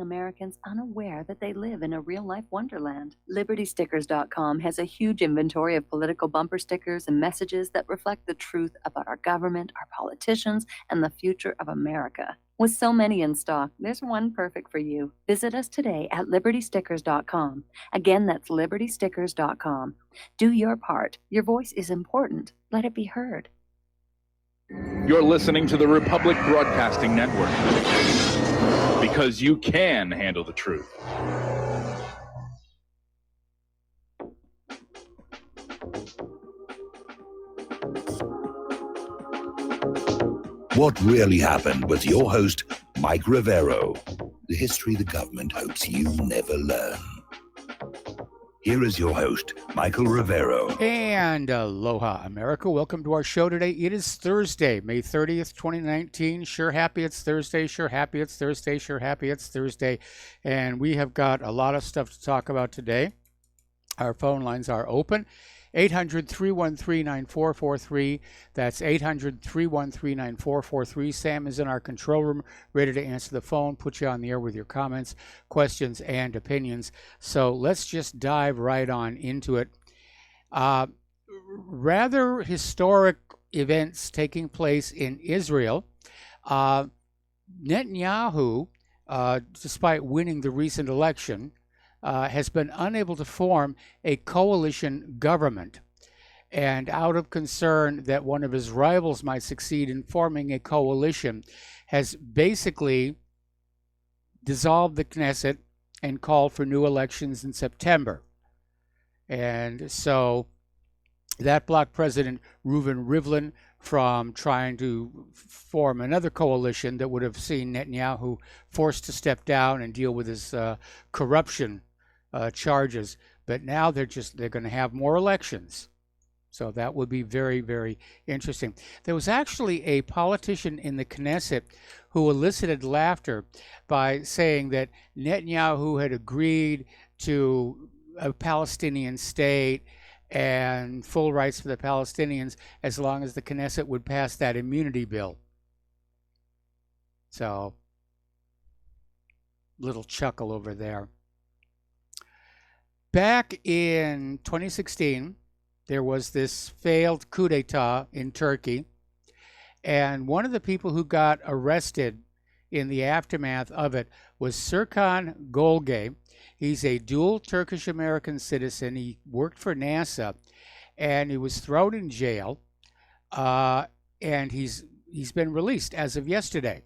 Americans unaware that they live in a real-life wonderland. LibertyStickers.com has a huge inventory of political bumper stickers and messages that reflect the truth about our government, our politicians, and the future of America. With so many in stock, there's one perfect for you. Visit us today at LibertyStickers.com. Again, that's LibertyStickers.com. Do your part. Your voice is important. Let it be heard. You're listening to the Republic Broadcasting Network, because you can handle the truth. What Really Happened with your host, Mike Rivero. The history the government hopes you never learn. Here is your host, Michael Rivero. And aloha, America. Welcome to our show today. It is Thursday, May 30th, 2019. Sure happy it's Thursday. Sure happy it's Thursday. Sure happy it's Thursday. And we have got a lot of stuff to talk about today. Our phone lines are open. 800-313-9443. That's 800-313-9443. Sam is in our control room, ready to answer the phone, put you on the air with your comments, questions, and opinions. So let's just dive right on into it. Rather historic events taking place in Israel. Netanyahu, despite winning the recent election, has been unable to form a coalition government. And out of concern that one of his rivals might succeed in forming a coalition, has basically dissolved the Knesset and called for new elections in September. And so that blocked President Reuven Rivlin from trying to form another coalition that would have seen Netanyahu forced to step down and deal with his corruption charges. But now they're going to have more elections. So that would be very, very interesting. There was actually a politician in the Knesset who elicited laughter by saying that Netanyahu had agreed to a Palestinian state and full rights for the Palestinians as long as the Knesset would pass that immunity bill. So, little chuckle over there. Back in 2016, there was this failed coup d'etat in Turkey, and one of the people who got arrested in the aftermath of it was Serkan Golge. He's a dual Turkish-American citizen. He worked for NASA, and he was thrown in jail, and he's been released as of yesterday.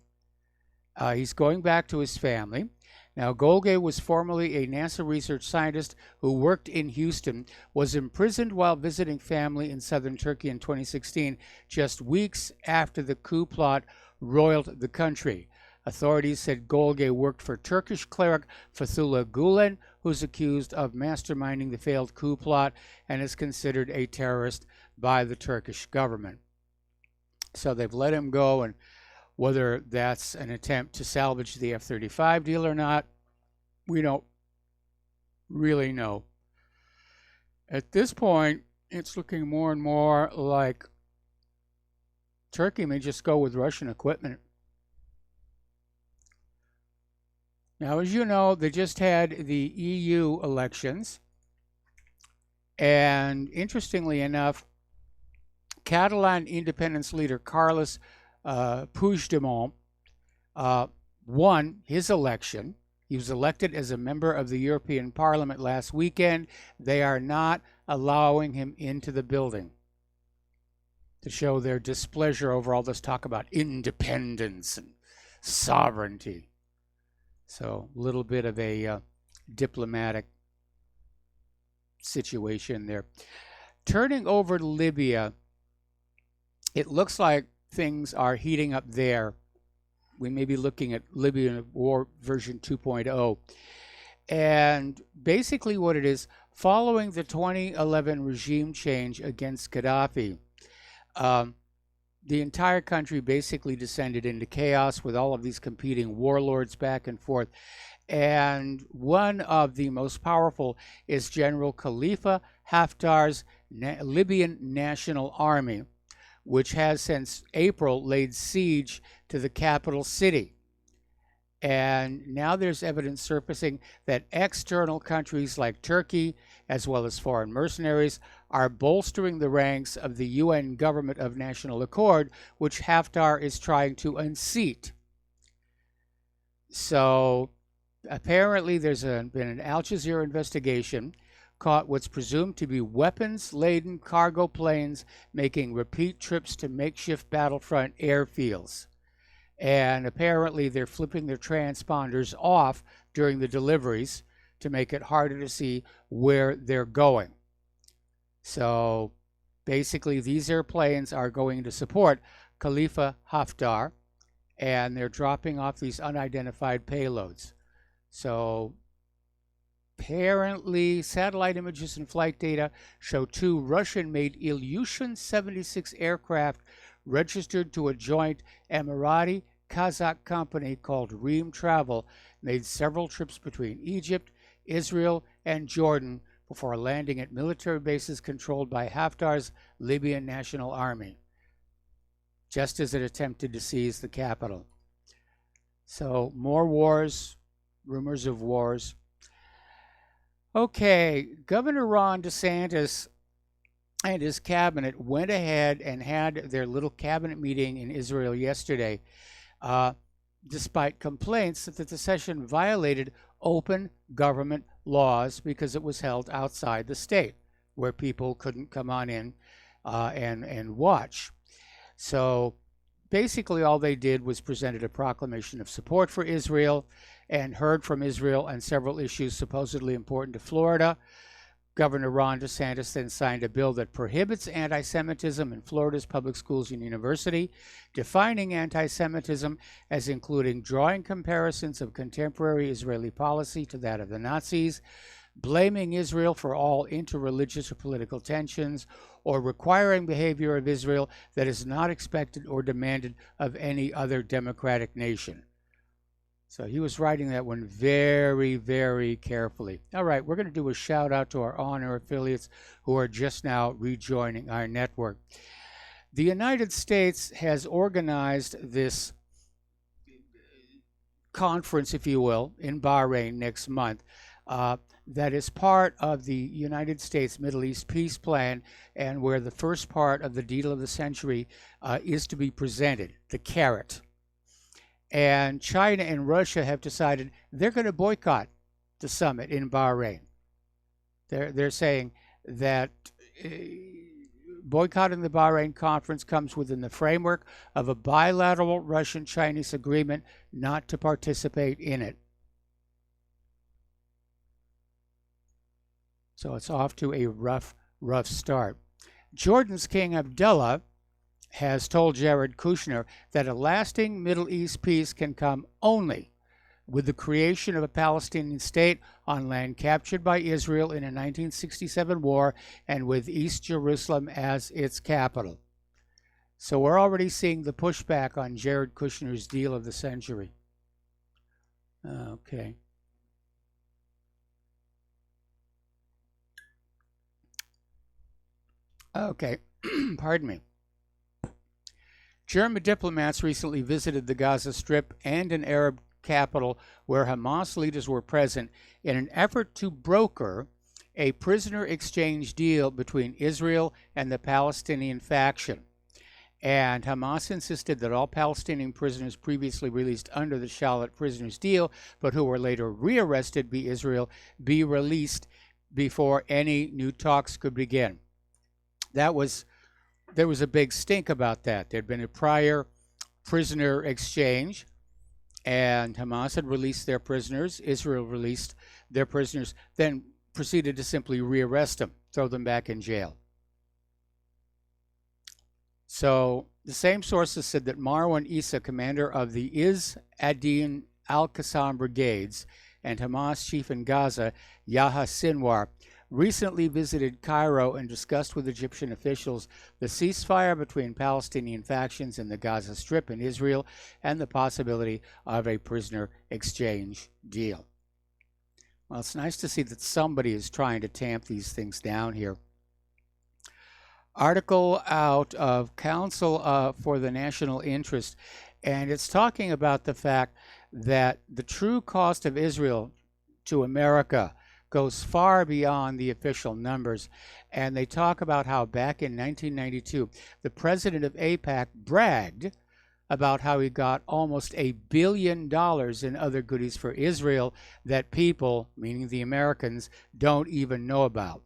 He's going back to his family. Now, Golge was formerly a NASA research scientist who worked in Houston, was imprisoned while visiting family in southern Turkey in 2016, just weeks after the coup plot roiled the country. Authorities said Golge worked for Turkish cleric Fethullah Gulen, who's accused of masterminding the failed coup plot and is considered a terrorist by the Turkish government. So they've let him go, and whether that's an attempt to salvage the F-35 deal or not, we don't really know. At this point, it's looking more and more like Turkey may just go with Russian equipment. Now, as you know, they just had the EU elections, and interestingly enough, Catalan independence leader Carles Puigdemont won his election. He was elected as a member of the European Parliament last weekend. They are not allowing him into the building to show their displeasure over all this talk about independence and sovereignty. So a little bit of a diplomatic situation there. Turning over to Libya, it looks like things are heating up there. We may be looking at Libyan War version 2.0. And basically what it is, following the 2011 regime change against Gaddafi, the entire country basically descended into chaos with all of these competing warlords back and forth. And one of the most powerful is General Khalifa Haftar's Libyan National Army, which has since April laid siege to the capital city. And now there's evidence surfacing that external countries like Turkey, as well as foreign mercenaries, are bolstering the ranks of the UN Government of National Accord, which Haftar is trying to unseat. So apparently there's been an Al Jazeera investigation, caught what's presumed to be weapons-laden cargo planes making repeat trips to makeshift battlefront airfields. And apparently they're flipping their transponders off during the deliveries to make it harder to see where they're going. So basically these airplanes are going to support Khalifa Haftar, and they're dropping off these unidentified payloads. So apparently satellite images and flight data show 2 Russian-made Ilyushin 76 aircraft registered to a joint Emirati Kazakh company called Reem Travel made several trips between Egypt, Israel, and Jordan before landing at military bases controlled by Haftar's Libyan National Army, just as it attempted to seize the capital. So more wars, rumors of wars. Okay, Governor Ron DeSantis and his cabinet went ahead and had their little cabinet meeting in Israel yesterday, despite complaints that the session violated open government laws because it was held outside the state, where people couldn't come on in and watch. So basically all they did was presented a proclamation of support for Israel and heard from Israel on several issues supposedly important to Florida. Governor Ron DeSantis then signed a bill that prohibits anti-Semitism in Florida's public schools and university, defining anti-Semitism as including drawing comparisons of contemporary Israeli policy to that of the Nazis, blaming Israel for all interreligious or political tensions, or requiring behavior of Israel that is not expected or demanded of any other democratic nation. So he was writing that one very, very carefully. All right, we're going to do a shout out to our on-air affiliates who are just now rejoining our network. The United States has organized this conference, if you will, in Bahrain next month. That is part of the United States Middle East Peace Plan, and where the first part of the deal of the century is to be presented, the carrot. And China and Russia have decided they're going to boycott the summit in Bahrain. They're saying that boycotting the Bahrain conference comes within the framework of a bilateral Russian-Chinese agreement not to participate in it. So it's off to a rough start. Jordan's King Abdullah has told Jared Kushner that a lasting Middle East peace can come only with the creation of a Palestinian state on land captured by Israel in a 1967 war, and with East Jerusalem as its capital. So we're already seeing the pushback on Jared Kushner's deal of the century. Okay. Okay, pardon me. German diplomats recently visited the Gaza Strip and an Arab capital where Hamas leaders were present in an effort to broker a prisoner exchange deal between Israel and the Palestinian faction. And Hamas insisted that all Palestinian prisoners previously released under the Charlotte prisoners deal, but who were later rearrested by Israel, be released before any new talks could begin. There was a big stink about that. There'd been a prior prisoner exchange, and Hamas had released their prisoners. Israel released their prisoners, then proceeded to simply rearrest them, throw them back in jail. So the same sources said that Marwan Issa, commander of the Izz ad-Din al-Qassam brigades, and Hamas chief in Gaza, Yahya Sinwar, recently visited Cairo and discussed with Egyptian officials the ceasefire between Palestinian factions in the Gaza Strip and Israel, and the possibility of a prisoner exchange deal. Well, it's nice to see that somebody is trying to tamp these things down here. Article out of Council for the National Interest, and it's talking about the fact that the true cost of Israel to America goes far beyond the official numbers. And they talk about how back in 1992, the president of AIPAC bragged about how he got almost $1 billion in other goodies for Israel that people, meaning the Americans, don't even know about.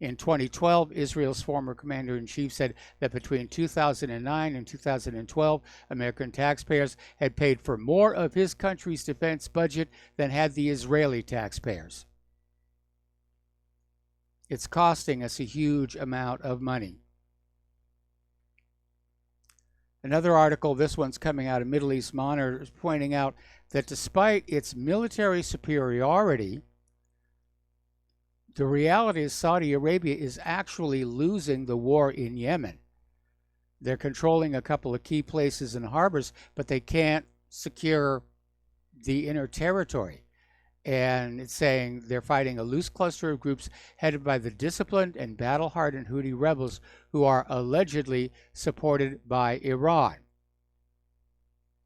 In 2012, Israel's former commander-in-chief said that between 2009 and 2012, American taxpayers had paid for more of his country's defense budget than had the Israeli taxpayers. It's costing us a huge amount of money. Another article, this one's coming out of Middle East Monitor, is pointing out that despite its military superiority, the reality is Saudi Arabia is actually losing the war in Yemen. They're controlling a couple of key places and harbors, but they can't secure the inner territory. And it's saying they're fighting a loose cluster of groups headed by the disciplined and battle-hardened Houthi rebels who are allegedly supported by Iran.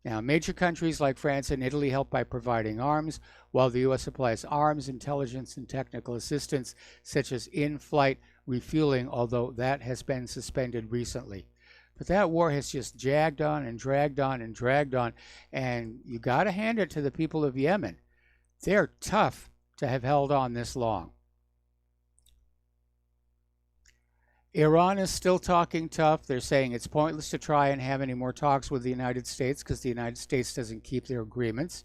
Now, major countries like France and Italy help by providing arms, while the U.S. supplies arms, intelligence, and technical assistance, such as in-flight refueling, although that has been suspended recently. But that war has just dragged on and dragged on and dragged on, and you got to hand it to the people of Yemen. They're tough to have held on this long. Iran is still talking tough. They're saying it's pointless to try and have any more talks with the United States because the United States doesn't keep their agreements,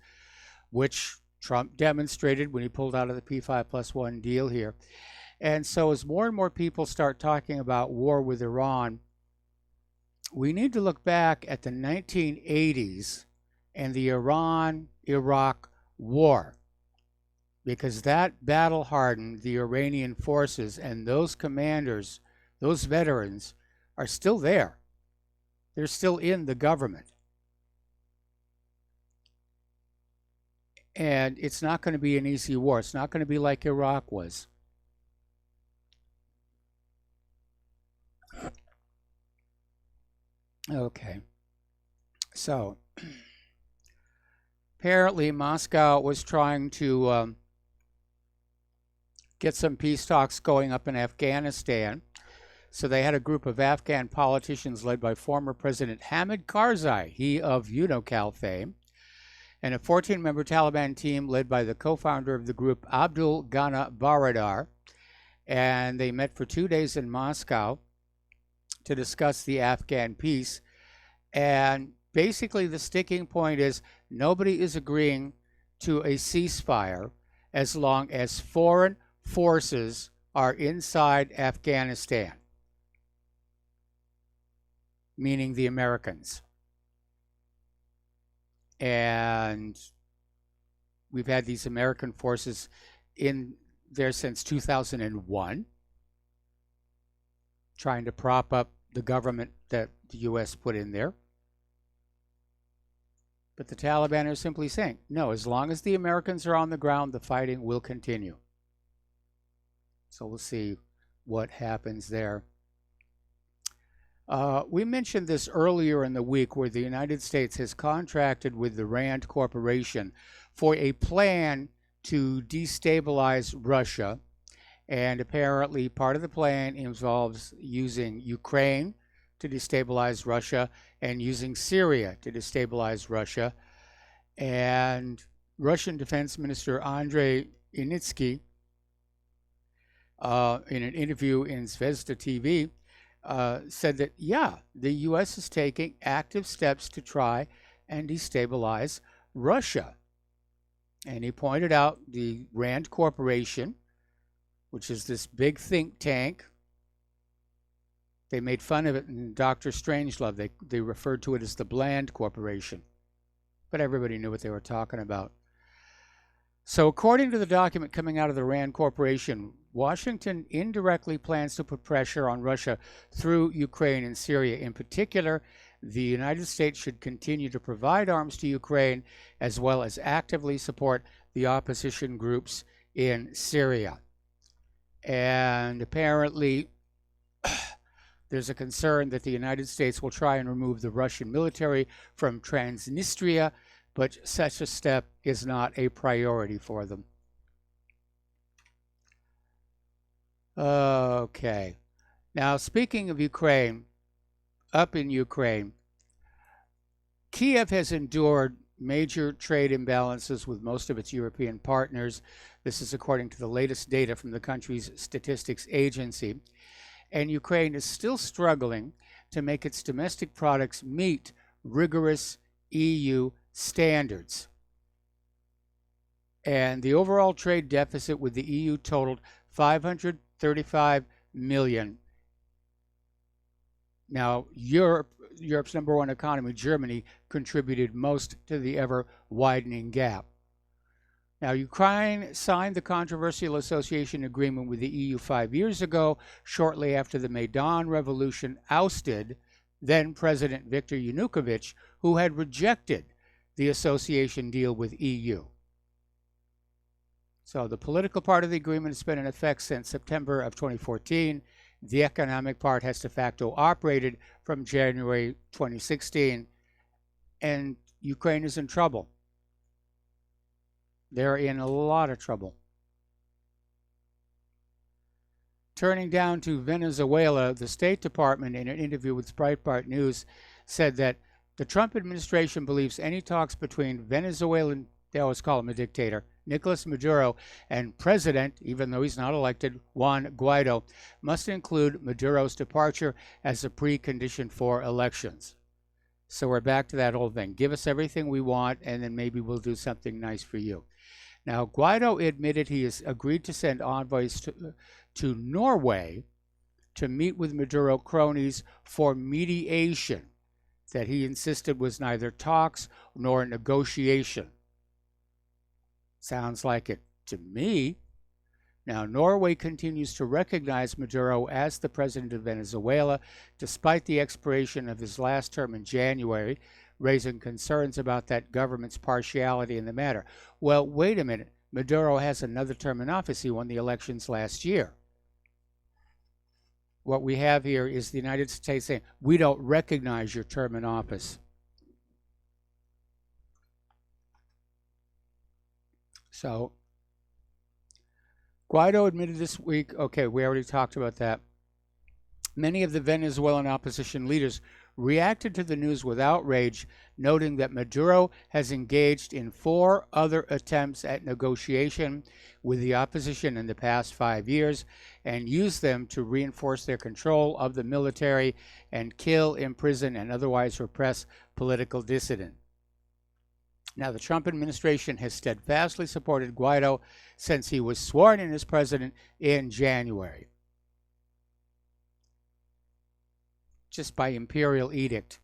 which Trump demonstrated when he pulled out of the P5+1 deal here. And so as more and more people start talking about war with Iran, we need to look back at the 1980s and the Iran-Iraq war, because that battle hardened the Iranian forces, and those commanders, those veterans, are still there. They're still in the government. And it's not going to be an easy war. It's not going to be like Iraq was. Okay. So, apparently Moscow was trying to get some peace talks going up in Afghanistan. So they had a group of Afghan politicians led by former President Hamid Karzai, he of UNOCAL fame, and a 14-member Taliban team led by the co-founder of the group, Abdul Ghani Baradar. And they met for 2 days in Moscow to discuss the Afghan peace. And basically the sticking point is nobody is agreeing to a ceasefire as long as foreign forces are inside Afghanistan, meaning the Americans. And we've had these American forces in there since 2001, trying to prop up the government that the U.S. put in there. But the Taliban are simply saying, no, as long as the Americans are on the ground, the fighting will continue. So we'll see what happens there. We mentioned this earlier in the week, where the United States has contracted with the RAND Corporation for a plan to destabilize Russia. And apparently part of the plan involves using Ukraine to destabilize Russia and using Syria to destabilize Russia. And Russian Defense Minister Andrei Initsky, in an interview in Zvezda TV, said that, yeah, the U.S. is taking active steps to try and destabilize Russia. And he pointed out the RAND Corporation, which is this big think tank. They made fun of it in Dr. Strangelove. They referred to it as the Bland Corporation. But everybody knew what they were talking about. So according to the document coming out of the RAND Corporation, Washington indirectly plans to put pressure on Russia through Ukraine and Syria. In particular, the United States should continue to provide arms to Ukraine, as well as actively support the opposition groups in Syria. And apparently, there's a concern that the United States will try and remove the Russian military from Transnistria, but such a step is not a priority for them. Okay. Now, speaking of Ukraine, up in Ukraine, Kiev has endured major trade imbalances with most of its European partners. This is according to the latest data from the country's statistics agency. And Ukraine is still struggling to make its domestic products meet rigorous EU standards. And the overall trade deficit with the EU totaled $535 million. Now, Europe's number one economy, Germany, contributed most to the ever-widening gap. Now, Ukraine signed the controversial association agreement with the EU 5 years ago, shortly after the Maidan Revolution ousted then-President Viktor Yanukovych, who had rejected the association deal with EU. So the political part of the agreement has been in effect since September of 2014. The economic part has de facto operated from January 2016, and Ukraine is in trouble. They're in a lot of trouble. Turning down to Venezuela, the State Department, in an interview with Breitbart News, said that the Trump administration believes any talks between Venezuelan, they always call him a dictator, Nicolas Maduro, and President, even though he's not elected, Juan Guaido, must include Maduro's departure as a precondition for elections. So we're back to that whole thing. Give us everything we want, and then maybe we'll do something nice for you. Now, Guaido admitted he has agreed to send envoys to Norway to meet with Maduro cronies for mediation that he insisted was neither talks nor negotiation. Sounds like it to me. Now, Norway continues to recognize Maduro as the president of Venezuela, despite the expiration of his last term in January, raising concerns about that government's partiality in the matter. Well, wait a minute. Maduro has another term in office. He won the elections last year. What we have here is the United States saying, we don't recognize your term in office. So, Guaido admitted this week, okay, we already talked about that. Many of the Venezuelan opposition leaders reacted to the news with outrage, noting that Maduro has engaged in 4 other attempts at negotiation with the opposition in the past 5 years and used them to reinforce their control of the military and kill, imprison, and otherwise repress political dissidents. Now, the Trump administration has steadfastly supported Guaido since he was sworn in as president in January, just by imperial edict.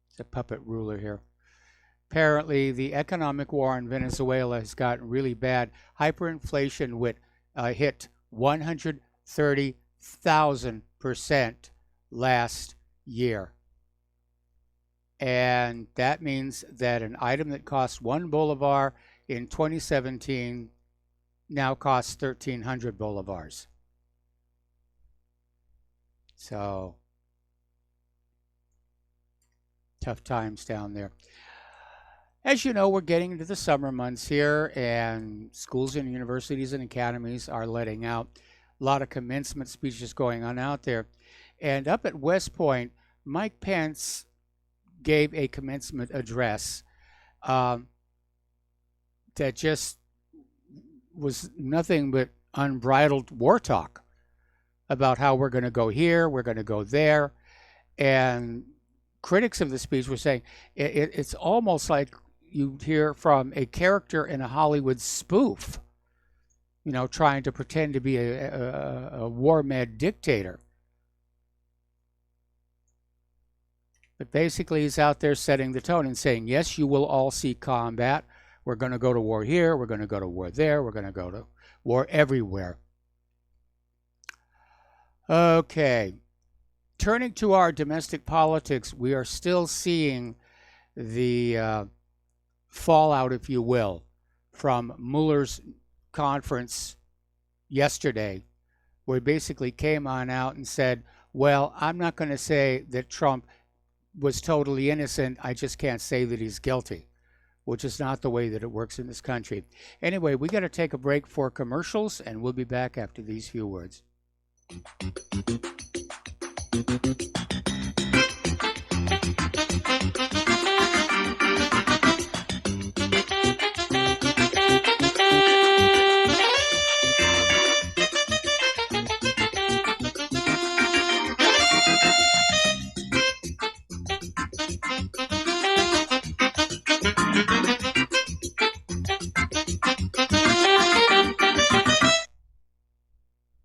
It's a puppet ruler here. Apparently, the economic war in Venezuela has gotten really bad. Hyperinflation hit 130,000% last year. And that means that an item that cost 1 bolivar in 2017 now costs 1,300 bolivars. So, tough times down there. As you know, we're getting into the summer months here, and schools and universities and academies are letting out a lot of commencement speeches going on out there. And up at West Point, Mike Pence gave a commencement address that just was nothing but unbridled war talk about how we're going to go here, we're going to go there. And critics of the speech were saying it's almost like you hear from a character in a Hollywood spoof, you know, trying to pretend to be a war-mad dictator. But basically, he's out there setting the tone and saying, yes, you will all see combat. We're going to go to war here. We're going to go to war there. We're going to go to war everywhere. Okay. Turning to our domestic politics, we are still seeing the fallout, if you will, from Mueller's conference yesterday, where he basically came on out and said, well, I'm not going to say that Trump was totally innocent. I just can't say that he's guilty, which is not the way that it works in this country. Anyway, we got to take a break for commercials, and we'll be back after these few words.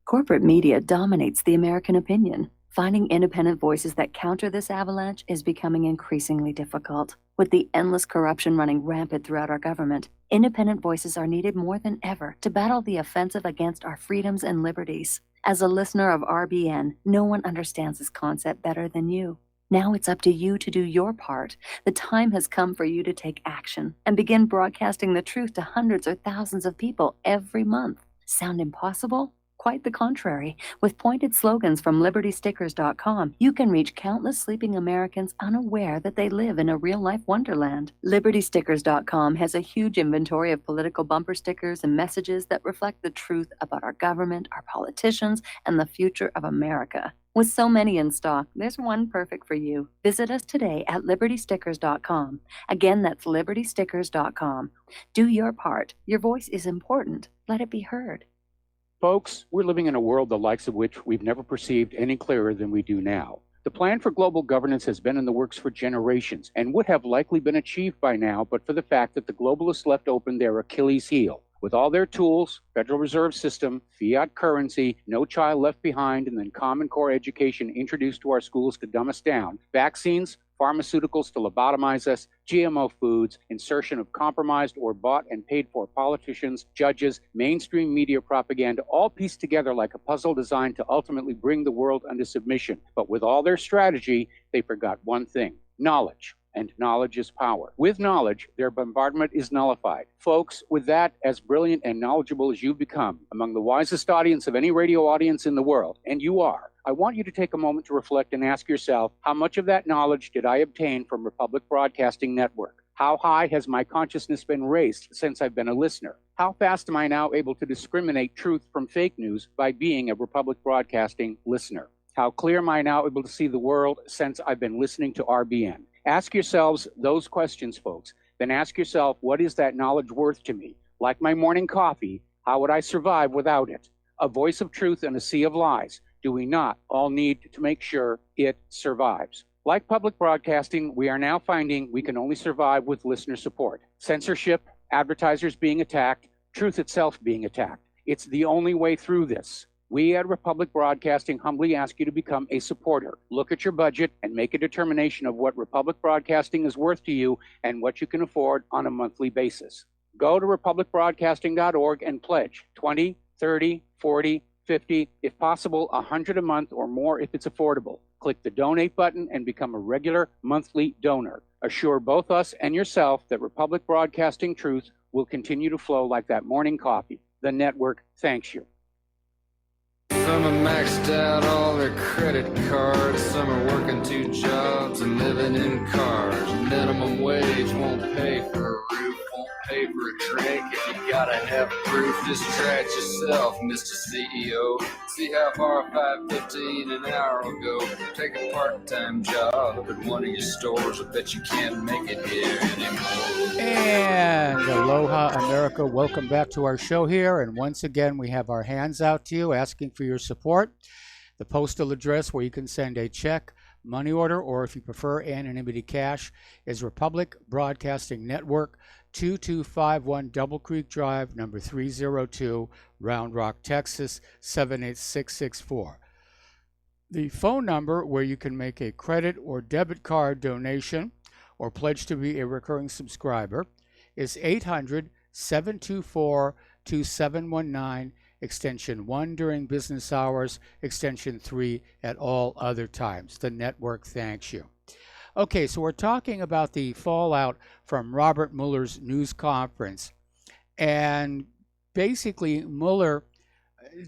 Corporate media dominates the American opinion. Finding independent voices that counter this avalanche is becoming increasingly difficult. With the endless corruption running rampant throughout our government, independent voices are needed more than ever to battle the offensive against our freedoms and liberties. As a listener of RBN, no one understands this concept better than you. Now it's up to you to do your part. The time has come for you to take action and begin broadcasting the truth to hundreds or thousands of people every month. Sound impossible? Quite the contrary. With pointed slogans from LibertyStickers.com, you can reach countless sleeping Americans unaware that they live in a real-life wonderland. LibertyStickers.com has a huge inventory of political bumper stickers and messages that reflect the truth about our government, our politicians, and the future of America. With so many in stock, there's one perfect for you. Visit us today at LibertyStickers.com. Again, that's LibertyStickers.com. Do your part. Your voice is important. Let it be heard. Folks, we're living in a world the likes of which we've never perceived any clearer than we do now. The plan for global governance has been in the works for generations and would have likely been achieved by now, but for the fact that the globalists left open their Achilles heel. With all their tools, Federal Reserve System, fiat currency, no child left behind, and then Common Core education introduced to our schools to dumb us down, vaccines, pharmaceuticals to lobotomize us, GMO foods, insertion of compromised or bought and paid for politicians, judges, mainstream media propaganda, all pieced together like a puzzle designed to ultimately bring the world under submission. But with all their strategy, they forgot one thing: knowledge. And knowledge is power. With knowledge, their bombardment is nullified. Folks, with that, as brilliant and knowledgeable as you've become, among the wisest audience of any radio audience in the world, and you are, I want you to take a moment to reflect and ask yourself, how much of that knowledge did I obtain from Republic Broadcasting Network? How high has my consciousness been raised since I've been a listener? How fast am I now able to discriminate truth from fake news by being a Republic Broadcasting listener? How clear am I now able to see the world since I've been listening to RBN? Ask yourselves those questions, folks. Then ask yourself, what is that knowledge worth to me? Like my morning coffee, how would I survive without it? A voice of truth in a sea of lies. Do we not all need to make sure it survives? Like public broadcasting, we are now finding we can only survive with listener support. Censorship, advertisers being attacked, truth itself being attacked. It's the only way through this. We at Republic Broadcasting humbly ask you to become a supporter. Look at your budget and make a determination of what Republic Broadcasting is worth to you and what you can afford on a monthly basis. Go to republicbroadcasting.org and pledge 20, 30, 40, 50, if possible, 100 a month or more if it's affordable. Click the donate button and become a regular monthly donor. Assure both us and yourself that Republic Broadcasting truth will continue to flow like that morning coffee. The network thanks you. Some are maxed out all their credit cards. Some are working 2 jobs and living in cars. Minimum wage won't pay for a roof, won't pay for a drink. If you gotta have proof, just try it yourself, Mr. CEO. See how far 5.15 an hour will go. Take a part-time job at one of your stores. I bet you can't make it here anymore. And aloha, America. Welcome back to our show here. And once again, we have our hands out to you asking for your support. The postal address where you can send a check, money order, or if you prefer anonymity cash, is Republic Broadcasting Network, 2251 Double Creek Drive, number 302, Round Rock, Texas, 78664. The phone number where you can make a credit or debit card donation or pledge to be a recurring subscriber is 800-724-2719, extension 1 during business hours, extension 3 at all other times. The network thanks you. Okay, so we're talking about the fallout from Robert Mueller's news conference. And basically, Mueller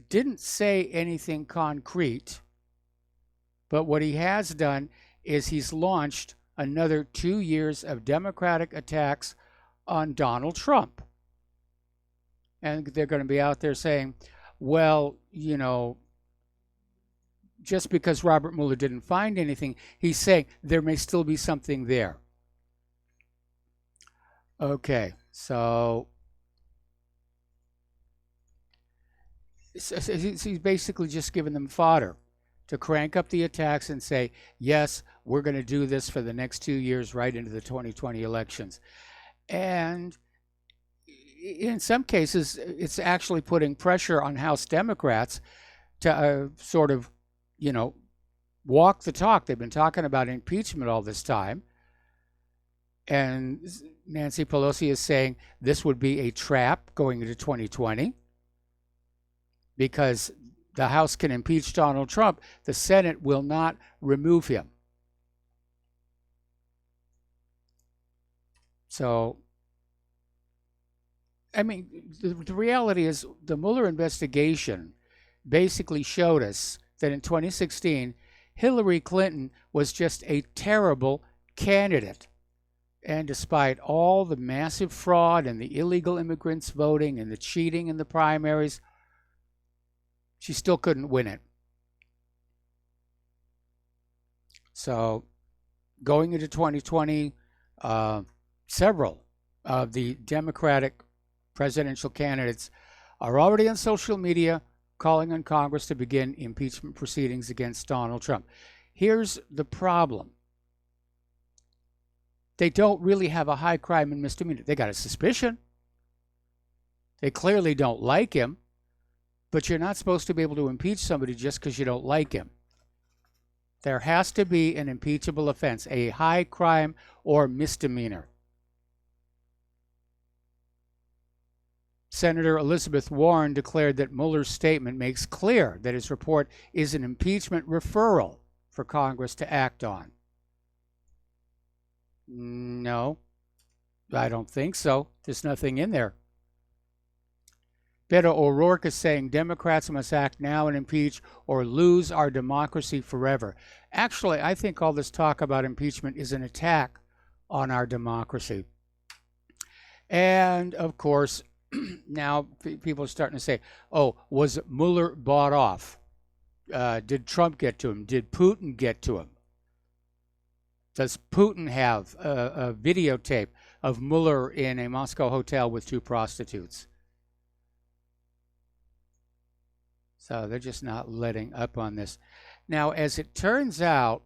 didn't say anything concrete, but what he has done is he's launched another 2 years of Democratic attacks on Donald Trump. And they're going to be out there saying, well, you know, just because Robert Mueller didn't find anything, he's saying there may still be something there. Okay, so he's basically just giving them fodder to crank up the attacks and say, yes, we're going to do this for the next 2 years right into the 2020 elections. And in some cases, it's actually putting pressure on House Democrats to sort of, you know, walk the talk. They've been talking about impeachment all this time. And Nancy Pelosi is saying this would be a trap going into 2020 because the House can impeach Donald Trump. The Senate will not remove him. So, I mean, the reality is the Mueller investigation basically showed us that in 2016, Hillary Clinton was just a terrible candidate. And despite all the massive fraud and the illegal immigrants voting and the cheating in the primaries, she still couldn't win it. So going into 2020, several of the Democratic presidential candidates are already on social media calling on Congress to begin impeachment proceedings against Donald Trump. Here's the problem. They don't really have a high crime and misdemeanor. They got a suspicion. They clearly don't like him, but you're not supposed to be able to impeach somebody just because you don't like him. There has to be an impeachable offense, a high crime or misdemeanor. Senator Elizabeth Warren declared that Mueller's statement makes clear that his report is an impeachment referral for Congress to act on. No, I don't think so. There's nothing in there. Beto O'Rourke is saying Democrats must act now and impeach or lose our democracy forever. Actually, I think all this talk about impeachment is an attack on our democracy. And, of course, now people are starting to say, oh, was Mueller bought off? Did Trump get to him? Did Putin get to him? Does Putin have a videotape of Mueller in a Moscow hotel with 2 prostitutes? So they're just not letting up on this. Now, as it turns out,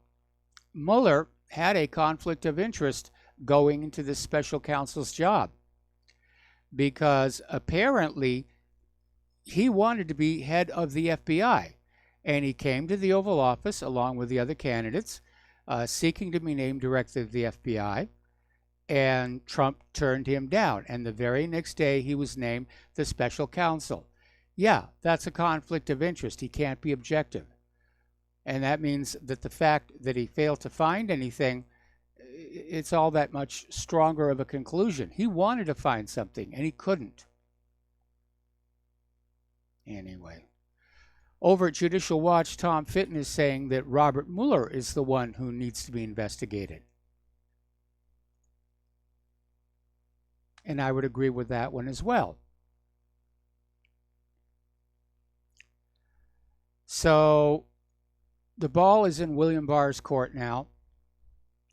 Mueller had a conflict of interest going into this special counsel's job because apparently he wanted to be head of the FBI, and he came to the Oval Office along with the other candidates seeking to be named director of the FBI, and Trump turned him down. And the very next day, he was named the special counsel. Yeah, that's a conflict of interest. He can't be objective. And that means that the fact that he failed to find anything, it's all that much stronger of a conclusion. He wanted to find something, and he couldn't. Anyway. Over at Judicial Watch, Tom Fitton is saying that Robert Mueller is the one who needs to be investigated. And I would agree with that one as well. So the ball is in William Barr's court now.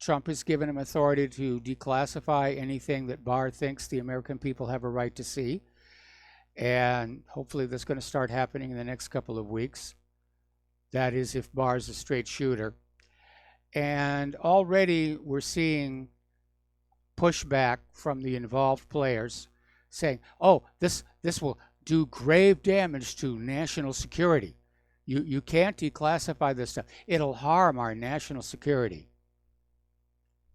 Trump has given him authority to declassify anything that Barr thinks the American people have a right to see. And hopefully that's going to start happening in the next couple of weeks. That is, if Barr's a straight shooter. And already we're seeing pushback from the involved players saying, oh, this will do grave damage to national security. You can't declassify this stuff. It'll harm our national security.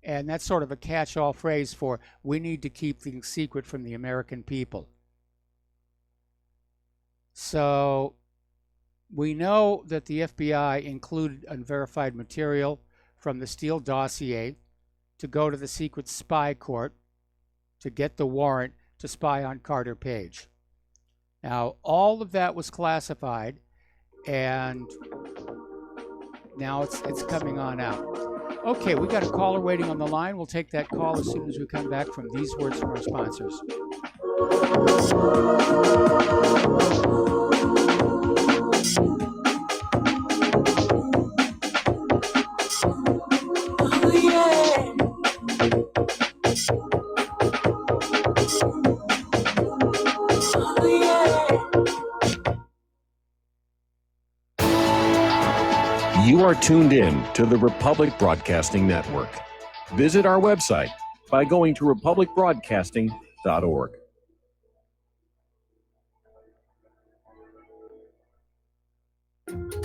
And that's sort of a catch-all phrase for we need to keep things secret from the American people. So we know that the FBI included unverified material from the Steele dossier to go to the secret spy court to get the warrant to spy on Carter Page. Now, all of that was classified, and now it's coming on out. Okay, we got a caller waiting on the line. We'll take that call as soon as we come back from these words from our sponsors. You are tuned in to the Republic Broadcasting Network. Visit our website by going to republicbroadcasting.org.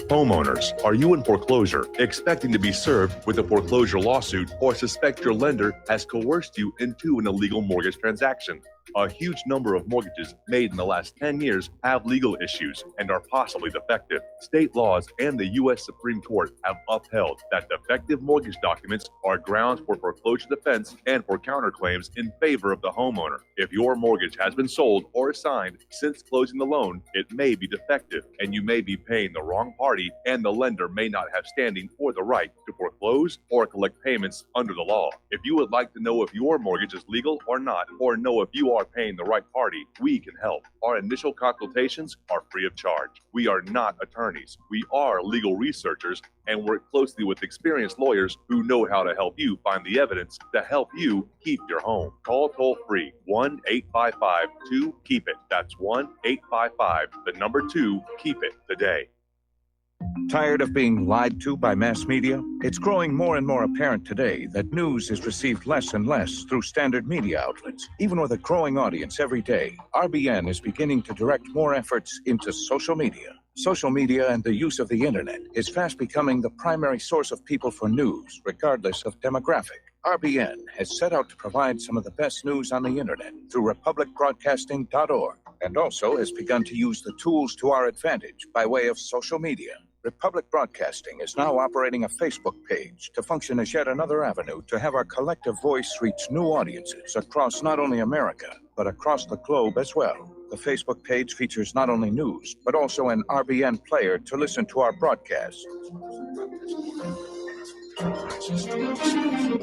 Homeowners, are you in foreclosure, expecting to be served with a foreclosure lawsuit, or suspect your lender has coerced you into an illegal mortgage transaction? A huge number of mortgages made in the last 10 years have legal issues and are possibly defective. State laws and the U.S. Supreme Court have upheld that defective mortgage documents are grounds for foreclosure defense and for counterclaims in favor of the homeowner. If your mortgage has been sold or assigned since closing the loan, it may be defective and you may be paying the wrong party, and the lender may not have standing or the right to foreclose or collect payments under the law. If you would like to know if your mortgage is legal or not, or know if you are paying the right party, we can help. Our initial consultations are free of charge. We are not attorneys. We are legal researchers and work closely with experienced lawyers who know how to help you find the evidence to help you keep your home. Call toll free 1-855-2-KEEP-IT. That's 1-855-2-KEEP-IT today. Tired of being lied to by mass media? It's growing more and more apparent today that news is received less and less through standard media outlets. Even with a growing audience every day, RBN is beginning to direct more efforts into social media. Social media and the use of the internet is fast becoming the primary source of people for news, regardless of demographic. RBN has set out to provide some of the best news on the internet through republicbroadcasting.org, and also has begun to use the tools to our advantage by way of social media. Republic Broadcasting is now operating a Facebook page to function as yet another avenue to have our collective voice reach new audiences across not only America, but across the globe as well. The Facebook page features not only news, but also an RBN player to listen to our broadcasts.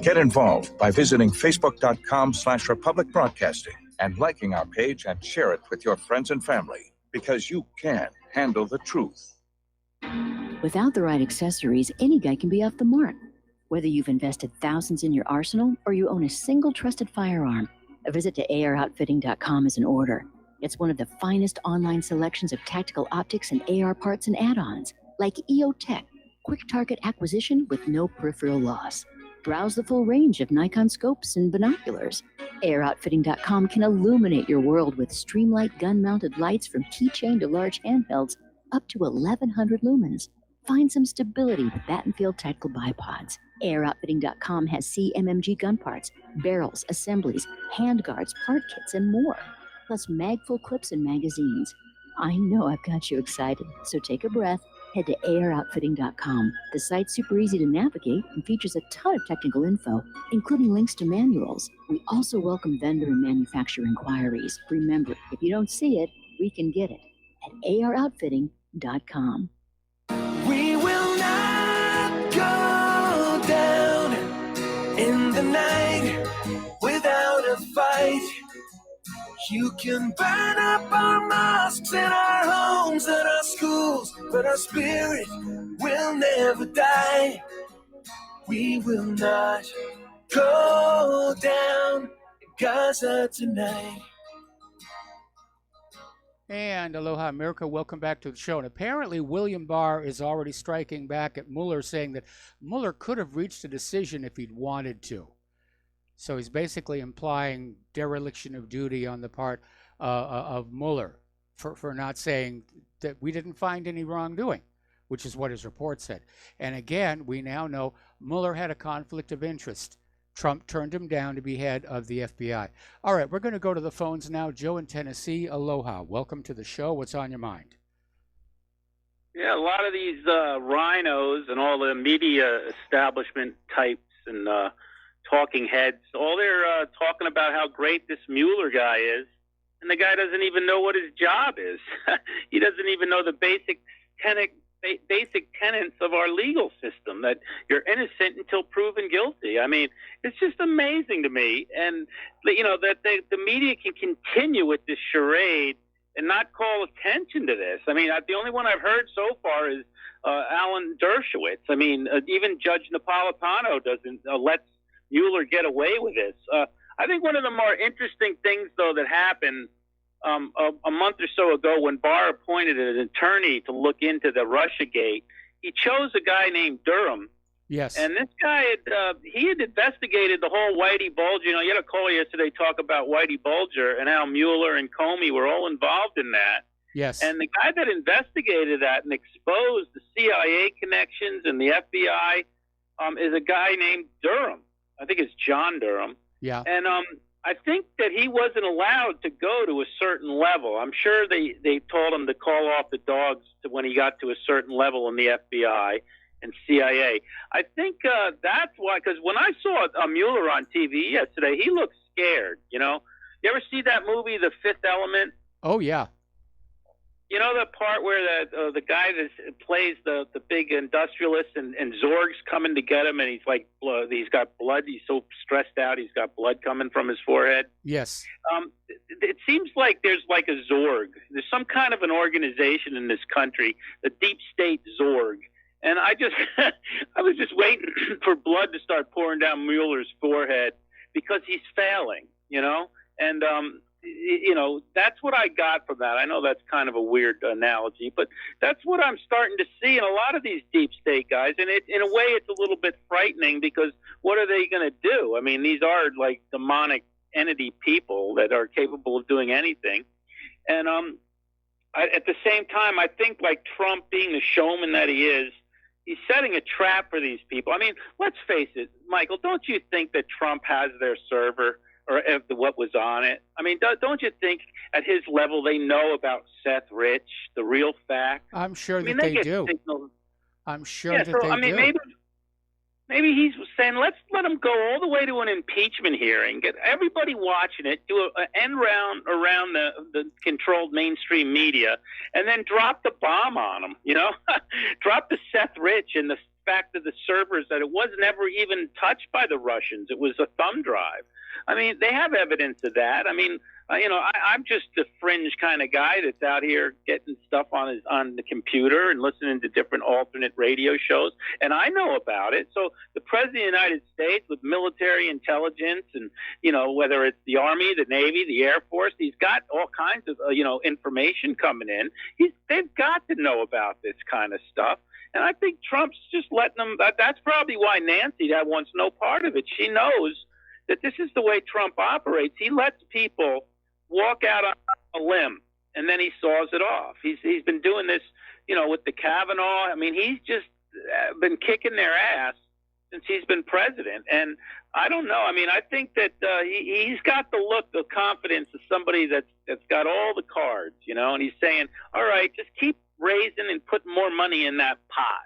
Get involved by visiting facebook.com/Republic Broadcasting and liking our page and share it with your friends and family, because you can handle the truth. Without the right accessories, any guy can be off the mark. Whether you've invested thousands in your arsenal or you own a single trusted firearm, a visit to AROutfitting.com is in order. It's one of the finest online selections of tactical optics and AR parts and add-ons, like EOTech, quick target acquisition with no peripheral loss. Browse the full range of Nikon scopes and binoculars. AROutfitting.com can illuminate your world with Streamlight gun-mounted lights from keychain to large handhelds, up to 1,100 lumens. Find some stability with Battenfield tactical bipods. AirOutfitting.com has CMMG gun parts, barrels, assemblies, handguards, part kits, and more. Plus mag-full clips and magazines. I know I've got you excited, so take a breath. Head to AirOutfitting.com. The site's super easy to navigate and features a ton of technical info, including links to manuals. We also welcome vendor and manufacturer inquiries. Remember, if you don't see it, we can get it at AirOutfitting.com. We will not go down in the night without a fight. You can burn up our mosques and our homes and our schools, but our spirit will never die. We will not go down in Gaza tonight. And aloha, America. Welcome back to the show. And apparently William Barr is already striking back at Mueller, saying that Mueller could have reached a decision if he'd wanted to. So he's basically implying dereliction of duty on the part of Mueller for not saying that we didn't find any wrongdoing, which is what his report said. And again, we now know Mueller had a conflict of interest. Trump turned him down to be head of the FBI. All right, we're going to go to the phones now. Joe in Tennessee, aloha. Welcome to the show. What's on your mind? Yeah, a lot of these rhinos and all the media establishment types and talking heads, all they're talking about how great this Mueller guy is, and the guy doesn't even know what his job is. He doesn't even know the basic basic tenets of our legal system, that you're innocent until proven guilty. I mean, it's just amazing to me. And, that the media can continue with this charade and not call attention to this. I mean, the only one I've heard so far is Alan Dershowitz. I mean, even Judge Napolitano doesn't let Mueller get away with this. I think one of the more interesting things, though, that happened a month or so ago when Barr appointed an attorney to look into the Russiagate, he chose a guy named Durham. Yes. And this guy he had investigated the whole Whitey Bulger. You had a call yesterday talk about Whitey Bulger and how Mueller and Comey were all involved in that. Yes. And the guy that investigated that and exposed the CIA connections and the FBI is a guy named Durham. I think it's John Durham. Yeah. And I think that he wasn't allowed to go to a certain level. I'm sure they told him to call off the dogs when he got to a certain level in the FBI and CIA. I think that's why, because when I saw Mueller on TV yesterday, he looked scared, You ever see that movie, The Fifth Element? Oh, yeah. You know the part where the guy that plays the big industrialist and Zorg's coming to get him, and he's like, he's got blood. He's so stressed out. He's got blood coming from his forehead. Yes. It seems like there's like a Zorg. There's some kind of an organization in this country, the deep state Zorg. And I was just waiting for blood to start pouring down Mueller's forehead because he's failing, And that's what I got from that. I know that's kind of a weird analogy, but that's what I'm starting to see in a lot of these deep state guys. And in a way, it's a little bit frightening because what are they going to do? I mean, these are like demonic entity people that are capable of doing anything. And at the same time, I think like Trump, being the showman that he is, he's setting a trap for these people. I mean, let's face it, Michael, don't you think that Trump has their server or what was on it? I mean, don't you think at his level they know about Seth Rich, the real fact? I'm sure that they do. I'm sure that they do. Maybe he's saying, let's let him go all the way to an impeachment hearing, get everybody watching it, do an end round around the controlled mainstream media, and then drop the bomb on him, drop the Seth Rich and the fact of the servers that it was never even touched by the Russians. It was a thumb drive. I mean, they have evidence of that. I mean, I'm just a fringe kind of guy that's out here getting stuff on the computer and listening to different alternate radio shows, and I know about it. So the President of the United States, with military intelligence and, whether it's the Army, the Navy, the Air Force, he's got all kinds of, information coming in. They've got to know about this kind of stuff. And I think Trump's just letting them. That's probably why Nancy wants no part of it. She knows that this is the way Trump operates. He lets people walk out on a limb, and then he saws it off. He's been doing this, with the Kavanaugh. I mean, he's just been kicking their ass since he's been president. And I don't know. I mean, I think that he's got the look, the confidence of somebody that's got all the cards, and he's saying, all right, just keep raising and putting more money in that pot.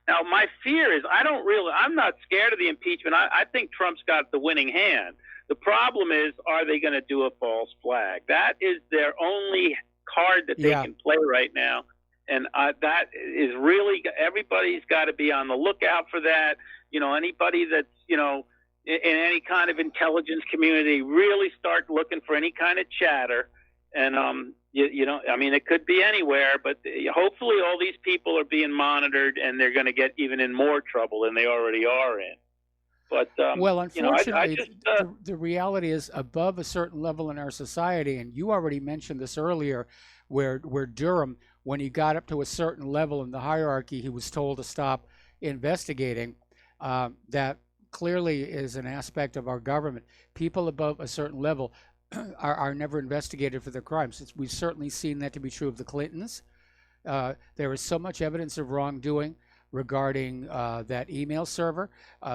Now, my fear is I'm not scared of the impeachment. I think Trump's got the winning hand. The problem is, are they going to do a false flag? That is their only card that they can play right now. And that is really, everybody's got to be on the lookout for that. Anybody that's, in any kind of intelligence community, really start looking for any kind of chatter. And, it could be anywhere, but hopefully all these people are being monitored and they're going to get even in more trouble than they already are in. But, well, unfortunately, the reality is above a certain level in our society, and you already mentioned this earlier, where Durham, when he got up to a certain level in the hierarchy, he was told to stop investigating. That clearly is an aspect of our government. People above a certain level are never investigated for their crimes. We've certainly seen that to be true of the Clintons. There is so much evidence of wrongdoing regarding that email server.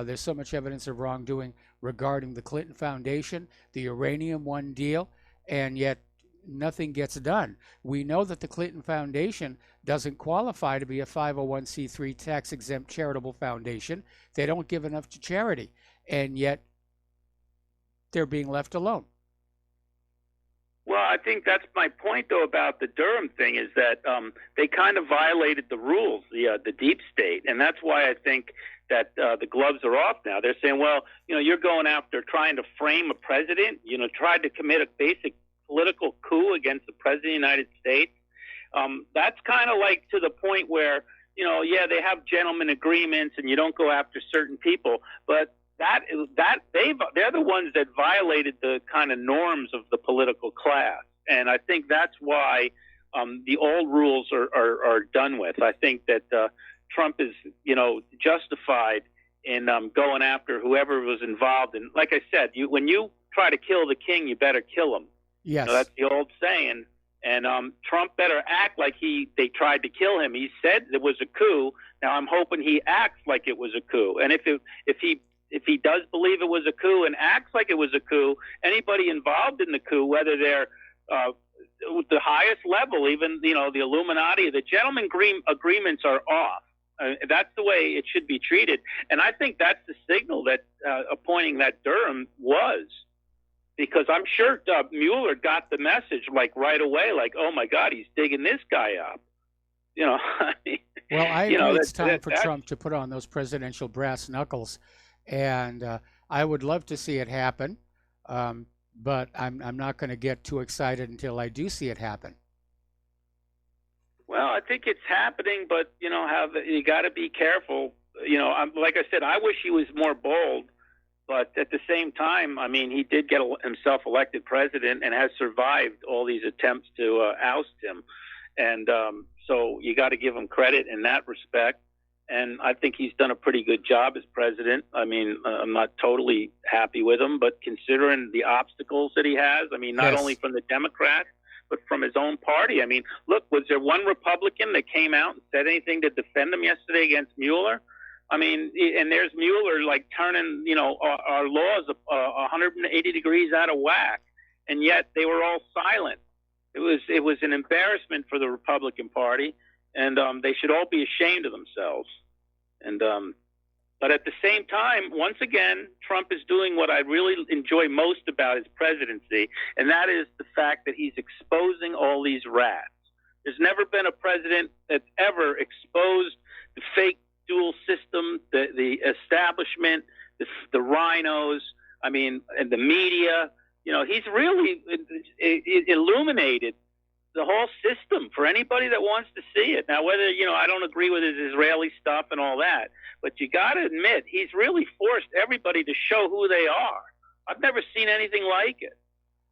There's so much evidence of wrongdoing regarding the Clinton Foundation, the Uranium One deal, and yet nothing gets done. We know that the Clinton Foundation doesn't qualify to be a 501c3 tax-exempt charitable foundation. They don't give enough to charity, and yet they're being left alone. Well, I think that's my point, though, about the Durham thing is that they kind of violated the rules, the deep state, and that's why I think that the gloves are off now. They're saying, well, you're going after trying to frame a president, tried to commit a basic political coup against the president of the United States. That's kind of like to the point where, they have gentlemen agreements and you don't go after certain people, but they're the ones that violated the kind of norms of the political class. And I think that's why the old rules are done with. I think that Trump is, justified in going after whoever was involved. And like I said, when you try to kill the king, you better kill him. Yes. That's the old saying. And Trump better act like they tried to kill him. He said it was a coup. Now I'm hoping he acts like it was a coup. And if he does believe it was a coup and acts like it was a coup, anybody involved in the coup, whether they're the highest level, even the Illuminati, the gentlemen agreements are off. That's the way it should be treated, and I think that's the signal that appointing that Durham was, because I'm sure Mueller got the message like right away, like, oh my God, he's digging this guy up. Well, I agree it's time for Trump to put on those presidential brass knuckles. And I would love to see it happen, but I'm not going to get too excited until I do see it happen. Well, I think it's happening, but you got to be careful. Like I said, I wish he was more bold, but at the same time, I mean, he did get himself elected president and has survived all these attempts to oust him, and so you got to give him credit in that respect. And I think he's done a pretty good job as president. I mean, I'm not totally happy with him, but considering the obstacles that he has, I mean, not only from the Democrats, but from his own party. I mean, look, was there one Republican that came out and said anything to defend him yesterday against Mueller? I mean, and there's Mueller like turning, our laws 180 degrees out of whack, and yet they were all silent. It was an embarrassment for the Republican Party. And they should all be ashamed of themselves. And but at the same time, once again, Trump is doing what I really enjoy most about his presidency, and that is the fact that he's exposing all these rats. There's never been a president that's ever exposed the fake dual system, the establishment, the rhinos, I mean, and the media. He's really illuminated the whole system for anybody that wants to see it. Now, whether, I don't agree with his Israeli stuff and all that, but you got to admit, he's really forced everybody to show who they are. I've never seen anything like it.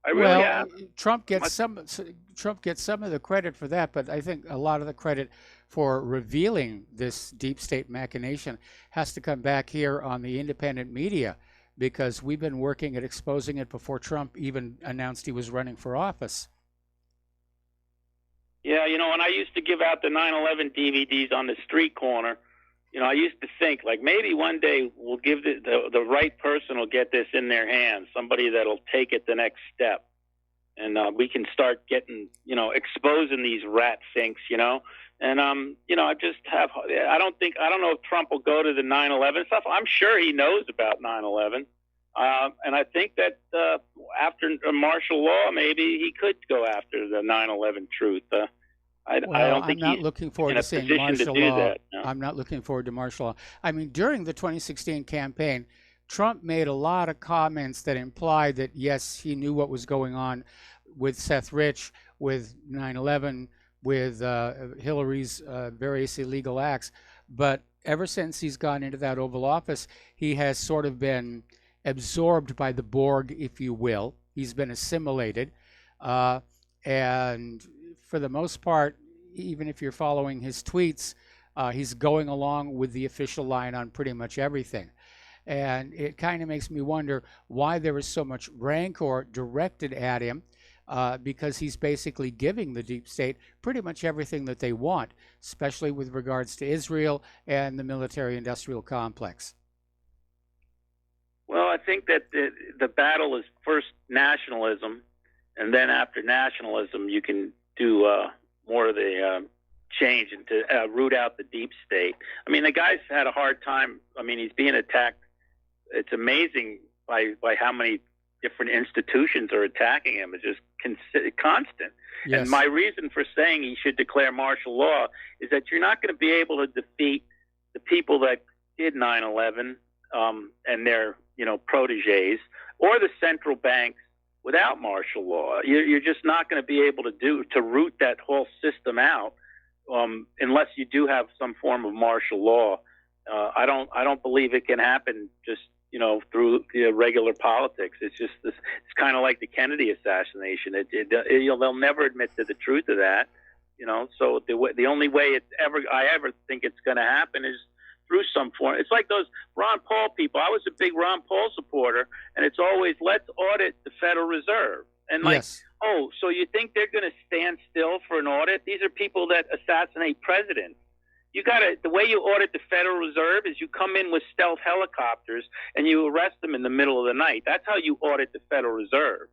I really have. Trump gets some of the credit for that, but I think a lot of the credit for revealing this deep state machination has to come back here on the independent media, because we've been working at exposing it before Trump even announced he was running for office. Yeah, when I used to give out the 9/11 DVDs on the street corner, I used to think, like, maybe one day we'll give the right person will get this in their hands, somebody that'll take it the next step. And we can start getting, exposing these rat finks, And, I just have, I don't know if Trump will go to the 9/11 stuff. I'm sure he knows about 9/11. And I think that after martial law, maybe he could go after the 9/11 truth. I don't think I'm not looking forward to seeing martial law. That, no. I'm not looking forward to martial law. I mean, during the 2016 campaign, Trump made a lot of comments that implied that, yes, he knew what was going on with Seth Rich, with 9/11, with Hillary's various illegal acts. But ever since he's gone into that Oval Office, he has sort of been absorbed by the Borg, if you will. He's been assimilated. And for the most part, even if you're following his tweets, he's going along with the official line on pretty much everything. And it kind of makes me wonder why there is so much rancor directed at him, because he's basically giving the deep state pretty much everything that they want, especially with regards to Israel and the military-industrial complex. Well, I think that the battle is first nationalism, and then after nationalism, you can do more of the change and to root out the deep state. I mean, the guy's had a hard time. I mean, he's being attacked. It's amazing by how many different institutions are attacking him. It's just constant. Yes. And my reason for saying he should declare martial law is that you're not going to be able to defeat the people that did 9/11 and their proteges, or the central banks without martial law. You're just not going to be able to root that whole system out unless you do have some form of martial law. I don't believe it can happen just through regular politics. It's just this. It's kind of like the Kennedy assassination. They'll never admit to the truth of that. So the only way I ever think it's going to happen is through some form. It's like those Ron Paul people. I was a big Ron Paul supporter, and it's always, let's audit the Federal Reserve. And Yes. oh, so you think they're going to stand still for an audit? These are people that assassinate presidents. The way you audit the Federal Reserve is you come in with stealth helicopters and you arrest them in the middle of the night. That's how you audit the Federal Reserve.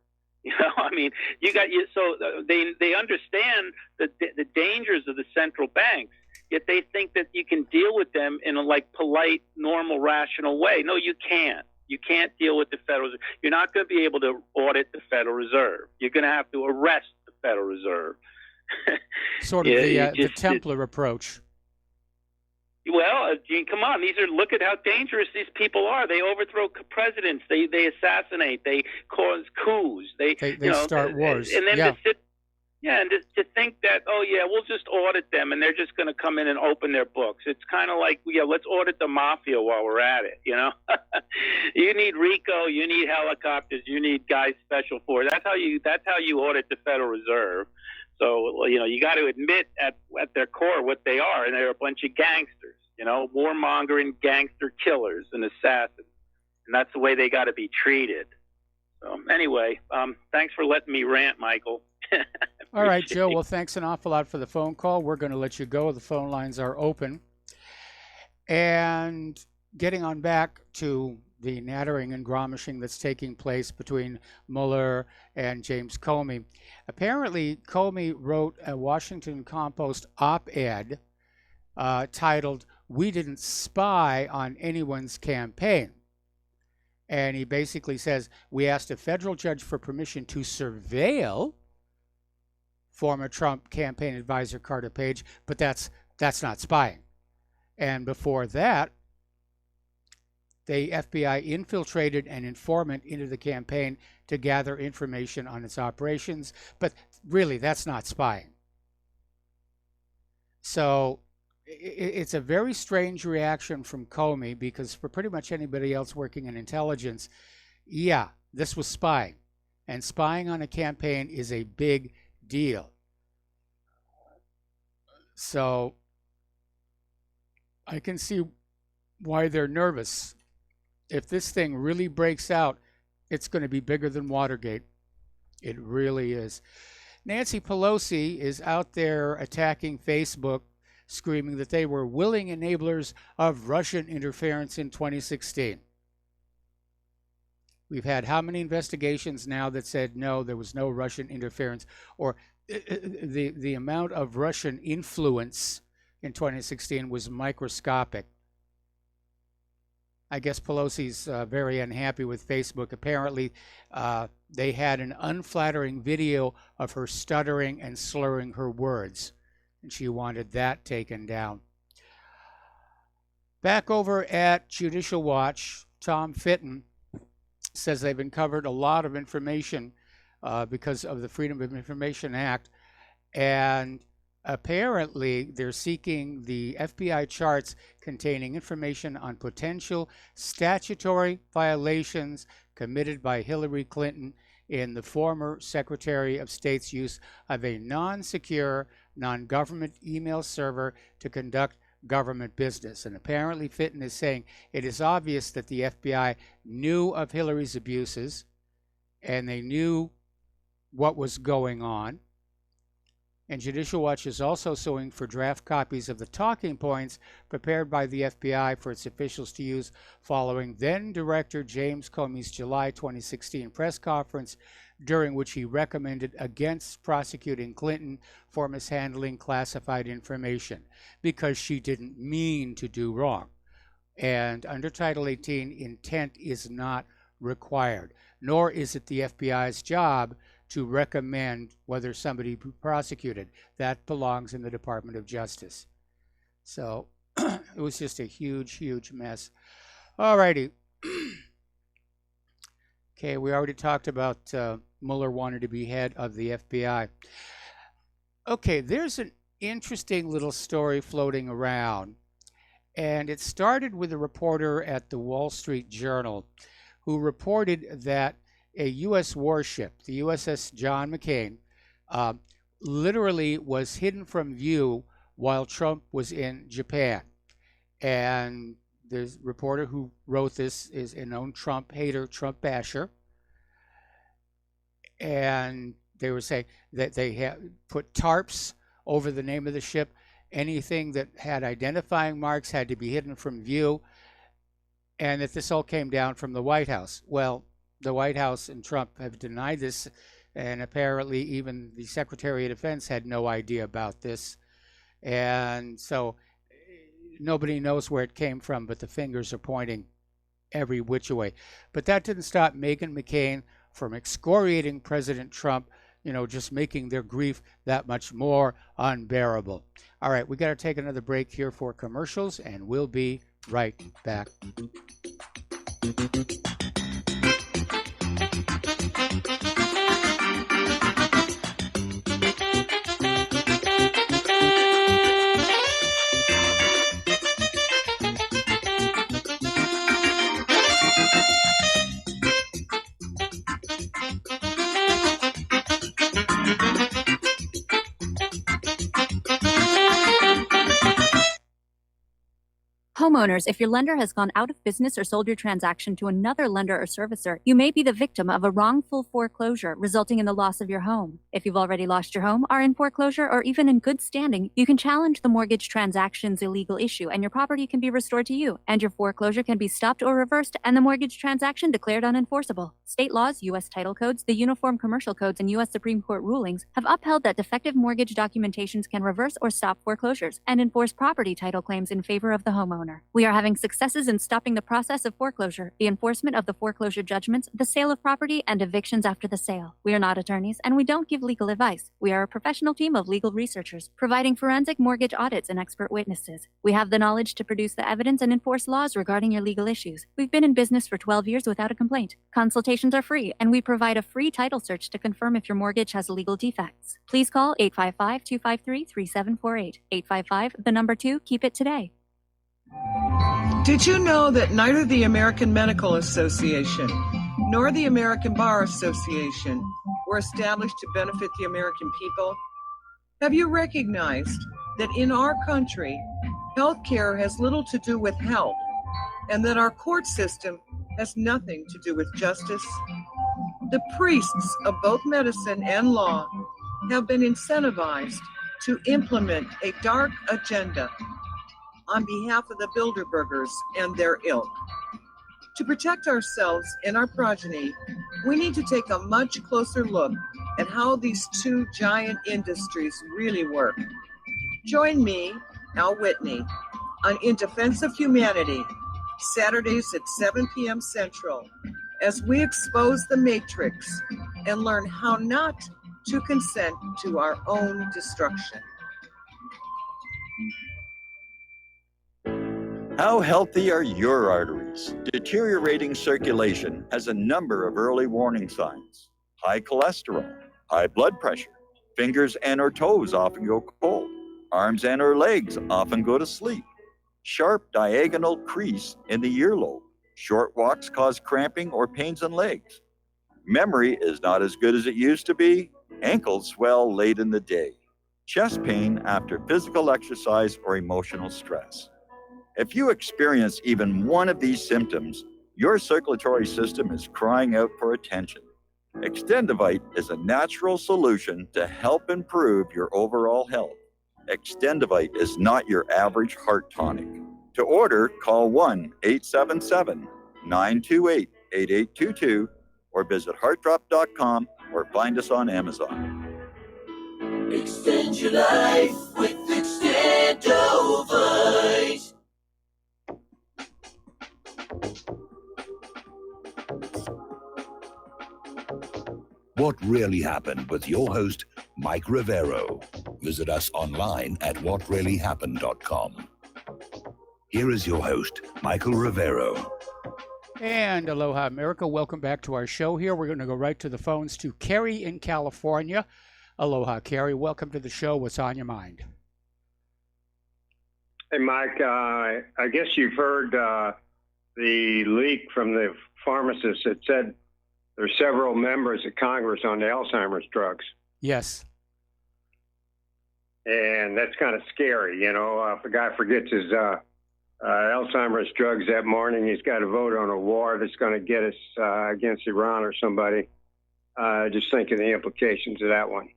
So they understand the dangers of the central banks, yet they think that you can deal with them in a polite, normal, rational way. No, you can't. You can't deal with the Federal Reserve. You're not going to be able to audit the Federal Reserve. You're going to have to arrest the Federal Reserve. Sort of the Templar approach. Well, Gene, come on. Look at how dangerous these people are. They overthrow presidents. They assassinate. They cause coups. They start wars. And then Yeah. to think that, we'll just audit them and they're just going to come in and open their books. It's kind of like, let's audit the mafia while we're at it. You need RICO, you need helicopters, you need guys special forces. That's how you audit the Federal Reserve. So, you got to admit at their core what they are, and they're a bunch of gangsters, warmongering gangster killers and assassins. And that's the way they got to be treated. So, anyway, thanks for letting me rant, Michael. All right, Joe. Well, thanks an awful lot for the phone call. We're going to let you go. The phone lines are open. And getting on back to the nattering and grommishing that's taking place between Mueller and James Comey. Apparently, Comey wrote a Washington Compost op-ed titled, "We Didn't Spy on Anyone's Campaign." And he basically says, we asked a federal judge for permission to surveil former Trump campaign advisor Carter Page, but that's not spying. And before that, the FBI infiltrated an informant into the campaign to gather information on its operations, but really that's not spying. So it's a very strange reaction from Comey, because for pretty much anybody else working in intelligence, this was spying. And spying on a campaign is a big deal. So I can see why they're nervous. If this thing really breaks out, it's going to be bigger than Watergate. It really is. Nancy Pelosi is out there attacking Facebook, screaming that they were willing enablers of Russian interference in 2016. We've had how many investigations now that said no, there was no Russian interference, or the amount of Russian influence in 2016 was microscopic. I guess Pelosi's very unhappy with Facebook. Apparently, they had an unflattering video of her stuttering and slurring her words, and she wanted that taken down. Back over at Judicial Watch, Tom Fitton says they've uncovered a lot of information because of the Freedom of Information Act, and apparently they're seeking the FBI charts containing information on potential statutory violations committed by Hillary Clinton in the former Secretary of State's use of a non-secure, non-government email server to conduct government business. And apparently Fitton is saying it is obvious that the FBI knew of Hillary's abuses and they knew what was going on. And Judicial Watch is also suing for draft copies of the talking points prepared by the FBI for its officials to use following then-Director James Comey's July 2016 press conference, during which he recommended against prosecuting Clinton for mishandling classified information because she didn't mean to do wrong. And under Title 18, intent is not required, nor is it the FBI's job to recommend whether somebody be prosecuted. That belongs in the Department of Justice. So it was just a huge, huge mess. All righty. Okay, we already talked about Mueller wanted to be head of the FBI. Okay, there's an interesting little story floating around, and it started with a reporter at the Wall Street Journal who reported that a U.S. warship, the USS John McCain, literally was hidden from view while Trump was in Japan. And the reporter who wrote this is a known Trump hater, Trump basher. And they were saying that they had put tarps over the name of the ship. Anything that had identifying marks had to be hidden from view. And that this all came down from the White House. Well, the White House and Trump have denied this. And apparently even the Secretary of Defense had no idea about this. And so nobody knows where it came from, but the fingers are pointing every which way. But that didn't stop Meghan McCain from excoriating President Trump, just making their grief that much more unbearable. All right, we got to take another break here for commercials, and we'll be right back. Homeowners, if your lender has gone out of business or sold your transaction to another lender or servicer, you may be the victim of a wrongful foreclosure, resulting in the loss of your home. If you've already lost your home, are in foreclosure, or even in good standing, you can challenge the mortgage transaction's illegal issue, and your property can be restored to you, and your foreclosure can be stopped or reversed, and the mortgage transaction declared unenforceable. State laws, U.S. title codes, the Uniform Commercial Codes, and U.S. Supreme Court rulings have upheld that defective mortgage documentations can reverse or stop foreclosures and enforce property title claims in favor of the homeowner. We are having successes in stopping the process of foreclosure, the enforcement of the foreclosure judgments, the sale of property, and evictions after the sale. We are not attorneys, and we don't give legal advice. We are a professional team of legal researchers, providing forensic mortgage audits and expert witnesses. We have the knowledge to produce the evidence and enforce laws regarding your legal issues. We've been in business for 12 years without a complaint. Consultations are free, and we provide a free title search to confirm if your mortgage has legal defects. Please call 855-253-3748. 855, 2, keep it today. Did you know that neither the American Medical Association nor the American Bar Association were established to benefit the American people? Have you recognized that in our country, healthcare has little to do with health, and that our court system has nothing to do with justice? The priests of both medicine and law have been incentivized to implement a dark agenda on behalf of the Bilderbergers and their ilk. To protect ourselves and our progeny, we need to take a much closer look at how these two giant industries really work. Join me, Al Whitney, on In Defense of Humanity, Saturdays at 7 p.m. Central, as we expose the matrix and learn how not to consent to our own destruction. How healthy are your arteries? Deteriorating circulation has a number of early warning signs. High cholesterol, high blood pressure, fingers and or toes often go cold, arms and or legs often go to sleep, sharp diagonal crease in the earlobe, short walks cause cramping or pains in legs. Memory is not as good as it used to be, ankles swell late in the day, chest pain after physical exercise or emotional stress. If you experience even one of these symptoms, your circulatory system is crying out for attention. Extendivite is a natural solution to help improve your overall health. Extendivite is not your average heart tonic. To order, call 1-877-928-8822 or visit heartdrop.com or find us on Amazon. Extend your life with Extendovite. What Really Happened with your host, Mike Rivero. Visit us online at whatreallyhappened.com. Here is your host, Michael Rivero. And aloha, America. Welcome back to our show here. We're going to go right to the phones to Carrie in California. Aloha, Carrie. Welcome to the show. What's on your mind? Hey, Mike. I guess you've heard the leak from the pharmacist that said there's several members of Congress on the Alzheimer's drugs. Yes. And that's kind of scary. You know, if a guy forgets his Alzheimer's drugs that morning, he's got to vote on a war that's going to get us against Iran or somebody. Just think of the implications of that one.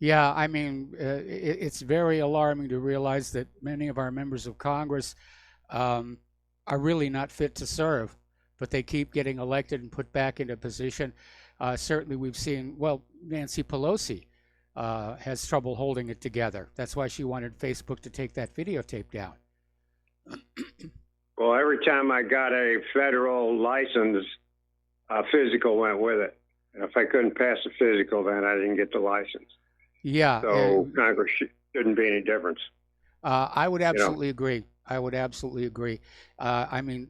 Yeah, I mean, it's very alarming to realize that many of our members of Congress are really not fit to serve, but they keep getting elected and put back into position. Certainly we've seen, well, Nancy Pelosi has trouble holding it together. That's why she wanted Facebook to take that videotape down. Well, every time I got a federal license, a physical went with it. And if I couldn't pass the physical, then I didn't get the license. Yeah. So Congress shouldn't be any difference. I would absolutely agree. I would absolutely agree. I mean,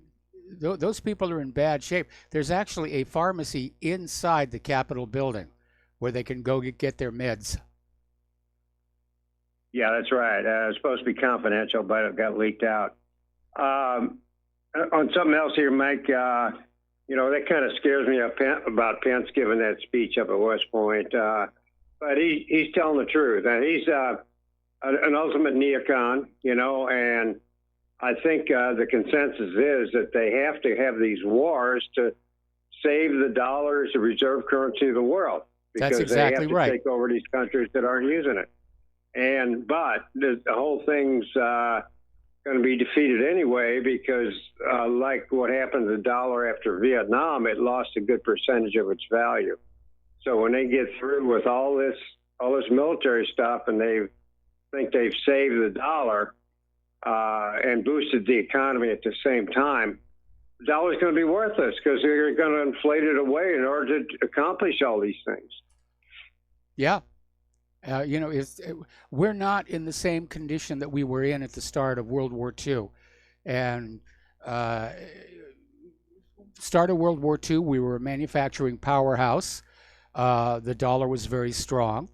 those people are in bad shape. There's actually a pharmacy inside the Capitol building where they can go get their meds. Yeah, that's right. It was supposed to be confidential, but it got leaked out. On something else here, Mike, you know, that kind of scares me about Pence giving that speech up at West Point. But he's telling the truth. And he's an ultimate neocon, you know, and I think the consensus is that they have to have these wars to save the dollar as the reserve currency of the world. Because That's exactly they have to take over these countries that aren't using it. But the whole thing's going to be defeated anyway because, like what happened to the dollar after Vietnam, it lost a good percentage of its value. So when they get through with all this military stuff and they think they've saved the dollar and boosted the economy at the same time, the dollar's going to be worthless because they're going to inflate it away in order to accomplish all these things. Yeah. You know, we're not in the same condition that we were in at the start of World War II. And start of World War II, we were a manufacturing powerhouse. The dollar was very strong.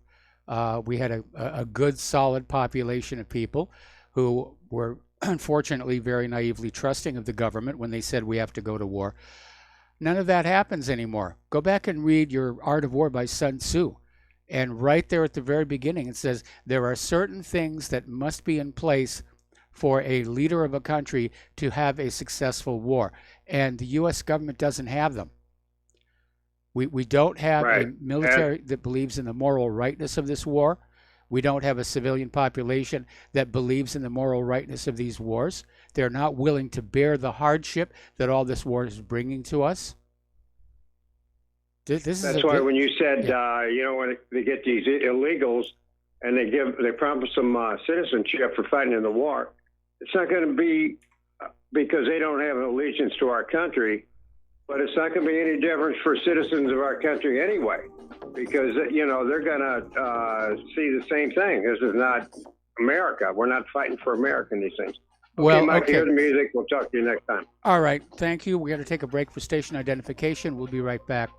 We had a good, solid population of people who were unfortunately very naively trusting of the government when they said we have to go to war. None of that happens anymore. Go back and read your Art of War by Sun Tzu. And right there at the very beginning, it says there are certain things that must be in place for a leader of a country to have a successful war. And the U.S. government doesn't have them. We don't have a military that believes in the moral rightness of this war. We don't have a civilian population that believes in the moral rightness of these wars. They're not willing to bear the hardship that all this war is bringing to us. That's why when you said, you know, when they get these illegals and they promise them citizenship for fighting in the war, it's not going to be because they don't have an allegiance to our country, but it's not going to be any different for citizens of our country anyway, because, you know, they're going to see the same thing. This is not America. We're not fighting for America in these things. Well, Mike, okay. hear the music. We'll talk to you next time. All right. Thank you. We're going to take a break for station identification. We'll be right back.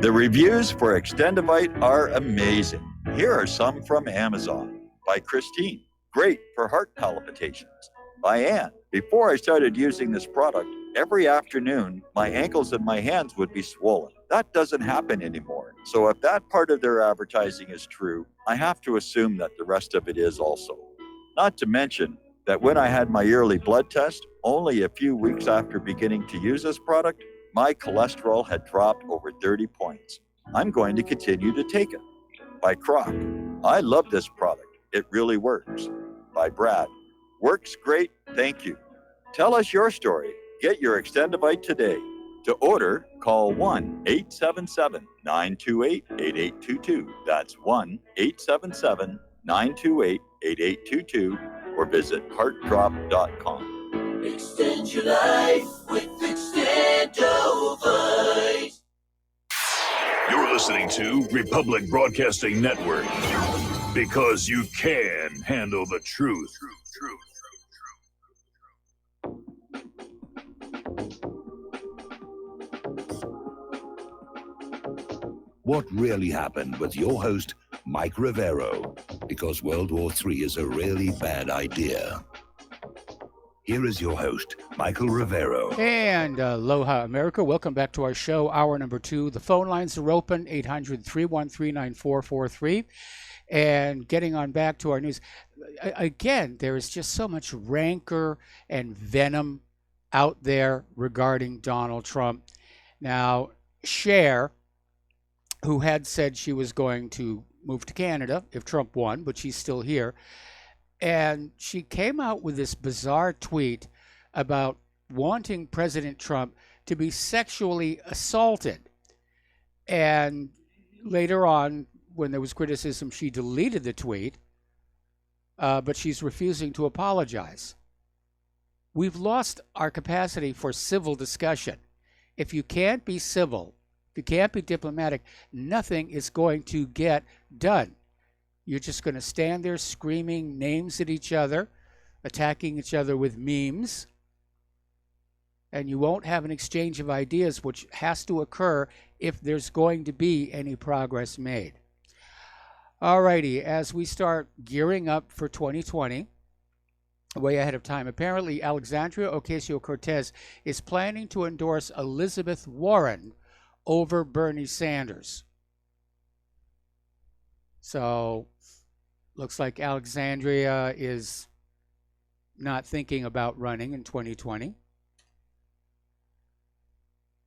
The reviews for Extendivite are amazing. Here are some from Amazon. By Christine, great for heart palpitations. By Ann, before I started using this product, Every afternoon, my ankles and my hands would be swollen. That doesn't happen anymore. So if that part of their advertising is true, I have to assume that the rest of it is also. Not to mention that when I had my yearly blood test, only a few weeks after beginning to use this product, my cholesterol had dropped over 30 points. I'm going to continue to take it. By Croc, I love this product. It really works. By Brad, works great, thank you. Tell us your story. Get your Extendivite today. To order, call 1-877-928-8822. That's 1-877-928-8822 or visit heartdrop.com. Extend your life with Extendovite. You're listening to Republic Broadcasting Network because you can handle the truth. What really happened with your host, Mike Rivero, because World War III is a really bad idea. Here is your host, Michael Rivero. And aloha, America. Welcome back to our show, hour number 2. The phone lines are open, 800-313-9443. And getting on back to our news, again, there is just so much rancor and venom out there regarding Donald Trump. Now, Cher, who had said she was going to move to Canada if Trump won, but she's still here, and she came out with this bizarre tweet about wanting President Trump to be sexually assaulted. And later on, when there was criticism, she deleted the tweet, but she's refusing to apologize. We've lost our capacity for civil discussion. If you can't be civil, if you can't be diplomatic, nothing is going to get done. You're just going to stand there screaming names at each other, attacking each other with memes, and you won't have an exchange of ideas, which has to occur if there's going to be any progress made. Alrighty, as we start gearing up for 2020, way ahead of time, apparently Alexandria Ocasio-Cortez is planning to endorse Elizabeth Warren over Bernie Sanders. So, looks like Alexandria is not thinking about running in 2020.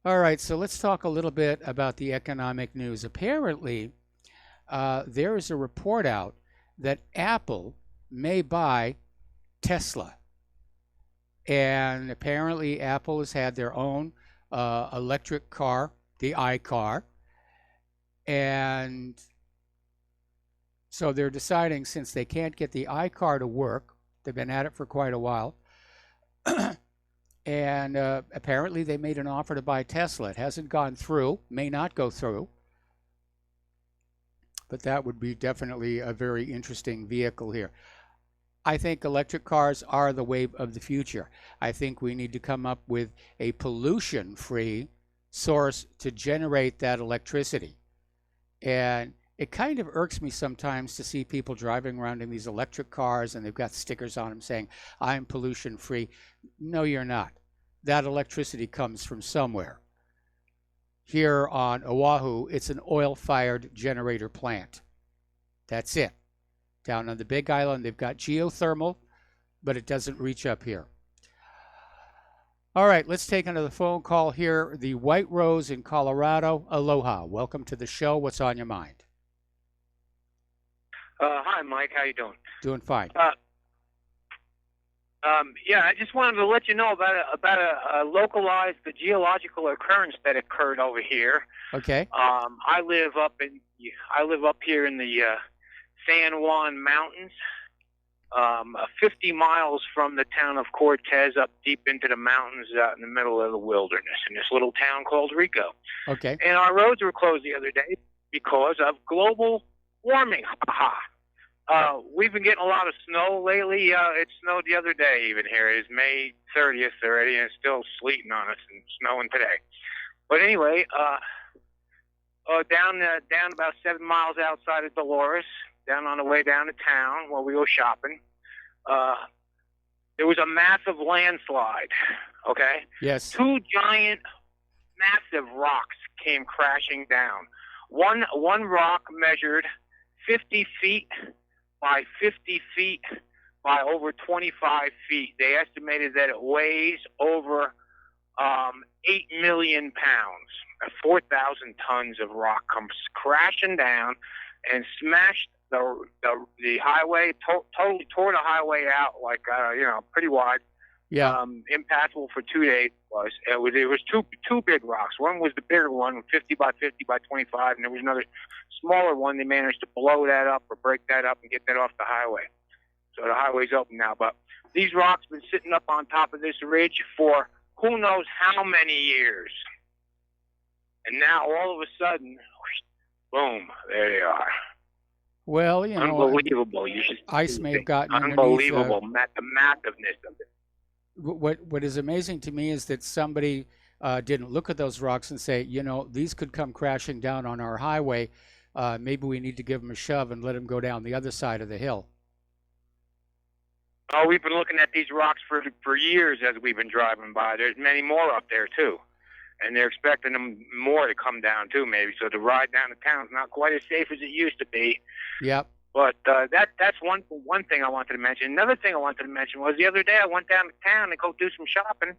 All right, so let's talk a little bit about the economic news. Apparently, there is a report out that Apple may buy Tesla. And apparently Apple has had their own electric car, the iCar. And so they're deciding, since they can't get the iCar to work, they've been at it for quite a while, and apparently they made an offer to buy Tesla. It hasn't gone through, may not go through, but that would be definitely a very interesting vehicle here. I think electric cars are the wave of the future. I think we need to come up with a pollution-free source to generate that electricity. And it kind of irks me sometimes to see people driving around in these electric cars and they've got stickers on them saying, I'm pollution-free. No, you're not. That electricity comes from somewhere. Here on Oahu, it's an oil-fired generator plant. That's it. Down on the Big Island, they've got geothermal, but it doesn't reach up here. All right, let's take another phone call here. The White Rose in Colorado. Aloha. Welcome to the show. What's on your mind? Hi, Mike. How you doing? Doing fine. Yeah, I just wanted to let you know about a localized geological occurrence that occurred over here. Okay. I live up here in the San Juan Mountains, 50 miles from the town of Cortez, up deep into the mountains, out in the middle of the wilderness, in this little town called Rico. Okay. And our roads were closed the other day because of global warming. We've been getting a lot of snow lately. It snowed the other day even here. It is May 30th already, and it's still sleeting on us and snowing today. But anyway, down about 7 miles outside of Dolores, down on the way down to town where we go shopping, there was a massive landslide. Okay. Yes. Two giant, massive rocks came crashing down. One rock measured 50 feet by 50 feet by over 25 feet. They estimated that it weighs over 8 million pounds. 4,000 tons of rock comes crashing down and smashed the highway, totally tore the highway out, like pretty wide. Yeah. Impassable for 2 days. It was two big rocks. One was the bigger one, 50 by 50 by 25, and there was another smaller one. They managed to blow that up or break that up and get that off the highway. So the highway's open now. But these rocks been sitting up on top of this ridge for who knows how many years. And now all of a sudden, boom, there they are. Well, you know, unbelievable. You should ice may have gotten unbelievable. The massiveness of it. What is amazing to me is that somebody didn't look at those rocks and say, you know, these could come crashing down on our highway. Maybe we need to give them a shove and let them go down the other side of the hill. Oh, we've been looking at these rocks for years as we've been driving by. There's many more up there too, and they're expecting them more to come down too, maybe. So the ride down to town is not quite as safe as it used to be. Yep. But that's one thing I wanted to mention. Another thing I wanted to mention was the other day I went down to town to go do some shopping,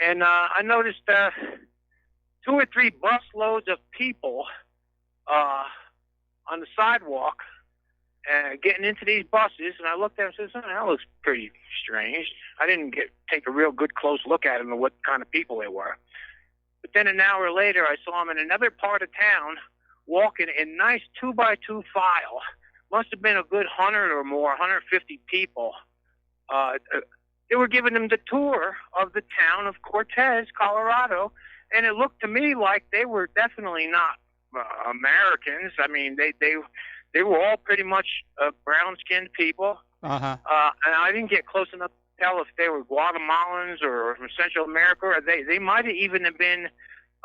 and I noticed 2 or 3 busloads of people on the sidewalk getting into these buses, and I looked at them and said, that looks pretty strange. I didn't take a real good close look at them and what kind of people they were. But then an hour later, I saw them in another part of town walking in nice 2x2 file. Must have been a good 100 or more, 150 people. They were giving them the tour of the town of Cortez, Colorado, and it looked to me like they were definitely not Americans. I mean, they were all pretty much brown-skinned people. Uh-huh. And I didn't get close enough to tell if they were Guatemalans or from Central America, or they might have even have been,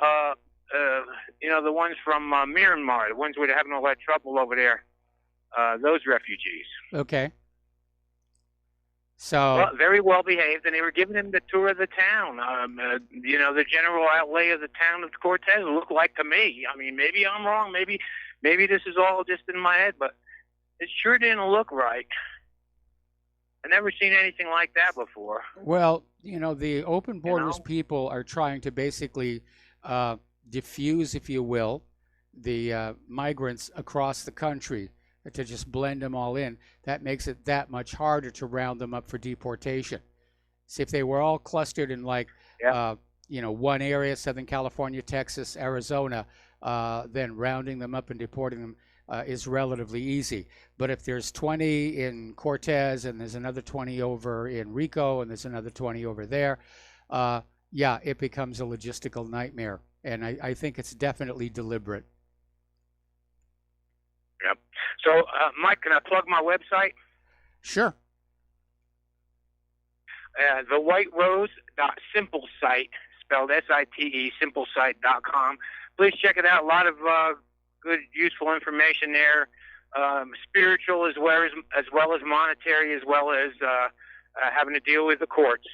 the ones from Myanmar, the ones who were having all that trouble over there, those refugees. Okay. So well, very well behaved, and they were giving him the tour of the town. The general outlay of the town of Cortez looked like to me. I mean, maybe I'm wrong. Maybe this is all just in my head, but it sure didn't look right. I never seen anything like that before. Well, the open borders people are trying to basically diffuse, if you will, the migrants across the country, to just blend them all in. That makes it that much harder to round them up for deportation. See, if they were all clustered in one area, Southern California, Texas, Arizona, then rounding them up and deporting them is relatively easy. But if there's 20 in Cortez and there's another 20 over in Rico and there's another 20 over there, it becomes a logistical nightmare. And I think it's definitely deliberate. Yep. So, Mike, can I plug my website? Sure. TheWhiteRose.SimpleSite, spelled S-I-T-E, simplesite.com. Please check it out. A lot of good, useful information there, spiritual as well as monetary, as well as having to deal with the courts.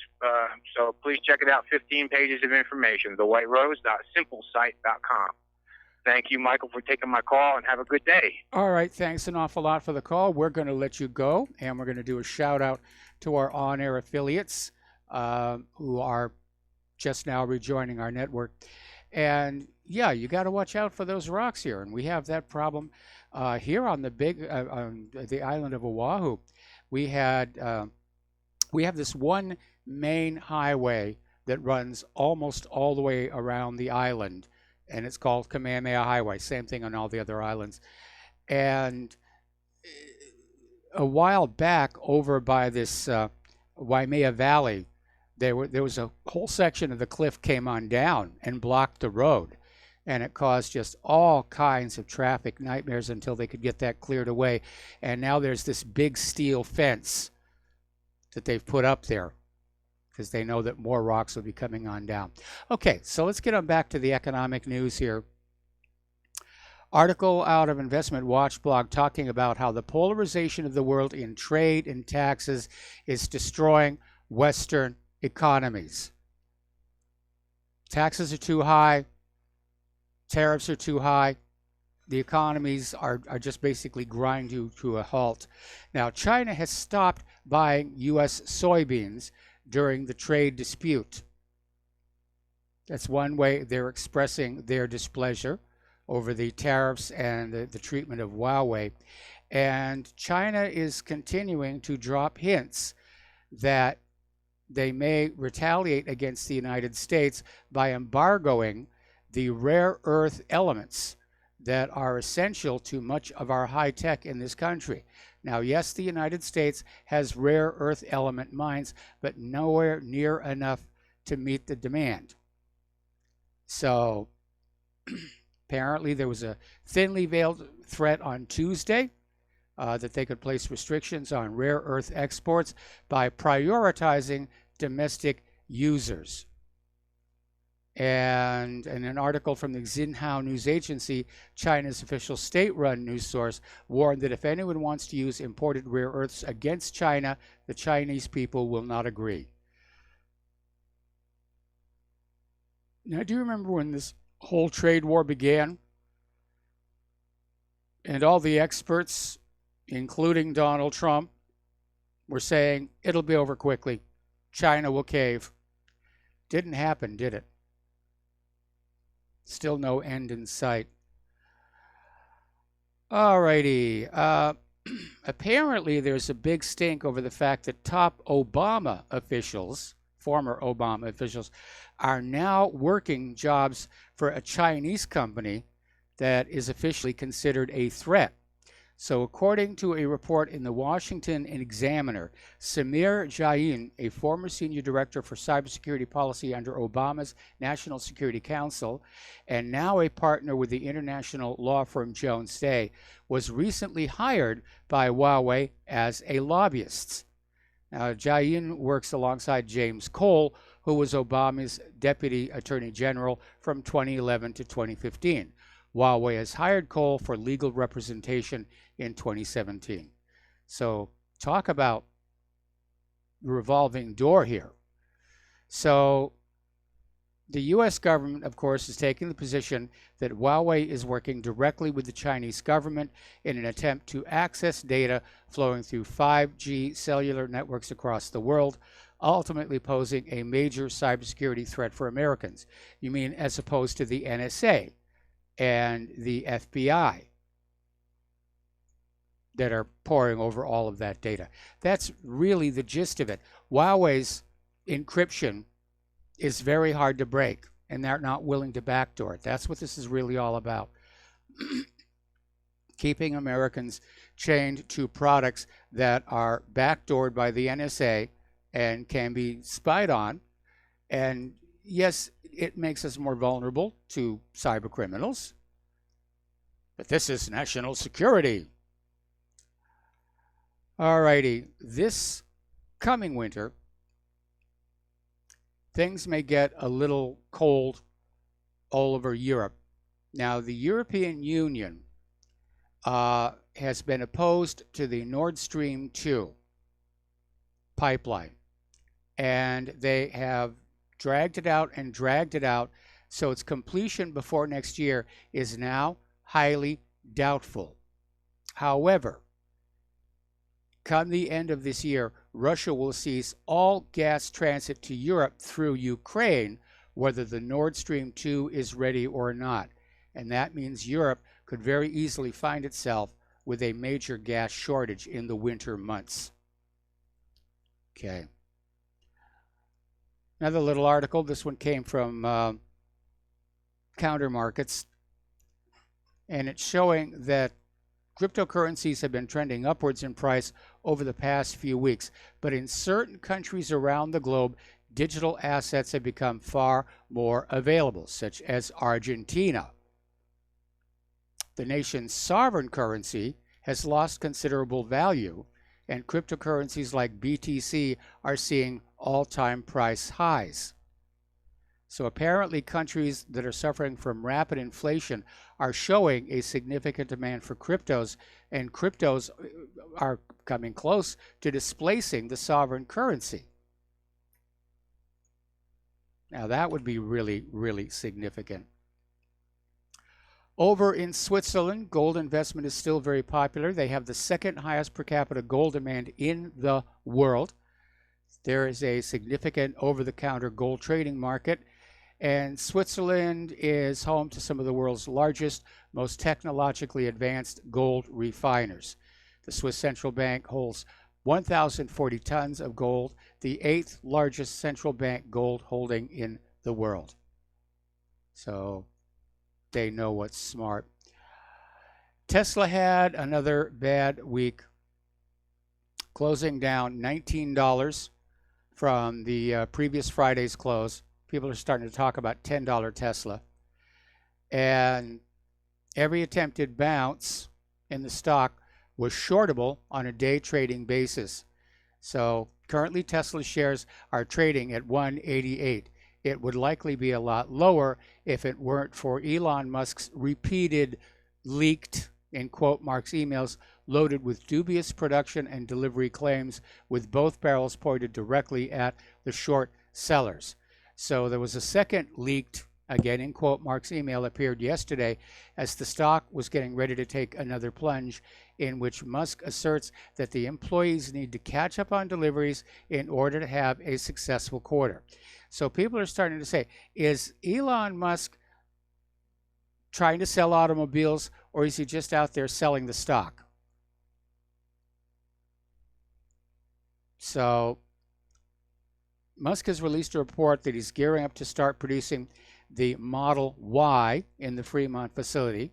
So please check it out. 15 pages of information. TheWhiteRose.SimpleSite.com. Thank you, Michael, for taking my call, and have a good day. All right. Thanks an awful lot for the call. We're going to let you go, and we're going to do a shout-out to our on-air affiliates who are just now rejoining our network. And, you got to watch out for those rocks here, and we have that problem here on the island of Oahu. We have this one main highway that runs almost all the way around the island, and it's called Kamehameha Highway. Same thing on all the other islands. And a while back, over by this Waimea Valley, there was a whole section of the cliff came on down and blocked the road, and it caused just all kinds of traffic nightmares until they could get that cleared away. And now there's this big steel fence that they've put up there, because they know that more rocks will be coming on down. Okay, so let's get on back to the economic news here. Article out of Investment Watch blog talking about how the polarization of the world in trade and taxes is destroying Western economies. Taxes are too high. Tariffs are too high. The economies are just basically grinding to a halt. Now, China has stopped buying U.S. soybeans during the trade dispute. That's one way they're expressing their displeasure over the tariffs and the treatment of Huawei. And China is continuing to drop hints that they may retaliate against the United States by embargoing the rare earth elements that are essential to much of our high tech in this country. Now, yes, the United States has rare earth element mines, but nowhere near enough to meet the demand. So apparently there was a thinly veiled threat on Tuesday that they could place restrictions on rare earth exports by prioritizing domestic users. And in an article from the Xinhua News Agency, China's official state-run news source warned that if anyone wants to use imported rare earths against China, the Chinese people will not agree. Now, do you remember when this whole trade war began? And all the experts, including Donald Trump, were saying, it'll be over quickly. China will cave. Didn't happen, did it? Still no end in sight. Alrighty. Apparently there's a big stink over the fact that top Obama officials, former Obama officials, are now working jobs for a Chinese company that is officially considered a threat. So according to a report in the Washington Examiner, Samir Jain, a former senior director for cybersecurity policy under Obama's National Security Council, and now a partner with the international law firm Jones Day, was recently hired by Huawei as a lobbyist. Now, Jain works alongside James Cole, who was Obama's deputy attorney general from 2011 to 2015. Huawei has hired Cole for legal representation in 2017. So talk about the revolving door here. So the U.S. government, of course, is taking the position that Huawei is working directly with the Chinese government in an attempt to access data flowing through 5G cellular networks across the world, ultimately posing a major cybersecurity threat for Americans. You mean as opposed to the NSA and the FBI that are poring over all of that data. That's really the gist of it. Huawei's encryption is very hard to break, and they're not willing to backdoor it. That's what this is really all about. Keeping Americans chained to products that are backdoored by the NSA and can be spied on. And yes, it makes us more vulnerable to cyber criminals. But this is national security. Alrighty, this coming winter, things may get a little cold all over Europe. Now, the European Union has been opposed to the Nord Stream 2 pipeline, and they have dragged it out and dragged it out, so its completion before next year is now highly doubtful. However, come the end of this year, Russia will cease all gas transit to Europe through Ukraine, whether the Nord Stream 2 is ready or not. And that means Europe could very easily find itself with a major gas shortage in the winter months. Okay. Another little article. This one came from Counter Markets, and it's showing that cryptocurrencies have been trending upwards in price over the past few weeks, but in certain countries around the globe, digital assets have become far more available, such as Argentina. The nation's sovereign currency has lost considerable value, and cryptocurrencies like BTC are seeing all-time price highs. So apparently countries that are suffering from rapid inflation are showing a significant demand for cryptos, and cryptos are coming close to displacing the sovereign currency. Now that would be really, really significant. Over in Switzerland, gold investment is still very popular. They have the second highest per capita gold demand in the world. There is a significant over-the-counter gold trading market, and Switzerland is home to some of the world's largest, most technologically advanced gold refiners. The Swiss Central Bank holds 1,040 tons of gold, the 8th largest central bank gold holding in the world. So they know what's smart. Tesla had another bad week, closing down $19 from the previous Friday's close. People are starting to talk about $10 Tesla. And every attempted bounce in the stock was shortable on a day trading basis. So currently Tesla shares are trading at 188. It would likely be a lot lower if it weren't for Elon Musk's repeated leaked, in quote marks, emails loaded with dubious production and delivery claims, with both barrels pointed directly at the short sellers. So there was a second leaked, again in quote marks, email appeared yesterday as the stock was getting ready to take another plunge, in which Musk asserts that the employees need to catch up on deliveries in order to have a successful quarter. So people are starting to say, is Elon Musk trying to sell automobiles, or is he just out there selling the stock? So Musk has released a report that he's gearing up to start producing the Model Y in the Fremont facility,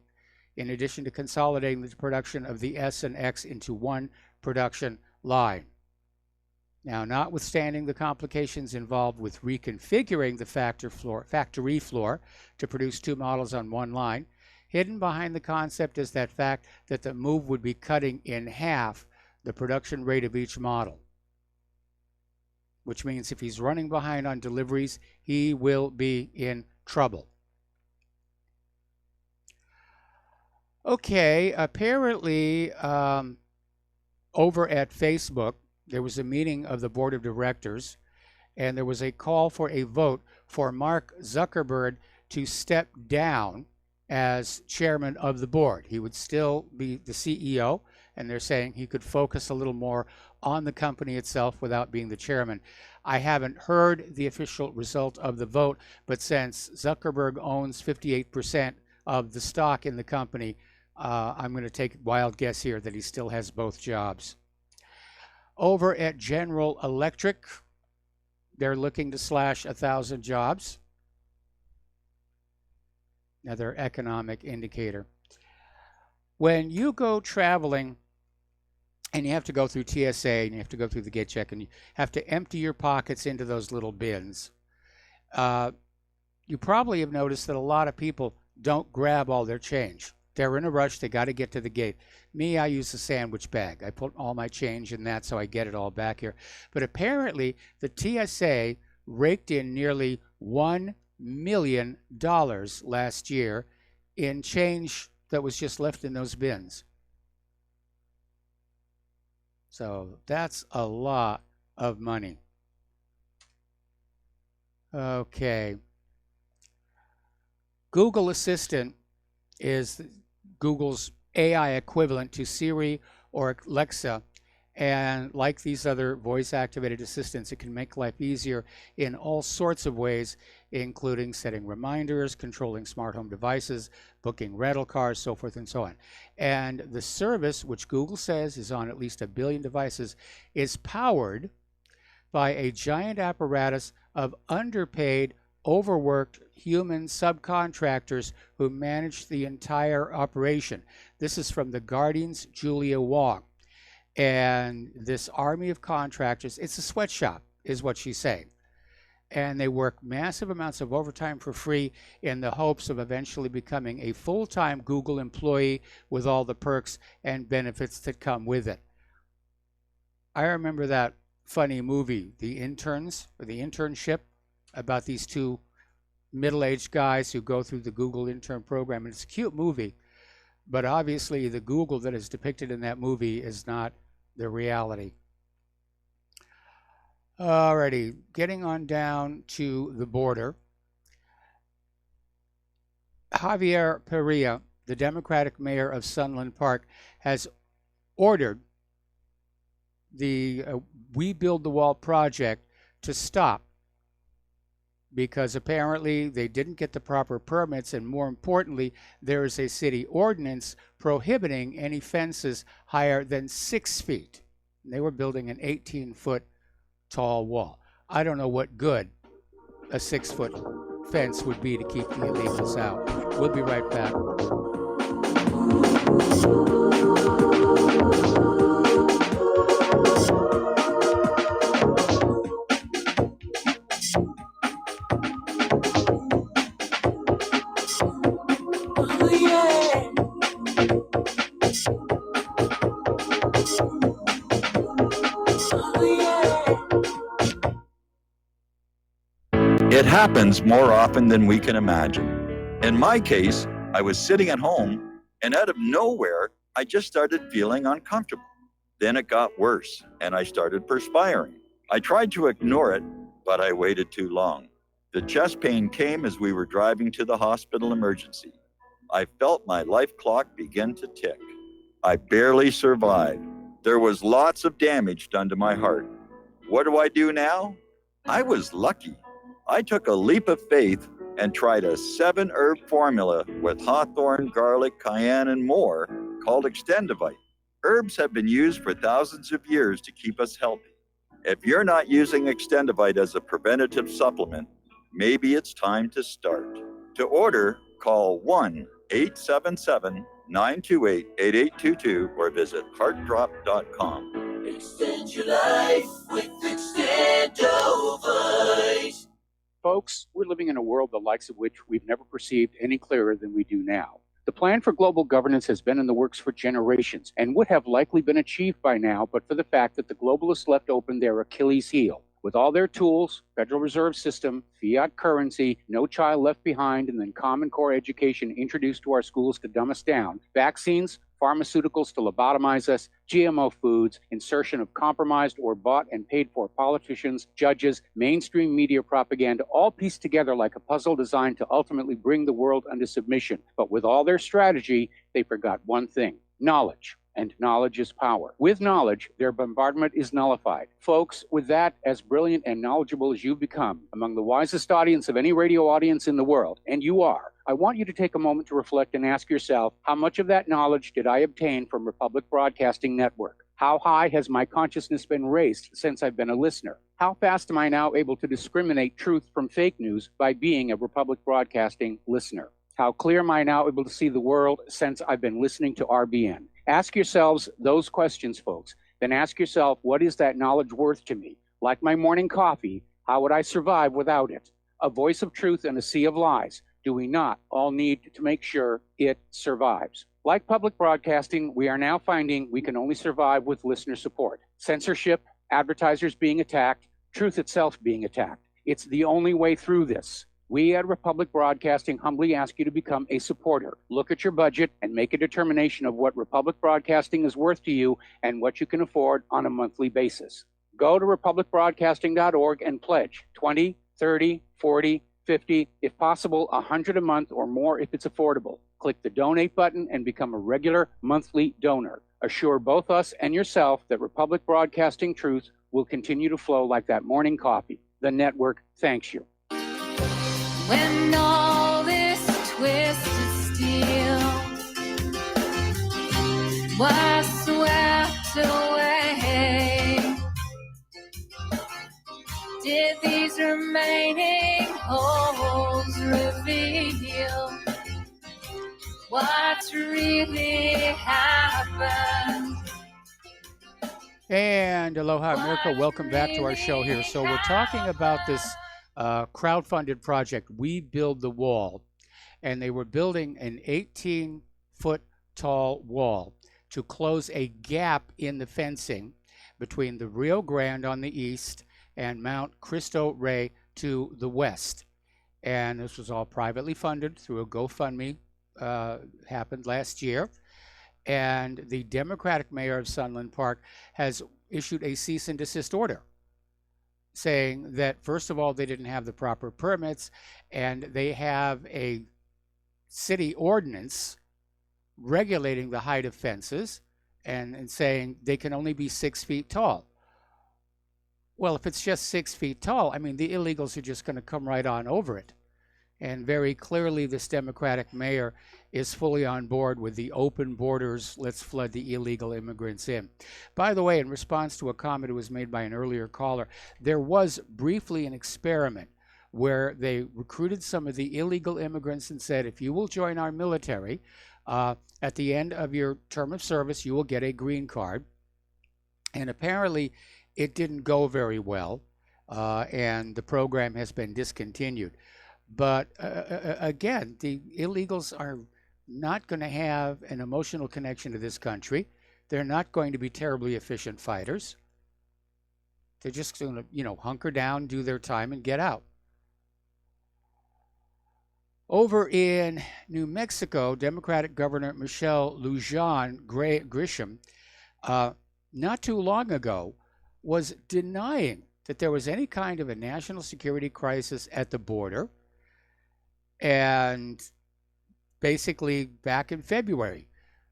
in addition to consolidating the production of the S and X into one production line. Now, notwithstanding the complications involved with reconfiguring the factory floor to produce two models on one line, hidden behind the concept is that fact that the move would be cutting in half the production rate of each model, which means if he's running behind on deliveries, he will be in trouble. Okay, apparently over at Facebook, there was a meeting of the board of directors, and there was a call for a vote for Mark Zuckerberg to step down as chairman of the board. He would still be the CEO, and they're saying he could focus a little more on the company itself without being the chairman. I haven't heard the official result of the vote, but since Zuckerberg owns 58% of the stock in the company, I'm going to take a wild guess here that he still has both jobs. Over at General Electric, they're looking to slash 1,000 jobs. Another economic indicator. When you go traveling and you have to go through TSA and you have to go through the gate check and you have to empty your pockets into those little bins, you probably have noticed that a lot of people don't grab all their change. They're in a rush. They got to get to the gate. Me, I use a sandwich bag. I put all my change in that so I get it all back here. But apparently, the TSA raked in nearly $1 million last year in change that was just left in those bins. So that's a lot of money. Okay. Google Assistant is Google's AI equivalent to Siri or Alexa, and like these other voice-activated assistants, it can make life easier in all sorts of ways, including setting reminders, controlling smart home devices, booking rental cars, so forth and so on. And the service, which Google says is on at least 1 billion devices, is powered by a giant apparatus of underpaid, overworked human subcontractors who manage the entire operation. This is from The Guardian's Julia Wong. And this army of contractors, it's a sweatshop, is what she's saying. And they work massive amounts of overtime for free in the hopes of eventually becoming a full-time Google employee with all the perks and benefits that come with it. I remember that funny movie, The Interns, or The Internship, about these two middle-aged guys who go through the Google intern program. And it's a cute movie, but obviously the Google that is depicted in that movie is not the reality. Alrighty, getting on down to the border. Javier Perea, the Democratic mayor of Sunland Park, has ordered the We Build the Wall project to stop because apparently they didn't get the proper permits, and more importantly, there is a city ordinance prohibiting any fences higher than 6 feet. And they were building an 18-foot tall wall. I don't know what good a 6-foot fence would be to keep the illegals out. We'll be right back. It happens more often than we can imagine. In my case, I was sitting at home, and out of nowhere, I just started feeling uncomfortable. Then it got worse, and I started perspiring. I tried to ignore it, but I waited too long. The chest pain came as we were driving to the hospital emergency. I felt my life clock begin to tick. I barely survived. There was lots of damage done to my heart. What do I do now? I was lucky. I took a leap of faith and tried a 7-herb formula with hawthorn, garlic, cayenne, and more called Extendivite. Herbs have been used for thousands of years to keep us healthy. If you're not using Extendivite as a preventative supplement, maybe it's time to start. To order, call 1-877-928-8822 or visit heartdrop.com. Extend your life with Extendovite. Folks, we're living in a world the likes of which we've never perceived any clearer than we do now. The plan for global governance has been in the works for generations and would have likely been achieved by now, but for the fact that the globalists left open their Achilles heel. With all their tools, Federal Reserve System, fiat currency, no child left behind, and then Common Core education introduced to our schools to dumb us down, vaccines, pharmaceuticals to lobotomize us, GMO foods, insertion of compromised or bought and paid for politicians, judges, mainstream media propaganda, all pieced together like a puzzle designed to ultimately bring the world under submission. But with all their strategy, they forgot one thing: knowledge. And knowledge is power. With knowledge, their bombardment is nullified. Folks, with that, as brilliant and knowledgeable as you've become, among the wisest audience of any radio audience in the world, and you are, I want you to take a moment to reflect and ask yourself, how much of that knowledge did I obtain from Republic Broadcasting Network? How high has my consciousness been raised since I've been a listener? How fast am I now able to discriminate truth from fake news by being a Republic Broadcasting listener? How clear am I now able to see the world since I've been listening to RBN? Ask yourselves those questions, folks. Then ask yourself, what is that knowledge worth to me? Like my morning coffee, how would I survive without it? A voice of truth in a sea of lies. Do we not all need to make sure it survives? Like public broadcasting, we are now finding we can only survive with listener support. Censorship, advertisers being attacked, truth itself being attacked. It's the only way through this. We at Republic Broadcasting humbly ask you to become a supporter. Look at your budget and make a determination of what Republic Broadcasting is worth to you and what you can afford on a monthly basis. Go to republicbroadcasting.org and pledge 20, 30, 40, 50, if possible, 100 a month or more if it's affordable. Click the donate button and become a regular monthly donor. Assure both us and yourself that Republic Broadcasting truth will continue to flow like that morning coffee. The network thanks you. When all this twisted steel was swept away, did these remaining holes reveal what's really happened? And aloha, America. Welcome back to our show here. So we're talking about this crowdfunded project, We Build the Wall. And they were building an 18-foot tall wall to close a gap in the fencing between the Rio Grande on the east and Mount Cristo Rey to the west. And this was all privately funded through a GoFundMe, happened last year. And the Democratic mayor of Sunland Park has issued a cease and desist order saying that, first of all, they didn't have the proper permits, and they have a city ordinance regulating the height of fences and saying they can only be 6 feet tall. Well, if it's just 6 feet tall, I mean, the illegals are just going to come right on over it. And very clearly, this Democratic mayor is fully on board with the open borders, let's flood the illegal immigrants in. By the way, in response to a comment that was made by an earlier caller, there was briefly an experiment where they recruited some of the illegal immigrants and said, if you will join our military, at the end of your term of service, you will get a green card. And apparently, it didn't go very well, and the program has been discontinued. But again, the illegals are not going to have an emotional connection to this country. They're not going to be terribly efficient fighters. They're just going to, hunker down, do their time, and get out. Over in New Mexico, Democratic Governor Michelle Lujan Grisham, not too long ago, was denying that there was any kind of a national security crisis at the border. And basically, back in February,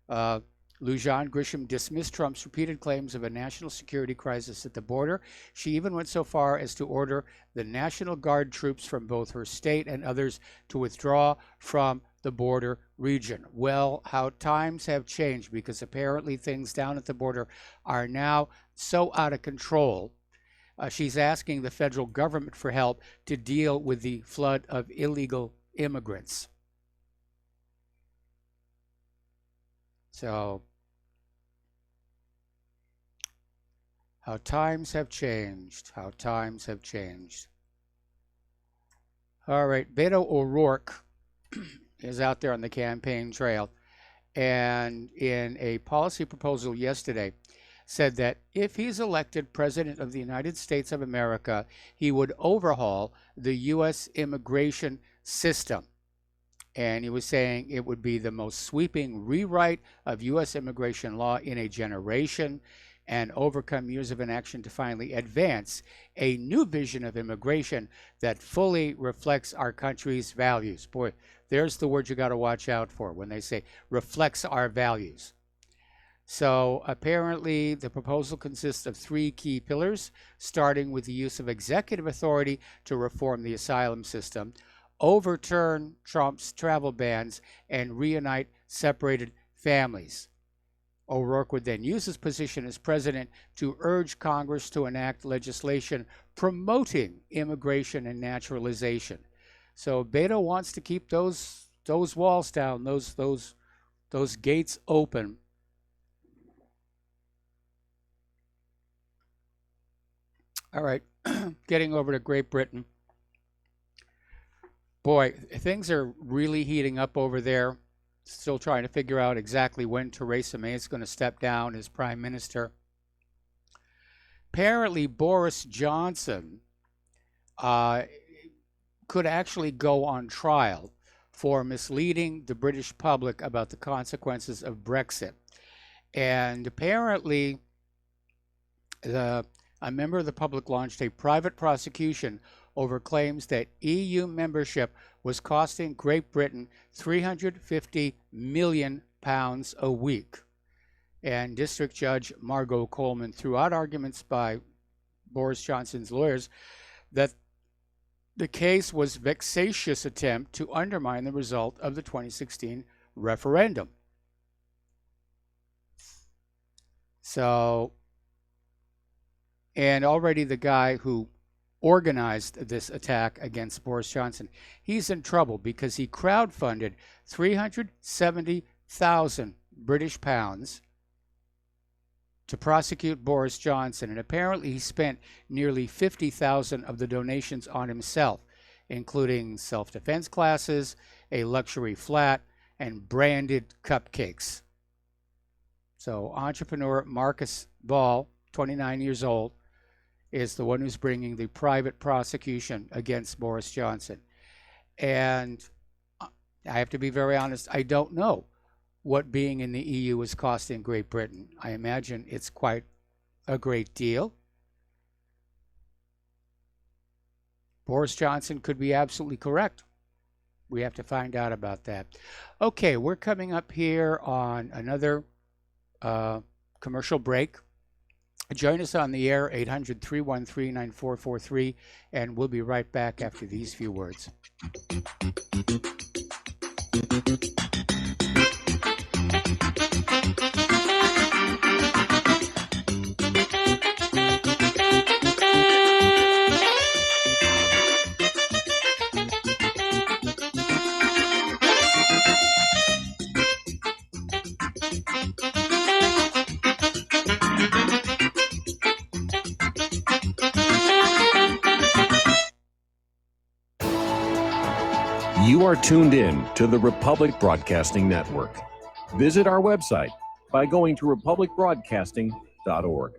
Lujan Grisham dismissed Trump's repeated claims of a national security crisis at the border. She even went so far as to order the National Guard troops from both her state and others to withdraw from the border region. Well, how times have changed, because apparently things down at the border are now so out of control. She's asking the federal government for help to deal with the flood of illegal immigrants. So, how times have changed. How times have changed. All right, Beto O'Rourke is out there on the campaign trail, and in a policy proposal yesterday said that if he's elected President of the United States of America, he would overhaul the U.S. immigration system. And he was saying it would be the most sweeping rewrite of U.S. immigration law in a generation, and overcome years of inaction to finally advance a new vision of immigration that fully reflects our country's values. Boy, there's the word you got to watch out for when they say reflects our values. So apparently the proposal consists of 3 key pillars, starting with the use of executive authority to reform the asylum system, overturn Trump's travel bans, and reunite separated families. O'Rourke would then use his position as president to urge Congress to enact legislation promoting immigration and naturalization. So Beto wants to keep those walls down, those gates open. All right, getting over to Great Britain. Boy, things are really heating up over there. Still trying to figure out exactly when Theresa May is going to step down as prime minister. Apparently, Boris Johnson could actually go on trial for misleading the British public about the consequences of Brexit. And apparently, a member of the public launched a private prosecution over claims that EU membership was costing Great Britain £350 million a week. And District Judge Margot Coleman threw out arguments by Boris Johnson's lawyers that the case was a vexatious attempt to undermine the result of the 2016 referendum. So, and already the guy who organized this attack against Boris Johnson, he's in trouble because he crowdfunded 370,000 British pounds to prosecute Boris Johnson, and apparently he spent nearly 50,000 of the donations on himself, including self-defense classes, a luxury flat, and branded cupcakes. So entrepreneur Marcus Ball, 29 years old, is the one who's bringing the private prosecution against Boris Johnson. And I have to be very honest, I don't know what being in the EU is costing Great Britain. I imagine it's quite a great deal. Boris Johnson could be absolutely correct. We have to find out about that. Okay, we're coming up here on another commercial break. Join us on the air, 800-313-9443, and we'll be right back after these few words. You are tuned in to the Republic Broadcasting Network. Visit our website by going to republicbroadcasting.org.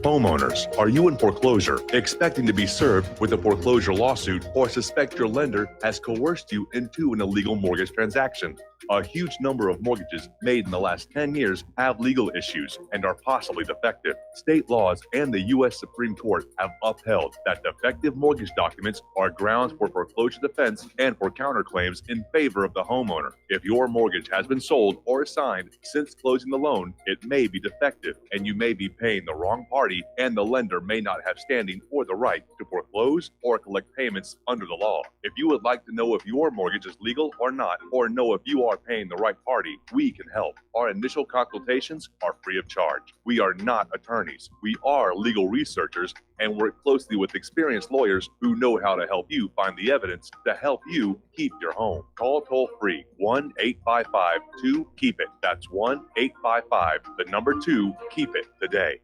Homeowners, are you in foreclosure, expecting to be served with a foreclosure lawsuit, or suspect your lender has coerced you into an illegal mortgage transaction? A huge number of mortgages made in the last 10 years have legal issues and are possibly defective. State laws and the U.S. Supreme Court have upheld that defective mortgage documents are grounds for foreclosure defense and for counterclaims in favor of the homeowner. If your mortgage has been sold or assigned since closing the loan, it may be defective and you may be paying the wrong party, and the lender may not have standing or the right to foreclose or collect payments under the law. If you would like to know if your mortgage is legal or not, or know if you are paying the right party, we can help. Our initial consultations are free of charge. We are not attorneys. We are legal researchers and work closely with experienced lawyers who know how to help you find the evidence to help you keep your home. Call toll free 1-855-2-KEEP-IT. That's 1-855-2-KEEP-IT today.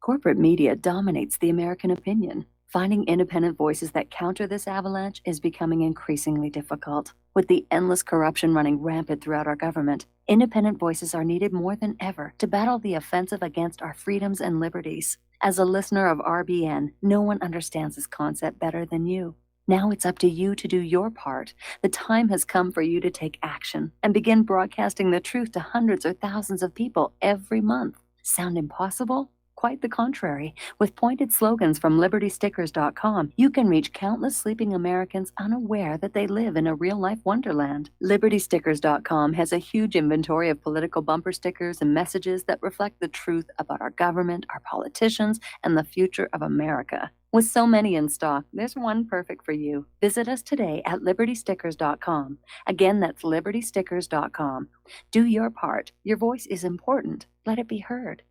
Corporate media dominates the American opinion. Finding independent voices that counter this avalanche is becoming increasingly difficult. With the endless corruption running rampant throughout our government, independent voices are needed more than ever to battle the offensive against our freedoms and liberties. As a listener of RBN, no one understands this concept better than you. Now it's up to you to do your part. The time has come for you to take action and begin broadcasting the truth to hundreds or thousands of people every month. Sound impossible? Quite the contrary. With pointed slogans from LibertyStickers.com, you can reach countless sleeping Americans unaware that they live in a real-life wonderland. LibertyStickers.com has a huge inventory of political bumper stickers and messages that reflect the truth about our government, our politicians, and the future of America. With so many in stock, there's one perfect for you. Visit us today at LibertyStickers.com. Again, that's LibertyStickers.com. Do your part. Your voice is important. Let it be heard.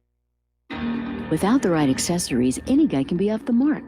Without the right accessories, any guy can be off the mark.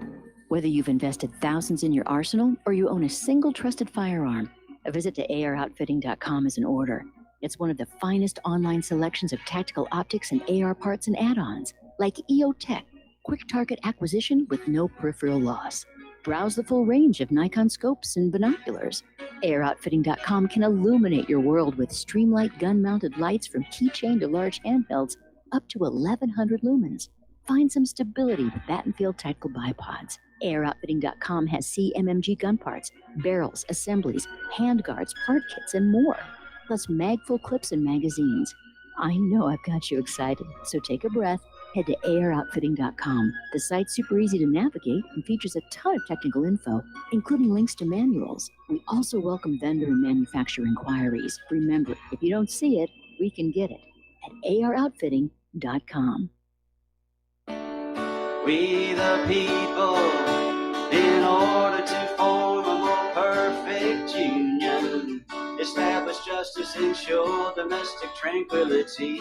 Whether you've invested thousands in your arsenal or you own a single trusted firearm, a visit to AROutfitting.com is in order. It's one of the finest online selections of tactical optics and AR parts and add-ons, like EOTech, quick target acquisition with no peripheral loss. Browse the full range of Nikon scopes and binoculars. AROutfitting.com can illuminate your world with Streamlight gun-mounted lights from keychain to large handhelds up to 1,100 lumens. Find some stability with Battenfield tactical bipods. AirOutfitting.com has CMMG gun parts, barrels, assemblies, handguards, part kits, and more. Plus mag-full clips and magazines. I know I've got you excited, so take a breath. Head to AirOutfitting.com. The site's super easy to navigate and features a ton of technical info, including links to manuals. We also welcome vendor and manufacturer inquiries. Remember, if you don't see it, we can get it at AirOutfitting.com. We the people, in order to form a more perfect union, establish justice, ensure domestic tranquility,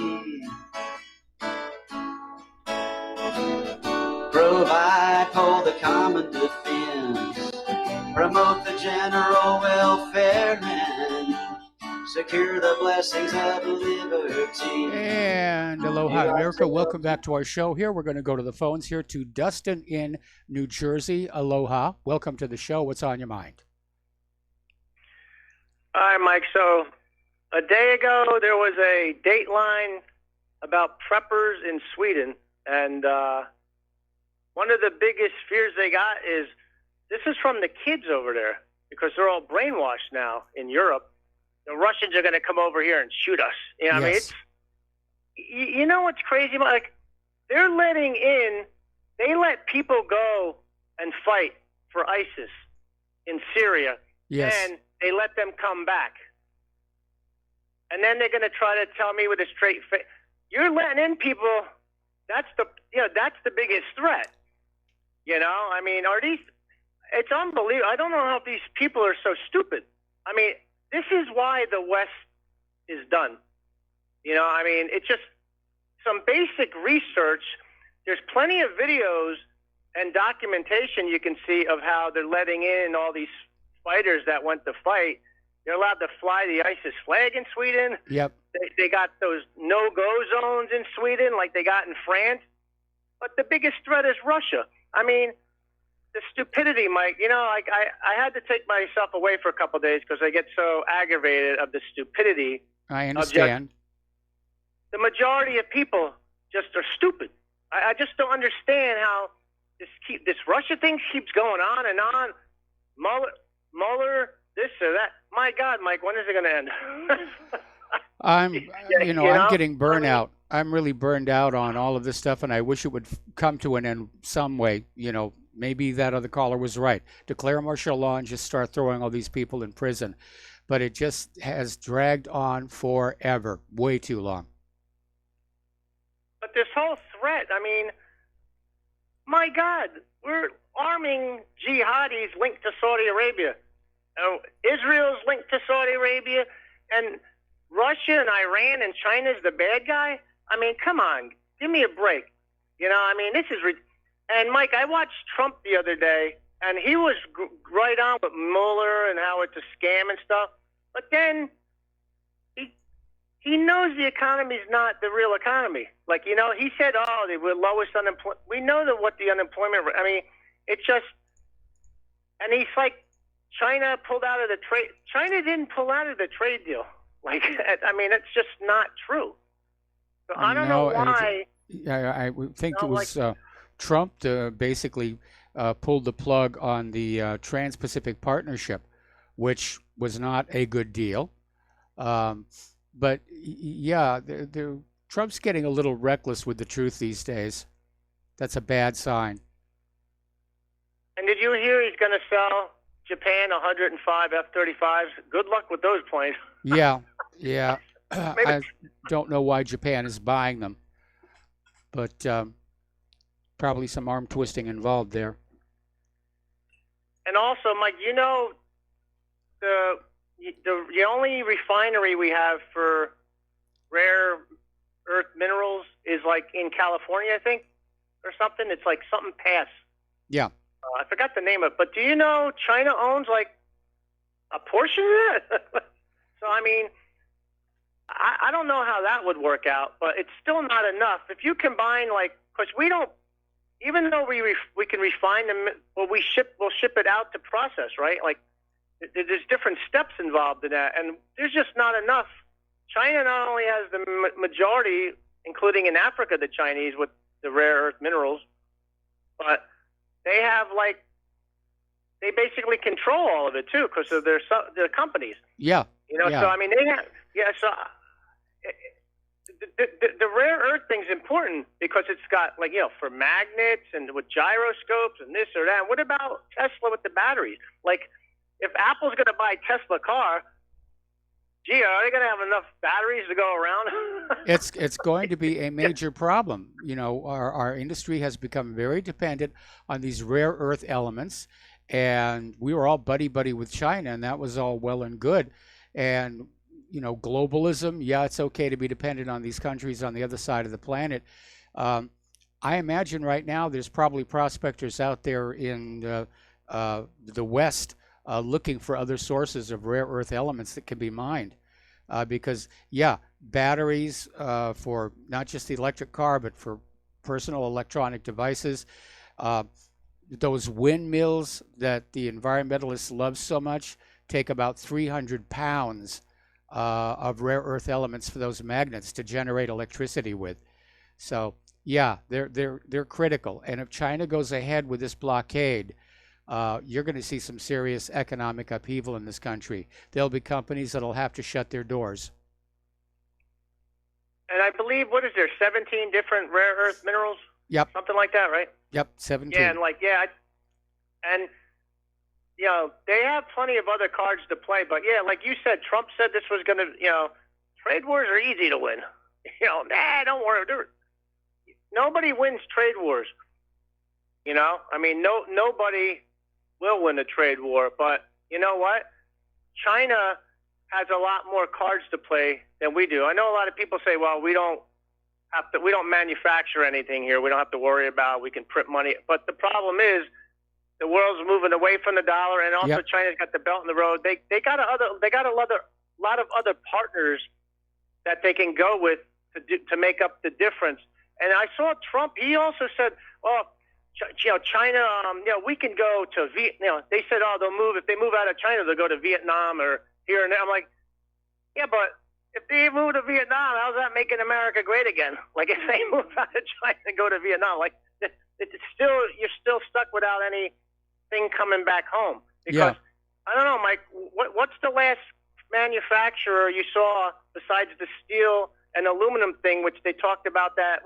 provide for the common defense, promote the general welfare, and secure the blessings of liberty. And aloha, America. Welcome back to our show here. We're going to go to the phones here to Dustin in New Jersey. Aloha. Welcome to the show. What's on your mind? Hi, Mike. So a day ago, there was a Dateline about preppers in Sweden, and one of the biggest fears they got is this is from the kids over there because they're all brainwashed now in Europe. The Russians are going to come over here and shoot us. You know what I mean? You know what's crazy? Like, they're they let people go and fight for ISIS in Syria. Yes. And they let them come back. And then they're going to try to tell me with a straight face, you're letting in people. That's the biggest threat. You know, I mean, it's unbelievable. I don't know how these people are so stupid. I mean, this is why the West is done. You know, I mean, it's just some basic research. There's plenty of videos and documentation you can see of how they're letting in all these fighters that went to fight. They're allowed to fly the ISIS flag in Sweden. Yep. They got those no-go zones in Sweden like they got in France. But the biggest threat is Russia. I mean, the stupidity, Mike, you know, like I had to take myself away for a couple of days because I get so aggravated of the stupidity. I understand. The majority of people just are stupid. I just don't understand how this Russia thing keeps going on and on. Mueller, this or that. My God, Mike, when is it going to end? I'm getting burnout. I'm really burned out on all of this stuff, and I wish it would come to an end some way. You know, maybe that other caller was right. Declare martial law and just start throwing all these people in prison. But it just has dragged on forever, way too long. But this whole threat, I mean, my God, we're arming jihadis linked to Saudi Arabia. Israel's linked to Saudi Arabia, and Russia and Iran and China's the bad guy? I mean, come on, give me a break. You know, I mean, this is... And, Mike, I watched Trump the other day, and he was right on with Mueller and how it's a scam and stuff. But then he knows the economy's not the real economy. Like, you know, he said, we're lowest unemployment. We know what the unemployment... I mean, it's just... And he's like, China pulled out of the trade... China didn't pull out of the trade deal. Like, I mean, it's just not true. So I don't know why... I think it was Trump basically pulled the plug on the Trans-Pacific Partnership, which was not a good deal. But, yeah, Trump's getting a little reckless with the truth these days. That's a bad sign. And did you hear he's going to sell Japan 105 F-35s? Good luck with those planes. Yeah. I don't know why Japan is buying them, but probably some arm twisting involved there. And also, Mike, you know, the only refinery we have for rare earth minerals is like in California, I think, or something. It's like something Pass. Yeah. I forgot the name of it, but do you know China owns like a portion of it? So, I mean, I don't know how that would work out, but it's still not enough. If you combine, like, because we don't, even though we can refine them, well, we'll ship it out to process, right? Like, there's different steps involved in that, and there's just not enough. China not only has the majority, including in Africa, the Chinese with the rare earth minerals, but they have, like, they basically control all of it too because of their companies. Yeah. You know, so I mean, they have, so the rare earth thing's important because it's got, like, you know, for magnets and with gyroscopes and this or that. What about Tesla with the batteries? Like, if Apple's going to buy a Tesla car, gee, are they going to have enough batteries to go around? It's going to be a major problem. You know, our industry has become very dependent on these rare earth elements, and we were all buddy-buddy with China, and that was all well and good. And, you know, globalism, yeah, it's okay to be dependent on these countries on the other side of the planet. I imagine right now there's probably prospectors out there in the West looking for other sources of rare earth elements that can be mined. Because, yeah, batteries for not just the electric car, but for personal electronic devices, those windmills that the environmentalists love so much take about 300 pounds of rare earth elements for those magnets to generate electricity with. So, Yeah, they're critical. And if China goes ahead with this blockade, you're going to see some serious economic upheaval in this country. There'll be companies that'll have to shut their doors. And I believe, what is there, 17 different rare earth minerals? Yep. Something like that, right? Yep, 17. Yeah, and you know, they have plenty of other cards to play, but yeah, like you said, Trump said this was going to, you know, trade wars are easy to win. You know, don't worry. Nobody wins trade wars. You know, I mean, nobody will win a trade war, but you know what? China has a lot more cards to play than we do. I know a lot of people say, well, we don't manufacture anything here. We don't have to worry about, we can print money. But the problem is, the world's moving away from the dollar, and also China's got the Belt in the Road. They got a lot of other partners that they can go with to make up the difference. And I saw Trump. He also said, "Oh, you know, China. You know, we can go to Vietnam." You know, they said, "Oh, they'll move if they move out of China, they'll go to Vietnam or here and there." I'm like, "Yeah, but if they move to Vietnam, how's that making America great again? Like if they move out of China and go to Vietnam, like it's still you're still stuck without anything coming back home." Because I don't know, Mike. What's the last manufacturer you saw besides the steel and aluminum thing, which they talked about that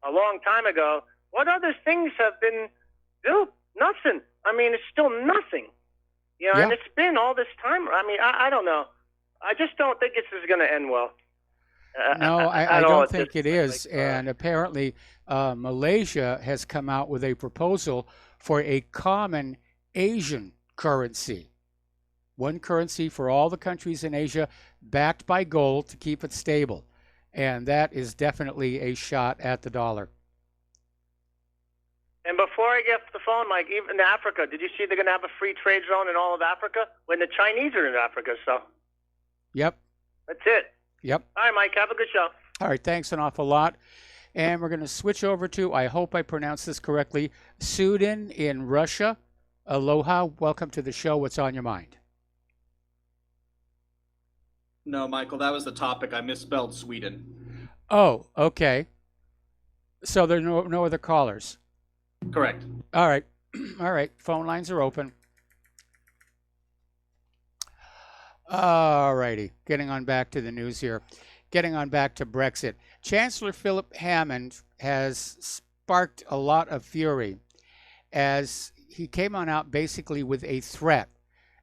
a long time ago? What other things have been built? Nothing. I mean, it's still nothing. You know, and it's been all this time. I mean, I don't know. I just don't think this is going to end well. No, I don't think it is. And apparently, Malaysia has come out with a proposal for a common Asian currency. One currency for all the countries in Asia, backed by gold to keep it stable. And that is definitely a shot at the dollar. And before I get off the phone, Mike, even in Africa, did you see they're going to have a free trade zone in all of Africa? When the Chinese are in Africa, so. Yep. That's it. Yep. All right, Mike, have a good show. All right, thanks an awful lot. And we're going to switch over to, I hope I pronounced this correctly, Sudan in Russia. Aloha, welcome to the show. What's on your mind? No, Michael, that was the topic. I misspelled Sweden. Oh, okay. So there are no other callers? Correct. All right. All right. Phone lines are open. All righty. Getting on back to the news here. Getting on back to Brexit. Chancellor Philip Hammond has sparked a lot of fury as he came on out basically with a threat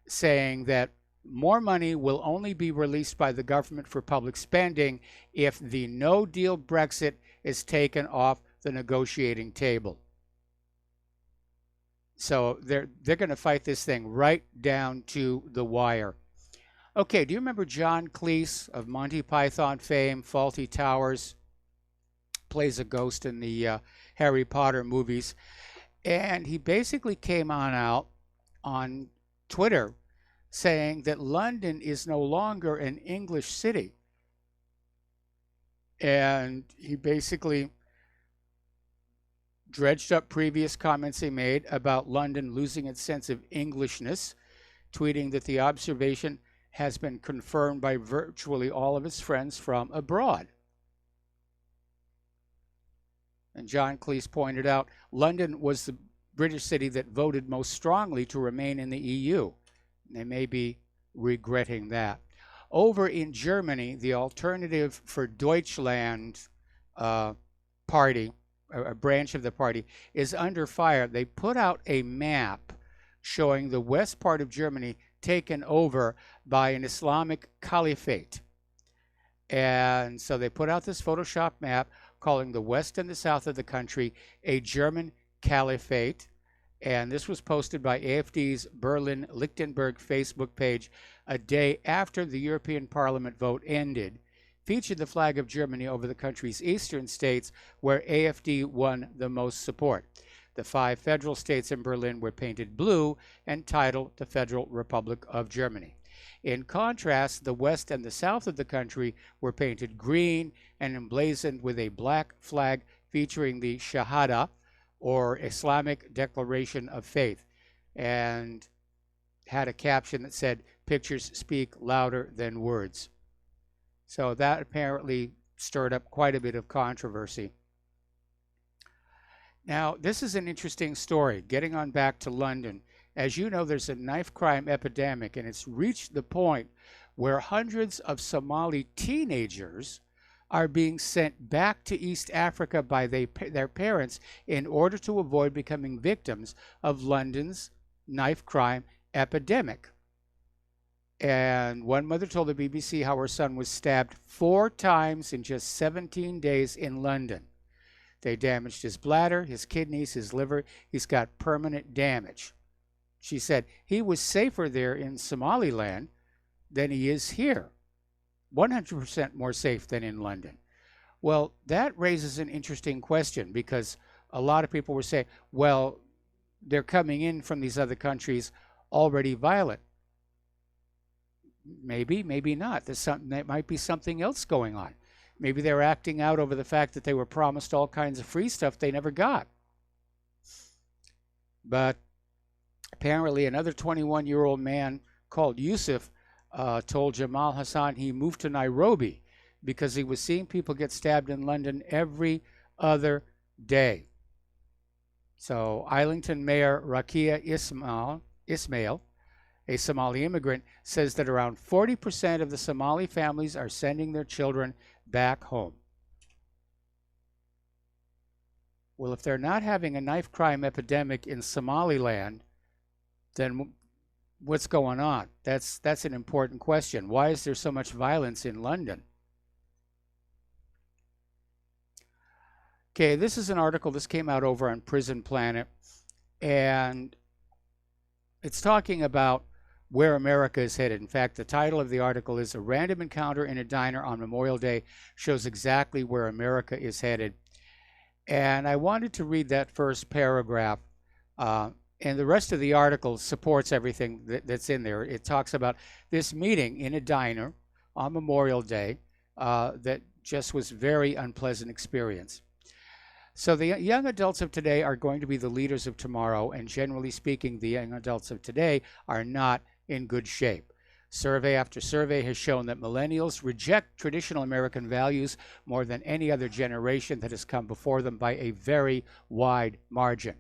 saying that more money will only be released by the government for public spending if the no-deal Brexit is taken off the negotiating table. So they're going to fight this thing right down to the wire. Okay, do you remember John Cleese of Monty Python fame, Fawlty Towers? Plays a ghost in the Harry Potter movies. And he basically came on out on Twitter saying that London is no longer an English city. And he basically dredged up previous comments he made about London losing its sense of Englishness, tweeting that the observation has been confirmed by virtually all of his friends from abroad. And John Cleese pointed out, London was the British city that voted most strongly to remain in the EU. They may be regretting that. Over in Germany, the Alternative for Deutschland party, a branch of the party, is under fire. They put out a map showing the west part of Germany taken over by an Islamic caliphate. And so they put out this Photoshop map calling the west and the south of the country a German caliphate. And this was posted by AfD's Berlin-Lichtenberg Facebook page a day after the European Parliament vote ended. Featured the flag of Germany over the country's eastern states where AfD won the most support. The 5 federal states in Berlin were painted blue and titled the Federal Republic of Germany. In contrast, the west and the south of the country were painted green and emblazoned with a black flag featuring the Shahada, or Islamic Declaration of Faith, and had a caption that said, "Pictures speak louder than words." So that apparently stirred up quite a bit of controversy. Now, this is an interesting story. Getting on back to London, as you know, there's a knife crime epidemic, and it's reached the point where hundreds of Somali teenagers are being sent back to East Africa by their parents in order to avoid becoming victims of London's knife crime epidemic. And one mother told the BBC how her son was stabbed 4 times in just 17 days in London. They damaged his bladder, his kidneys, his liver. He's got permanent damage. She said he was safer there in Somaliland than he is here. 100% more safe than in London. Well, that raises an interesting question, because a lot of people were saying, well, they're coming in from these other countries already violent. Maybe, maybe not. There might be something else going on. Maybe they're acting out over the fact that they were promised all kinds of free stuff they never got. But apparently another 21-year-old man called Yusuf told Jamal Hassan he moved to Nairobi because he was seeing people get stabbed in London every other day. So Islington Mayor Rakia Ismail, a Somali immigrant, says that around 40% of the Somali families are sending their children back home. Well, if they're not having a knife crime epidemic in Somaliland, then what's going on? That's an important question. Why is there so much violence in London? Okay, this is an article. This came out over on Prison Planet, and it's talking about where America is headed. In fact, the title of the article is "A Random Encounter in a Diner on Memorial Day Shows Exactly Where America is Headed." And I wanted to read that first paragraph, and the rest of the article supports everything that's in there. It talks about this meeting in a diner on Memorial Day that just was very unpleasant experience. So the young adults of today are going to be the leaders of tomorrow, and generally speaking, the young adults of today are not in good shape. Survey after survey has shown that millennials reject traditional American values more than any other generation that has come before them by a very wide margin.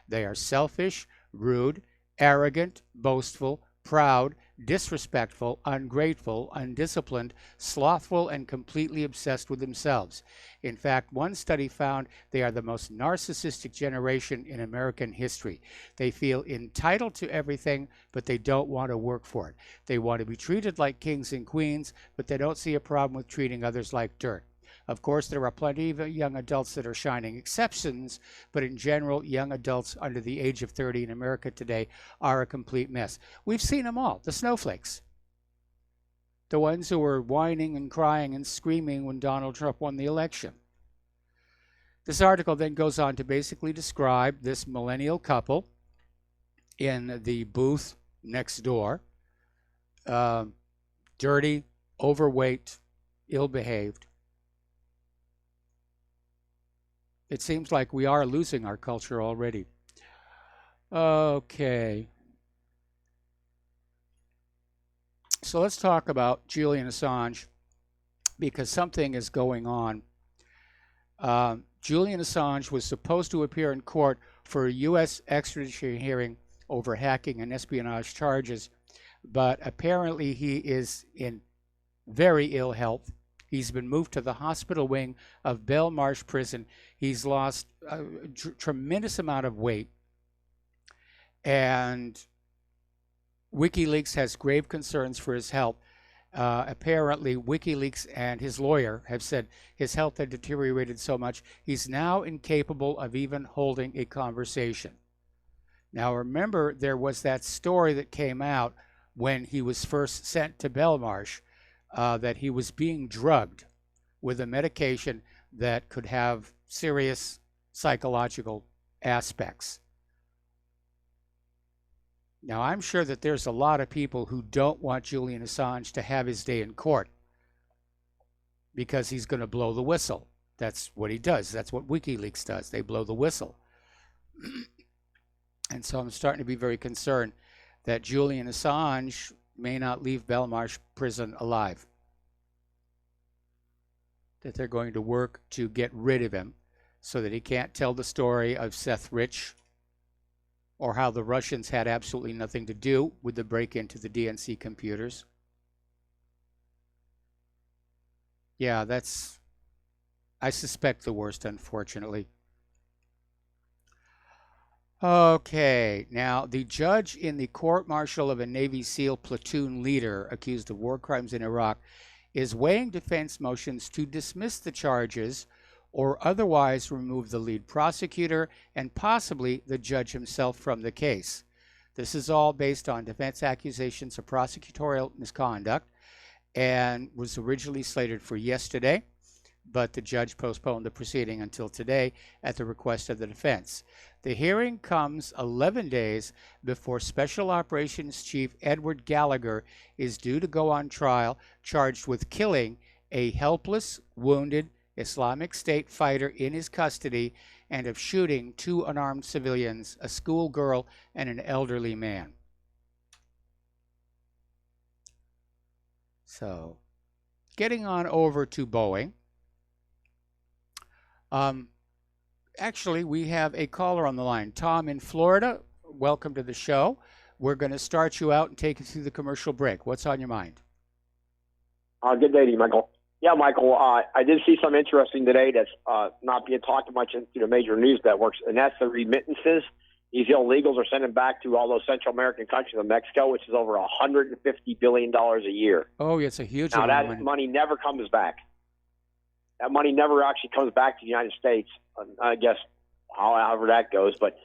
They are selfish, rude, arrogant, boastful, proud, disrespectful, ungrateful, undisciplined, slothful, and completely obsessed with themselves. In fact, one study found they are the most narcissistic generation in American history. They feel entitled to everything, but they don't want to work for it. They want to be treated like kings and queens, but they don't see a problem with treating others like dirt. Of course, there are plenty of young adults that are shining exceptions, but in general, young adults under the age of 30 in America today are a complete mess. We've seen them all, the snowflakes. The ones who were whining and crying and screaming when Donald Trump won the election. This article then goes on to basically describe this millennial couple in the booth next door. Dirty, overweight, ill-behaved. It seems like we are losing our culture already. Okay. So let's talk about Julian Assange, because something is going on. Julian Assange was supposed to appear in court for a U.S. extradition hearing over hacking and espionage charges, but apparently he is in very ill health. He's been moved to the hospital wing of Belmarsh Prison. He's lost a tremendous amount of weight. And WikiLeaks has grave concerns for his health. Apparently, WikiLeaks and his lawyer have said his health had deteriorated so much, he's now incapable of even holding a conversation. Now, remember, there was that story that came out when he was first sent to Belmarsh, that he was being drugged with a medication that could have serious psychological aspects. Now, I'm sure that there's a lot of people who don't want Julian Assange to have his day in court because he's going to blow the whistle. That's what he does. That's what WikiLeaks does. They blow the whistle. And so I'm starting to be very concerned that Julian Assange may not leave Belmarsh Prison alive. That they're going to work to get rid of him so that he can't tell the story of Seth Rich or how the Russians had absolutely nothing to do with the break into the DNC computers. Yeah, I suspect the worst, unfortunately. Okay, now the judge in the court-martial of a Navy SEAL platoon leader accused of war crimes in Iraq is weighing defense motions to dismiss the charges or otherwise remove the lead prosecutor and possibly the judge himself from the case. This is all based on defense accusations of prosecutorial misconduct and was originally slated for yesterday, but the judge postponed the proceeding until today at the request of the defense. The hearing comes 11 days before Special Operations Chief Edward Gallagher is due to go on trial, charged with killing a helpless, wounded Islamic State fighter in his custody and of shooting 2 unarmed civilians, a schoolgirl and an elderly man. So, getting on over to Boeing. Actually, we have a caller on the line. Tom in Florida, welcome to the show. We're going to start you out and take you through the commercial break. What's on your mind? Good day to you, Michael. Yeah, Michael, I did see something interesting today that's not being talked much into the major news networks, and that's the remittances these illegals are sending back to all those Central American countries of Mexico, which is over $150 billion a year. Oh, it's a huge amount. amount. Now, that money never comes back. That money never actually comes back to the United States, I guess, however that goes. But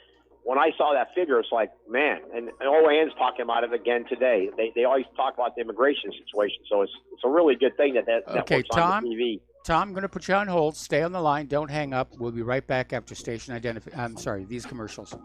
when I saw that figure, it's like, man, and OAN's talking about it again today. They always talk about the immigration situation, so it's a really good thing that Okay, network's on the TV. Tom, I'm going to put you on hold. Stay on the line. Don't hang up. We'll be right back after station these commercials.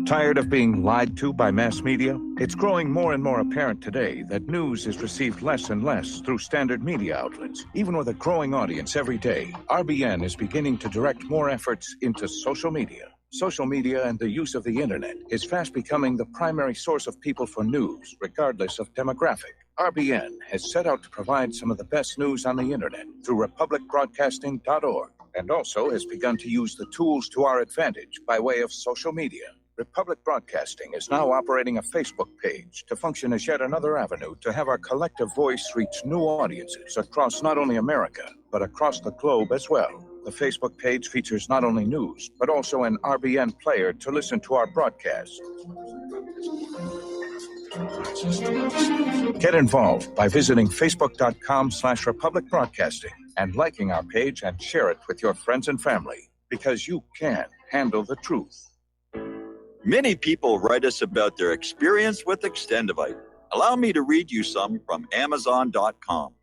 Tired of being lied to by mass media? It's growing more and more apparent today that news is received less and less through standard media outlets. Even with a growing audience every day, RBN is beginning to direct more efforts into social media. Social media and the use of the internet is fast becoming the primary source of people for news, regardless of demographic. RBN has set out to provide some of the best news on the internet through republicbroadcasting.org, and also has begun to use the tools to our advantage by way of social media. Republic Broadcasting is now operating a Facebook page to function as yet another avenue to have our collective voice reach new audiences across not only America, but across the globe as well. The Facebook page features not only news, but also an RBN player to listen to our broadcast. Get involved by visiting facebook.com/Republic Broadcasting and liking our page and share it with your friends and family, because you can handle the truth. Many people write us about their experience with Extendivite. Allow me to read you some from Amazon.com.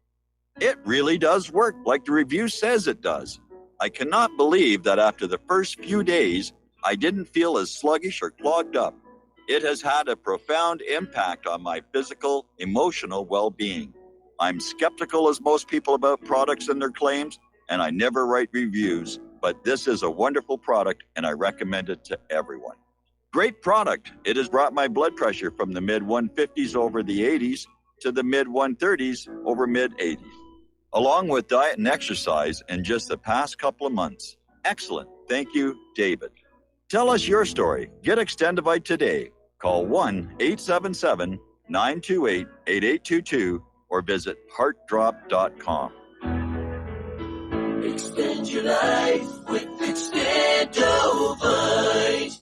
It really does work like the review says it does. I cannot believe that after the first few days, I didn't feel as sluggish or clogged up. It has had a profound impact on my physical, emotional well-being. I'm skeptical as most people about products and their claims, and I never write reviews, but this is a wonderful product and I recommend it to everyone. Great product. It has brought my blood pressure from the mid-150s over the 80s to the mid-130s over mid-80s, along with diet and exercise in just the past couple of months. Excellent. Thank you, David. Tell us your story. Get Extendivite today. Call 1-877-928-8822 or visit heartdrop.com. Extend your life with Extendivite.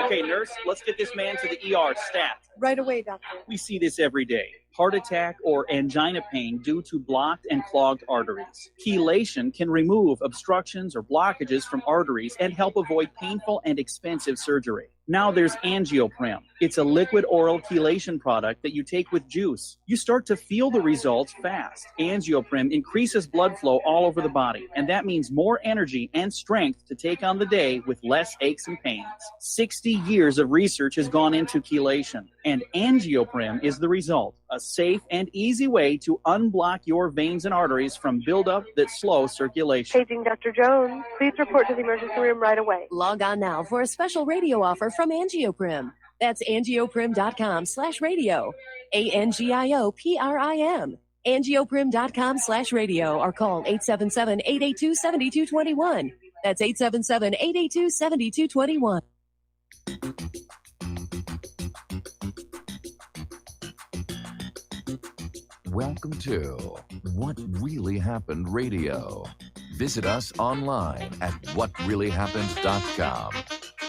Okay, nurse, let's get this man to the ER stat. Right away, doctor. We see this every day. Heart attack or angina pain due to blocked and clogged arteries. Chelation can remove obstructions or blockages from arteries and help avoid painful and expensive surgery. Now there's Angioprem. It's a liquid oral chelation product that you take with juice. You start to feel the results fast. Angioprem increases blood flow all over the body, and that means more energy and strength to take on the day with less aches and pains. 60 years of research has gone into chelation. And Angioprim is the result, a safe and easy way to unblock your veins and arteries from buildup that slow circulation. Paging Dr. Jones. Please report to the emergency room right away. Log on now for a special radio offer from Angioprim. That's angioprim.com/radio. ANGIOPRIM. Angioprim.com/radio or call 877-882-7221. That's 877-882-7221. Welcome to What Really Happened Radio. Visit us online at whatreallyhappened.com.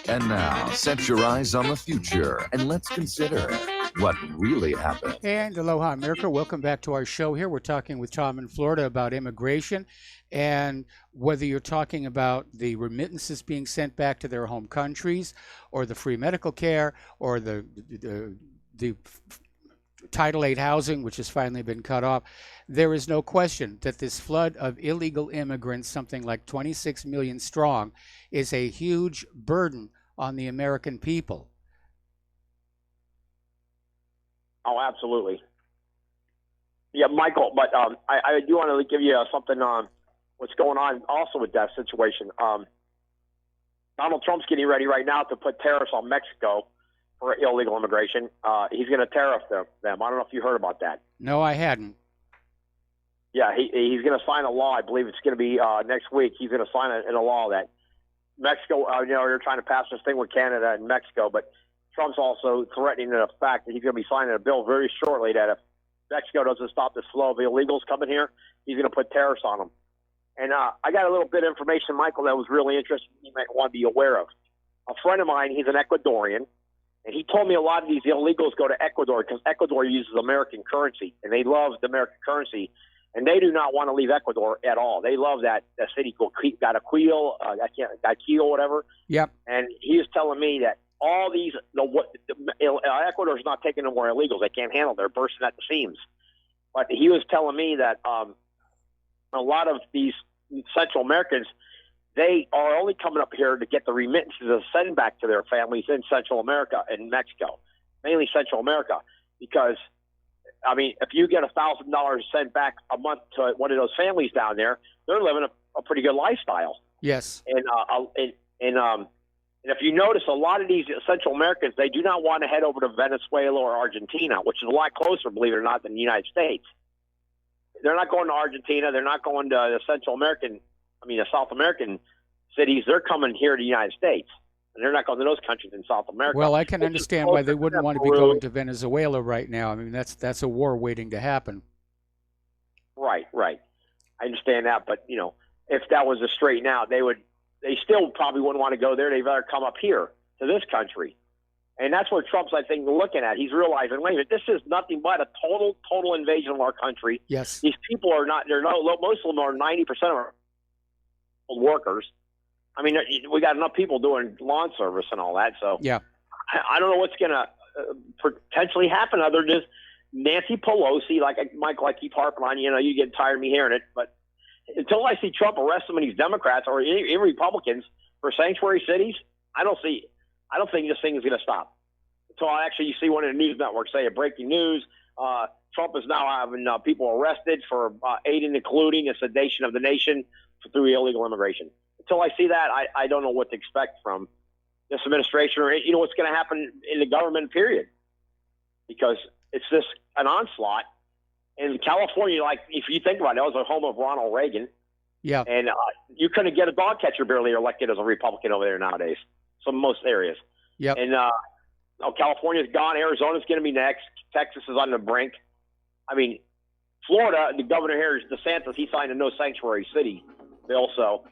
And now, set your eyes on the future and let's consider what really happened. And aloha, America. Welcome back to our show here. We're talking with Tom in Florida about immigration, and whether you're talking about the remittances being sent back to their home countries, or the free medical care, or the Title VIII housing, which has finally been cut off, there is no question that this flood of illegal immigrants, something like 26 million strong, is a huge burden on the American people. Oh, absolutely. Yeah, Michael, but I do want to give you something on what's going on also with that situation. Donald Trump's getting ready right now to put tariffs on Mexico for illegal immigration. He's going to tariff them. I don't know if you heard about that. No, I hadn't. Yeah, he's going to sign a law. I believe it's going to be next week. He's going to sign in a law that Mexico, they're trying to pass this thing with Canada and Mexico, but Trump's also threatening the fact that he's going to be signing a bill very shortly that if Mexico doesn't stop this flow of illegals coming here, he's going to put tariffs on them. And I got a little bit of information, Michael, that was really interesting you might want to be aware of. A friend of mine, he's an Ecuadorian, and he told me a lot of these illegals go to Ecuador because Ecuador uses American currency, and they love the American currency, and they do not want to leave Ecuador at all. They love that city, Guayaquil, whatever. Yep. And he was telling me that all these, Ecuador's not taking no more illegals. They can't handle. They're bursting at the seams. But he was telling me that a lot of these Central Americans, they are only coming up here to get the remittances to send back to their families in Central America and Mexico, mainly Central America, because I mean, if you get $1,000 sent back a month to one of those families down there, they're living a pretty good lifestyle. Yes. And if you notice, a lot of these Central Americans, they do not want to head over to Venezuela or Argentina, which is a lot closer, believe it or not, than the United States. They're not going to Argentina. They're not going to the the South American cities. They're coming here to the United States. And they're not going to those countries in South America. Well, I can understand why they wouldn't want to be going to Venezuela right now. I mean, that's a war waiting to happen. Right. I understand that, but if that was a straighten out, they still probably wouldn't want to go there. They'd rather come up here to this country. And that's what Trump's, I think, looking at. He's realizing, wait a minute, this is nothing but a total invasion of our country. Yes. These people are not, most of them are 90% of our workers. I mean, we got enough people doing lawn service and all that. So yeah, I don't know what's going to potentially happen other than just Nancy Pelosi, like Michael, I keep harping on, you get tired of me hearing it. But until I see Trump arrest some of these Democrats or any Republicans for sanctuary cities, I don't think this thing is going to stop. Until you see one of the news networks say a breaking news, Trump is now having people arrested for aiding and colluding a sedation of the nation through illegal immigration. Until I see that, I don't know what to expect from this administration or what's going to happen in the government, period. Because it's just an onslaught. In California, like if you think about it, that was the home of Ronald Reagan. Yeah. And you couldn't get a dog catcher barely elected as a Republican over there nowadays. Most areas. Yep. And California's gone. Arizona's going to be next. Texas is on the brink. I mean, Florida, the governor here is DeSantis. He signed a no sanctuary city bill. So,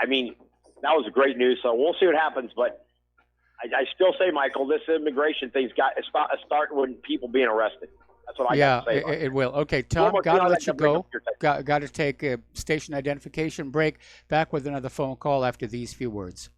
I mean, that was great news. So we'll see what happens. But I still say, Michael, this immigration thing's got to start with people being arrested. That's what I got to say. Yeah, it will. Okay, Tom, got to let you go. Got to take a station identification break. Back with another phone call after these few words.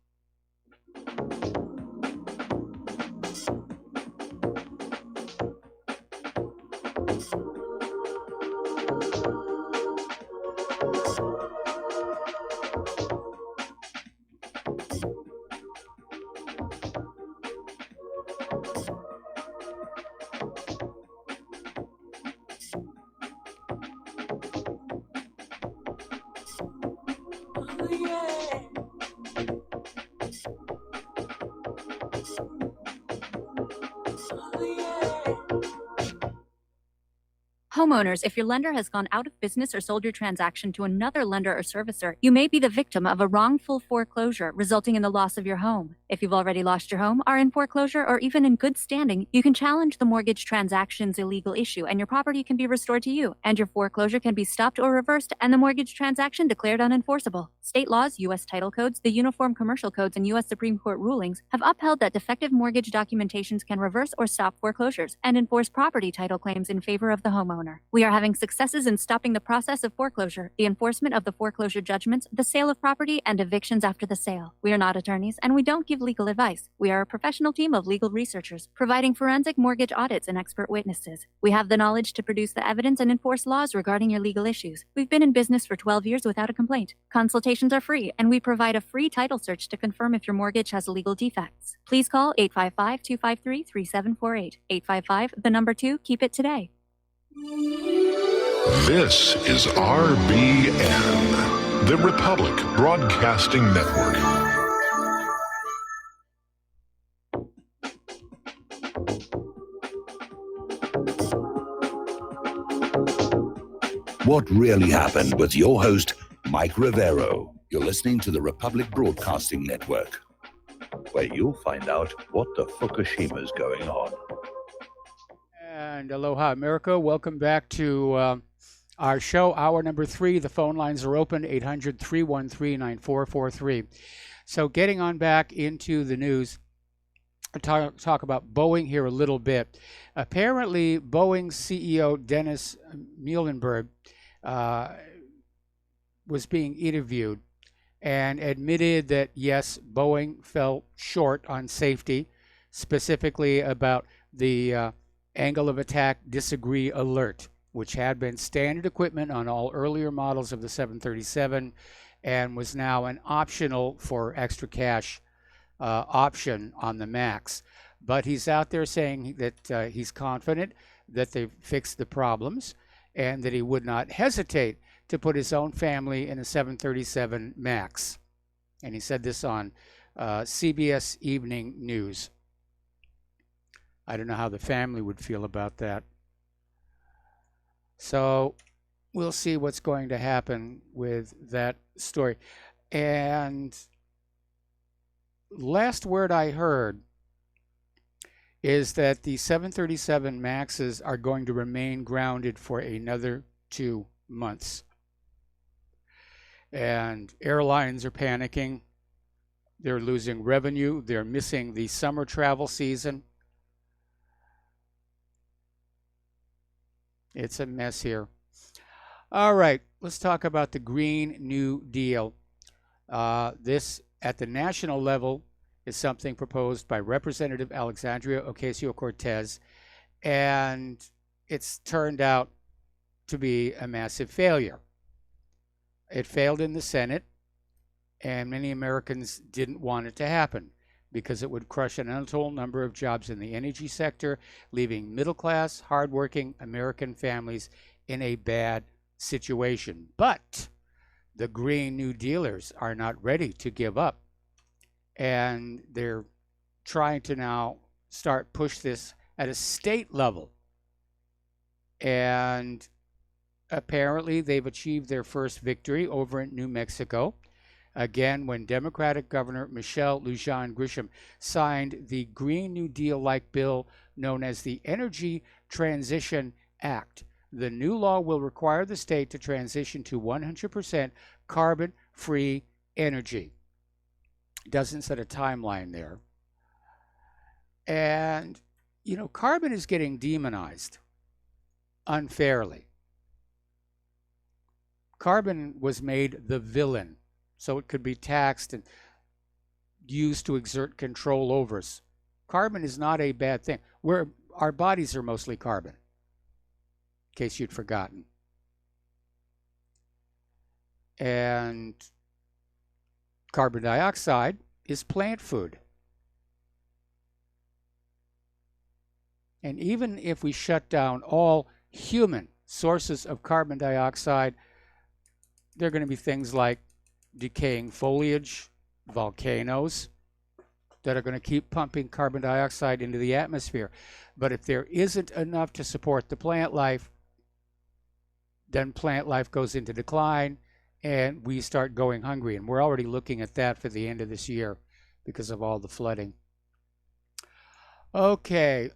Homeowners, if your lender has gone out of business or sold your transaction to another lender or servicer, you may be the victim of a wrongful foreclosure, resulting in the loss of your home. If you've already lost your home, are in foreclosure, or even in good standing, you can challenge the mortgage transaction's illegal issue, and your property can be restored to you, and your foreclosure can be stopped or reversed, and the mortgage transaction declared unenforceable. State laws, U.S. title codes, the Uniform Commercial Codes, and U.S. Supreme Court rulings have upheld that defective mortgage documentations can reverse or stop foreclosures and enforce property title claims in favor of the homeowner. We are having successes in stopping the process of foreclosure, the enforcement of the foreclosure judgments, the sale of property, and evictions after the sale. We are not attorneys, and we don't give legal advice. We are a professional team of legal researchers, providing forensic mortgage audits and expert witnesses. We have the knowledge to produce the evidence and enforce laws regarding your legal issues. We've been in business for 12 years without a complaint. Consultations are free, and we provide a free title search to confirm if your mortgage has legal defects. Please call 855-253-3748. 855, keep it today. This is RBN, the Republic Broadcasting Network. What really happened with your host, Mike Rivero. You're listening to the Republic Broadcasting Network, where you'll find out what the Fukushima's going on. And aloha, America. Welcome back to our show, hour number 3. The phone lines are open, 800-313-9443. So getting on back into the news, talk about Boeing here a little bit. Apparently, Boeing CEO Dennis Muilenburg was being interviewed and admitted that, yes, Boeing fell short on safety, specifically about the angle of attack disagree alert, which had been standard equipment on all earlier models of the 737 and was now an optional for extra cash option on the MAX. But he's out there saying that he's confident that they've fixed the problems and that he would not hesitate to put his own family in a 737 MAX. And he said this on CBS Evening News. I don't know how the family would feel about that. So we'll see what's going to happen with that story. And last word I heard is that the 737 MAXs are going to remain grounded for another 2 months. And airlines are panicking. They're losing revenue. They're missing the summer travel season. It's a mess here. All right, let's talk about the Green New Deal. This, at the national level, is something proposed by Representative Alexandria Ocasio-Cortez, and it's turned out to be a massive failure. It failed in the Senate, and many Americans didn't want it to happen because it would crush an untold number of jobs in the energy sector, leaving middle-class, hardworking American families in a bad situation. But the Green New Dealers are not ready to give up, and they're trying to now push this at a state level. And apparently they've achieved their first victory over in New Mexico. Again, when Democratic Governor Michelle Lujan Grisham signed the Green New Deal-like bill known as the Energy Transition Act. The new law will require the state to transition to 100% carbon-free energy. It doesn't set a timeline there. And, you know, carbon is getting demonized unfairly. Carbon was made the villain, so it could be taxed and used to exert control over us. Carbon is not a bad thing. Our bodies are mostly carbon, in case you'd forgotten. And carbon dioxide is plant food. And even if we shut down all human sources of carbon dioxide, there are going to be things like decaying foliage, volcanoes that are going to keep pumping carbon dioxide into the atmosphere. But if there isn't enough to support the plant life, then plant life goes into decline, and we start going hungry. And we're already looking at that for the end of this year because of all the flooding. Okay.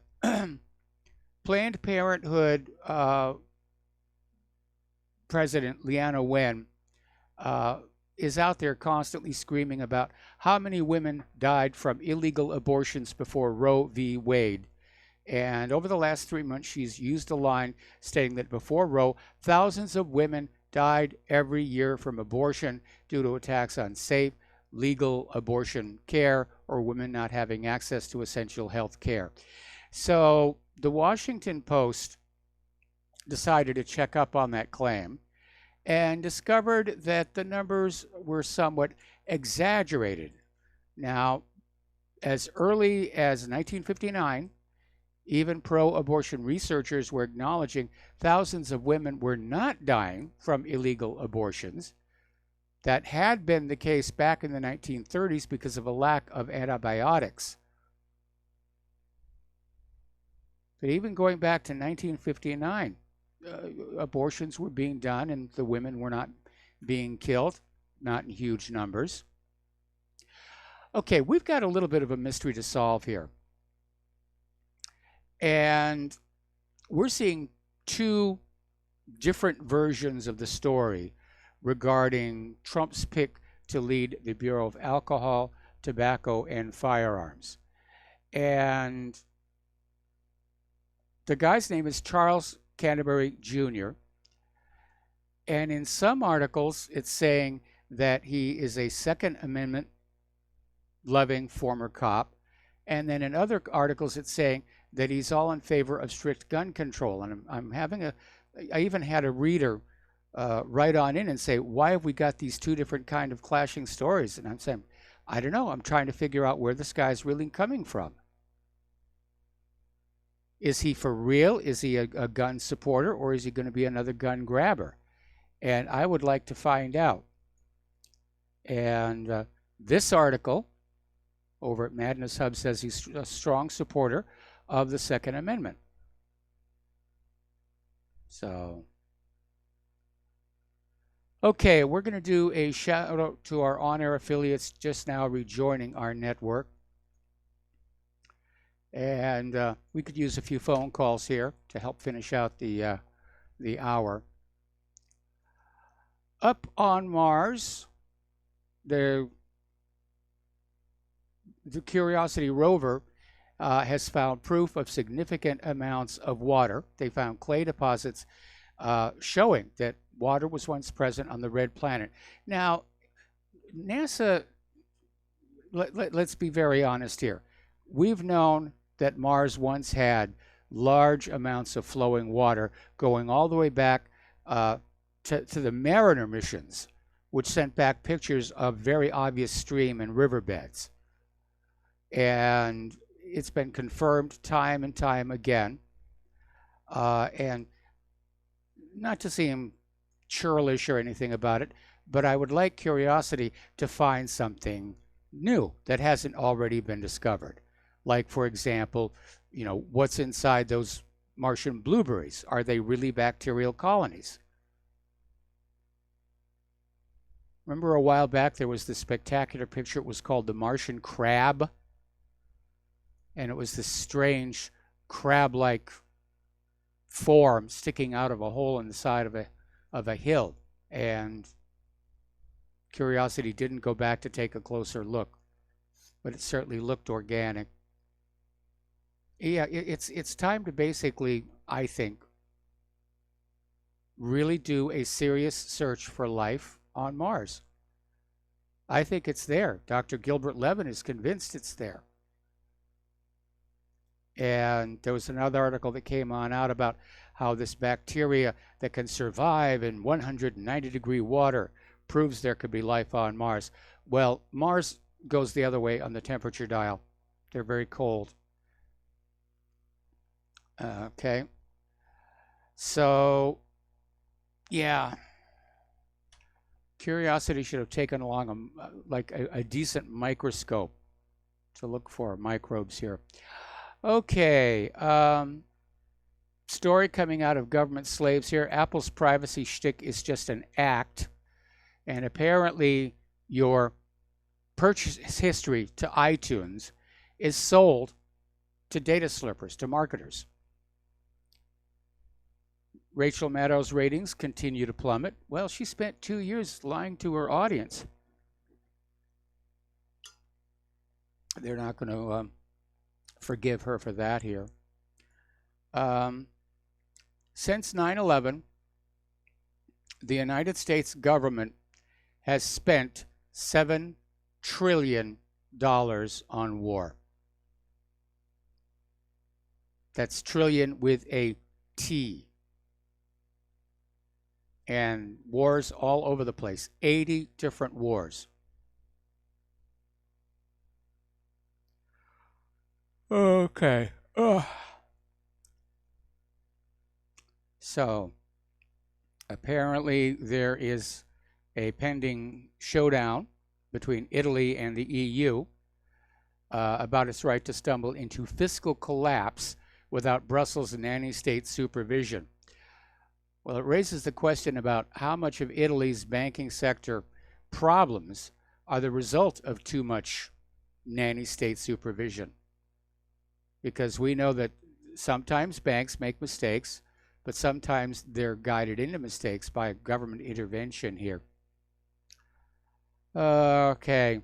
Planned Parenthood President Leana Wen is out there constantly screaming about how many women died from illegal abortions before Roe v. Wade. And over the last 3 months, she's used a line stating that before Roe, thousands of women died every year from abortion due to attacks on safe, legal abortion care or women not having access to essential health care. So the Washington Post decided to check up on that claim and discovered that the numbers were somewhat exaggerated. Now, as early as 1959, even pro-abortion researchers were acknowledging thousands of women were not dying from illegal abortions. That had been the case back in the 1930s because of a lack of antibiotics. But even going back to 1959, abortions were being done and the women were not being killed, not in huge numbers. Okay, we've got a little bit of a mystery to solve here. And we're seeing two different versions of the story regarding Trump's pick to lead the Bureau of Alcohol, Tobacco, and Firearms. And the guy's name is Charles Canterbury Jr. And in some articles, it's saying that he is a Second Amendment loving former cop. And then in other articles, it's saying that he's all in favor of strict gun control. And I even had a reader write on in and say, why have we got these two different kind of clashing stories? And I'm saying, I don't know. I'm trying to figure out where this guy's really coming from. Is he for real? Is he a gun supporter, or is he going to be another gun grabber? And I would like to find out. And this article over at Madness Hub says he's a strong supporter of the Second Amendment. So, okay, we're going to do a shout out to our on-air affiliates just now rejoining our network. And we could use a few phone calls here to help finish out the hour. Up on Mars, the Curiosity rover has found proof of significant amounts of water. They found clay deposits showing that water was once present on the red planet. Now, NASA, let's be very honest here. We've known that Mars once had large amounts of flowing water going all the way back to the Mariner missions, which sent back pictures of very obvious stream and riverbeds. And it's been confirmed time and time again. And not to seem churlish or anything about it, but I would like Curiosity to find something new that hasn't already been discovered. Like, for example, what's inside those Martian blueberries? Are they really bacterial colonies? Remember a while back there was this spectacular picture, it was called the Martian crab? And it was this strange crab-like form sticking out of a hole in the side of a hill. And Curiosity didn't go back to take a closer look, but it certainly looked organic. Yeah, it's time to basically, I think, really do a serious search for life on Mars. I think it's there. Dr. Gilbert Levin is convinced it's there. And there was another article that came out about how this bacteria that can survive in 190-degree water proves there could be life on Mars. Well, Mars goes the other way on the temperature dial. They're very cold. Okay. So, yeah. Curiosity should have taken along a decent microscope to look for microbes here. Okay. story coming out of government slaves here. Apple's privacy shtick is just an act. And apparently your purchase history to iTunes is sold to data slippers, to marketers. Rachel Maddow's ratings continue to plummet. Well, she spent 2 years lying to her audience. They're not going to forgive her for that here. Since 9/11, the United States government has spent $7 trillion on war. That's trillion with a T. And wars all over the place. 80 different wars. Okay. So, apparently there is a pending showdown between Italy and the EU about its right to stumble into fiscal collapse without Brussels' nanny-state supervision. Well, it raises the question about how much of Italy's banking sector problems are the result of too much nanny-state supervision. Because we know that sometimes banks make mistakes, but sometimes they're guided into mistakes by government intervention here. Okay.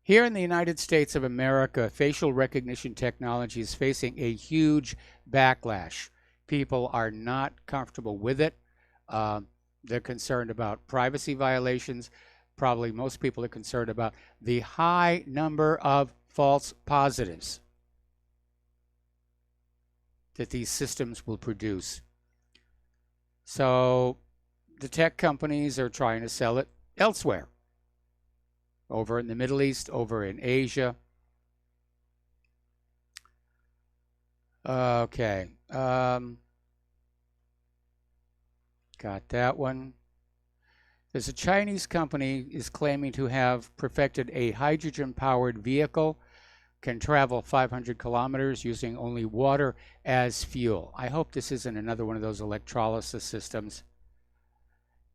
Here in the United States of America, facial recognition technology is facing a huge backlash. People are not comfortable with it. They're concerned about privacy violations. Probably most people are concerned about the high number of false positives that these systems will produce. So the tech companies are trying to sell it elsewhere, over in the Middle East, over in Asia. Okay. Got that one. There's a Chinese company is claiming to have perfected a hydrogen-powered vehicle, can travel 500 kilometers using only water as fuel. I hope this isn't another one of those electrolysis systems.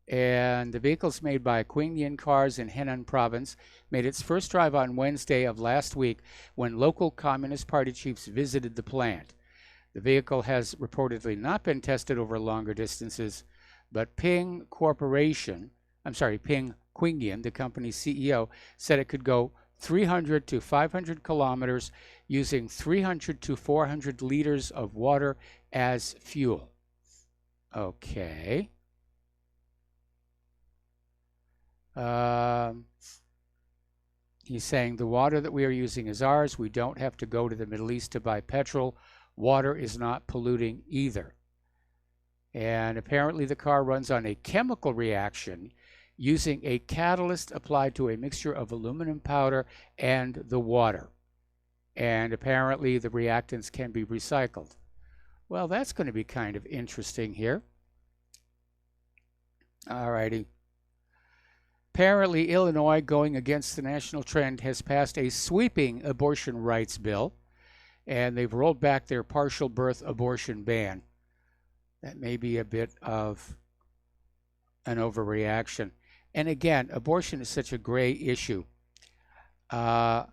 And the vehicle's made by Qingyan Cars in Henan Province, made its first drive on Wednesday of last week when local Communist Party chiefs visited the plant. The vehicle has reportedly not been tested over longer distances, but Ping Qingyan, the company's CEO, said it could go 300 to 500 kilometers using 300 to 400 liters of water as fuel. Okay. He's saying the water that we are using is ours. We don't have to go to the Middle East to buy petrol. Water is not polluting either. And apparently the car runs on a chemical reaction using a catalyst applied to a mixture of aluminum powder and the water. And apparently the reactants can be recycled. Well, that's going to be kind of interesting here. Alrighty. Apparently, Illinois, going against the national trend, has passed a sweeping abortion rights bill, and they've rolled back their partial birth abortion ban. That may be a bit of an overreaction. And again, abortion is such a gray issue. I'm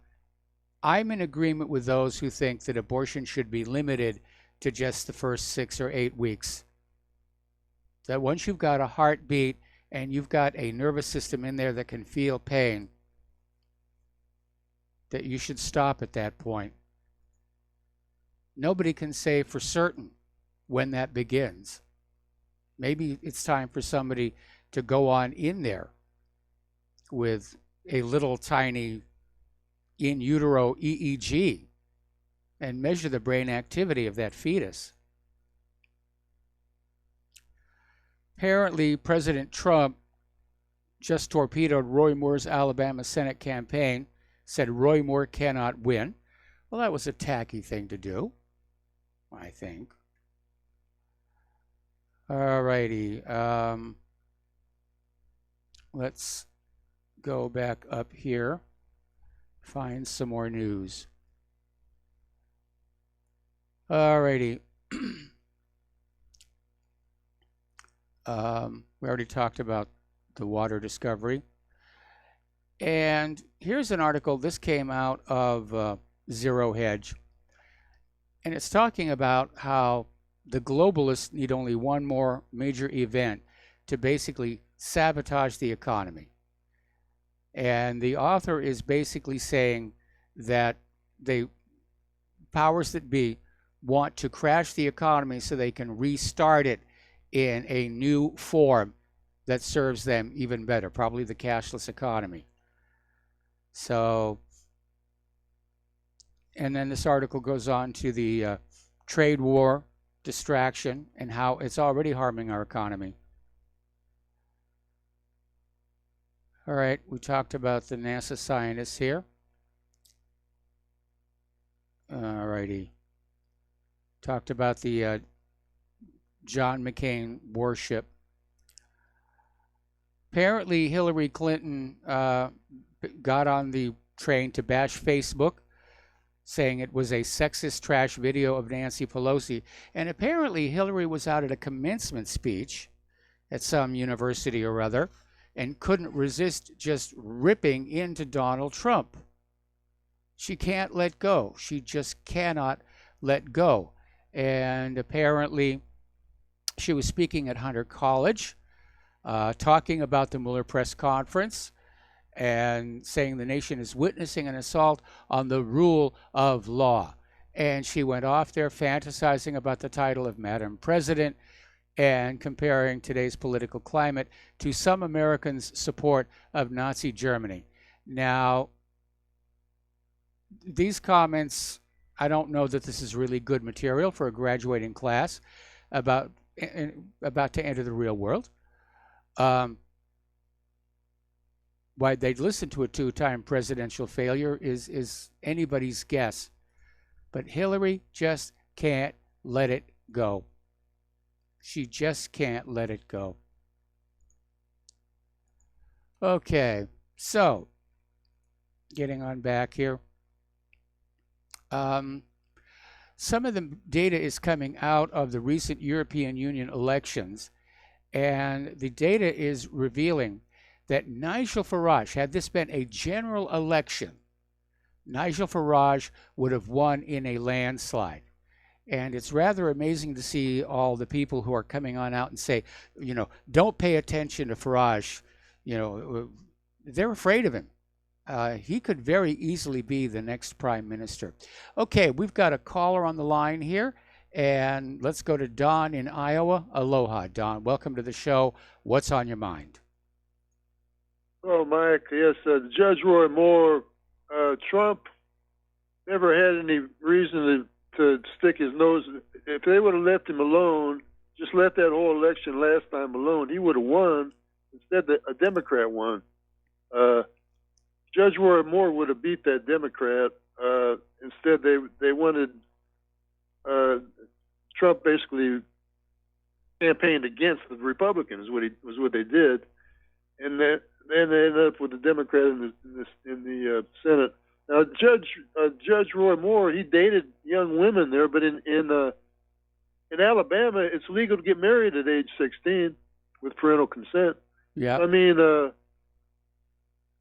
in agreement with those who think that abortion should be limited to just the first 6 or 8 weeks. That once you've got a heartbeat and you've got a nervous system in there that can feel pain, that you should stop at that point. Nobody can say for certain when that begins. Maybe it's time for somebody to go on in there with a little tiny in utero EEG and measure the brain activity of that fetus. Apparently, President Trump just torpedoed Roy Moore's Alabama Senate campaign, said Roy Moore cannot win. Well, that was a tacky thing to do, I think. Alrighty. Let's go back up here, find some more news. Alrighty. We already talked about the water discovery. And here's an article. This came out of Zero Hedge. And it's talking about how the globalists need only one more major event to basically sabotage the economy. And the author is basically saying that the powers that be want to crash the economy so they can restart it in a new form that serves them even better, probably the cashless economy. So, and then this article goes on to the trade war, distraction, and how it's already harming our economy. All right, we talked about the NASA scientists here. All righty. Talked about the John McCain warship. Apparently, Hillary Clinton got on the train to bash Facebook, saying it was a sexist trash video of Nancy Pelosi. And apparently, Hillary was out at a commencement speech at some university or other and couldn't resist just ripping into Donald Trump. She can't let go. She just cannot let go. And apparently, she was speaking at Hunter College, talking about the Mueller press conference and saying the nation is witnessing an assault on the rule of law. And she went off there fantasizing about the title of Madam President and comparing today's political climate to some Americans' support of Nazi Germany. Now, these comments, I don't know that this is really good material for a graduating class about to enter the real world. Why they'd listen to a two-time presidential failure is anybody's guess. But Hillary just can't let it go. She just can't let it go. Okay, so getting on back here. Some of the data is coming out of the recent European Union elections, and the data is revealing that Nigel Farage, had this been a general election, Nigel Farage would have won in a landslide. And it's rather amazing to see all the people who are coming on out and say, you know, don't pay attention to Farage. You know, they're afraid of him. He could very easily be the next prime minister. Okay, we've got a caller on the line here, and let's go to Don in Iowa. Aloha, Don. Welcome to the show. What's on your mind? Oh, Mike, yes, Judge Roy Moore, Trump never had any reason to stick his nose. If they would have left him alone, just let that whole election last time alone, he would have won. Instead, a Democrat won. Judge Roy Moore would have beat that Democrat. Instead, they wanted Trump basically campaigned against the Republicans. Was what they did, and then they ended up with the Democrat in the Senate. Now, Judge Roy Moore, he dated young women there, but in Alabama, it's legal to get married at age 16 with parental consent. Yeah. I mean,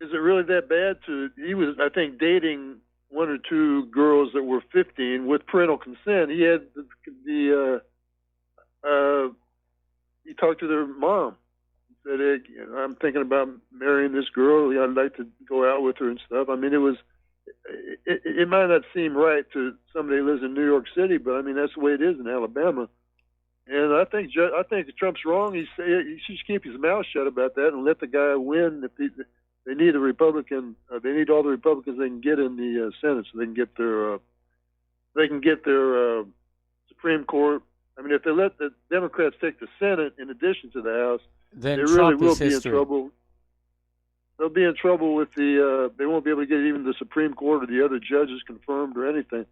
is it really that bad? He was, I think, dating one or two girls that were 15 with parental consent. He had he talked to their mom. He said, hey, I'm thinking about marrying this girl. I'd like to go out with her and stuff. I mean, it might not seem right to somebody who lives in New York City, but I mean, that's the way it is in Alabama. And I think Trump's wrong. He should keep his mouth shut about that and let the guy win. If they need a Republican, they need all the Republicans they can get in the Senate, so they can get their Supreme Court. I mean, if they let the Democrats take the Senate in addition to the House, then they Trump really will is be history. in trouble. They'll be in trouble with they won't be able to get even the Supreme Court or the other judges confirmed or anything.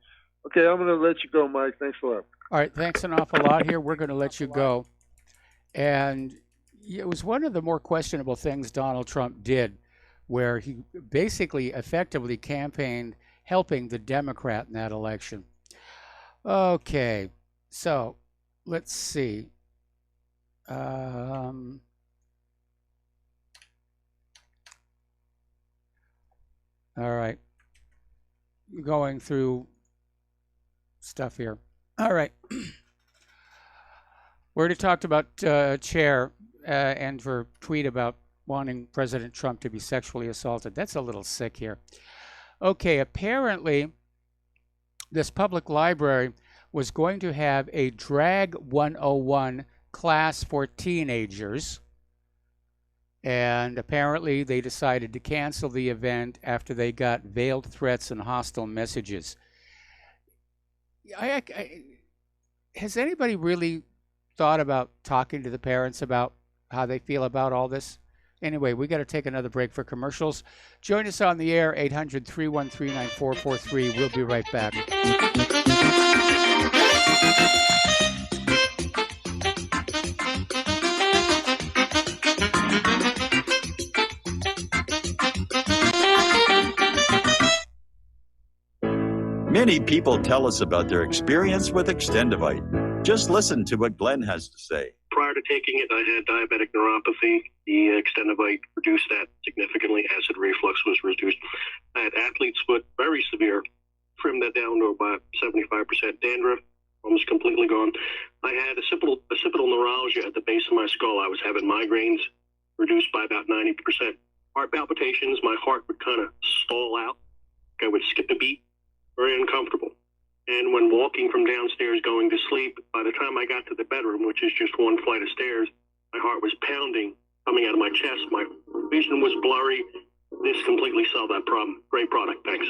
Okay, I'm going to let you go, Mike. Thanks a lot. All right, thanks an awful lot here. We're going to let you go. And it was one of the more questionable things Donald Trump did, where he basically effectively campaigned helping the Democrat in that election. Okay, so let's see. All right. Going through stuff here. All right. We already talked about Chair and her tweet about wanting President Trump to be sexually assaulted. That's a little sick here. Okay, apparently this public library was going to have a Drag 101 class for teenagers. And apparently they decided to cancel the event after they got veiled threats and hostile messages. Has anybody really thought about talking to the parents about how they feel about all this? Anyway, we got to take another break for commercials. Join us on the air, 800-313-9443. We'll be right back. Many people tell us about their experience with Extendivite. Just listen to what Glenn has to say. Prior to taking it, I had diabetic neuropathy. The Extendivite reduced that significantly. Acid reflux was reduced. I had athlete's foot, very severe. Trimmed that down to about 75% dandruff, almost completely gone. I had occipital neuralgia at the base of my skull. I was having migraines, reduced by about 90%. Heart palpitations, my heart would kind of stall out. I would skip a beat, very uncomfortable. And when walking from downstairs going to sleep, by the time I got to the bedroom, which is just one flight of stairs, my heart was pounding, coming out of my chest. My vision was blurry. This completely solved that problem. Great product. Thanks.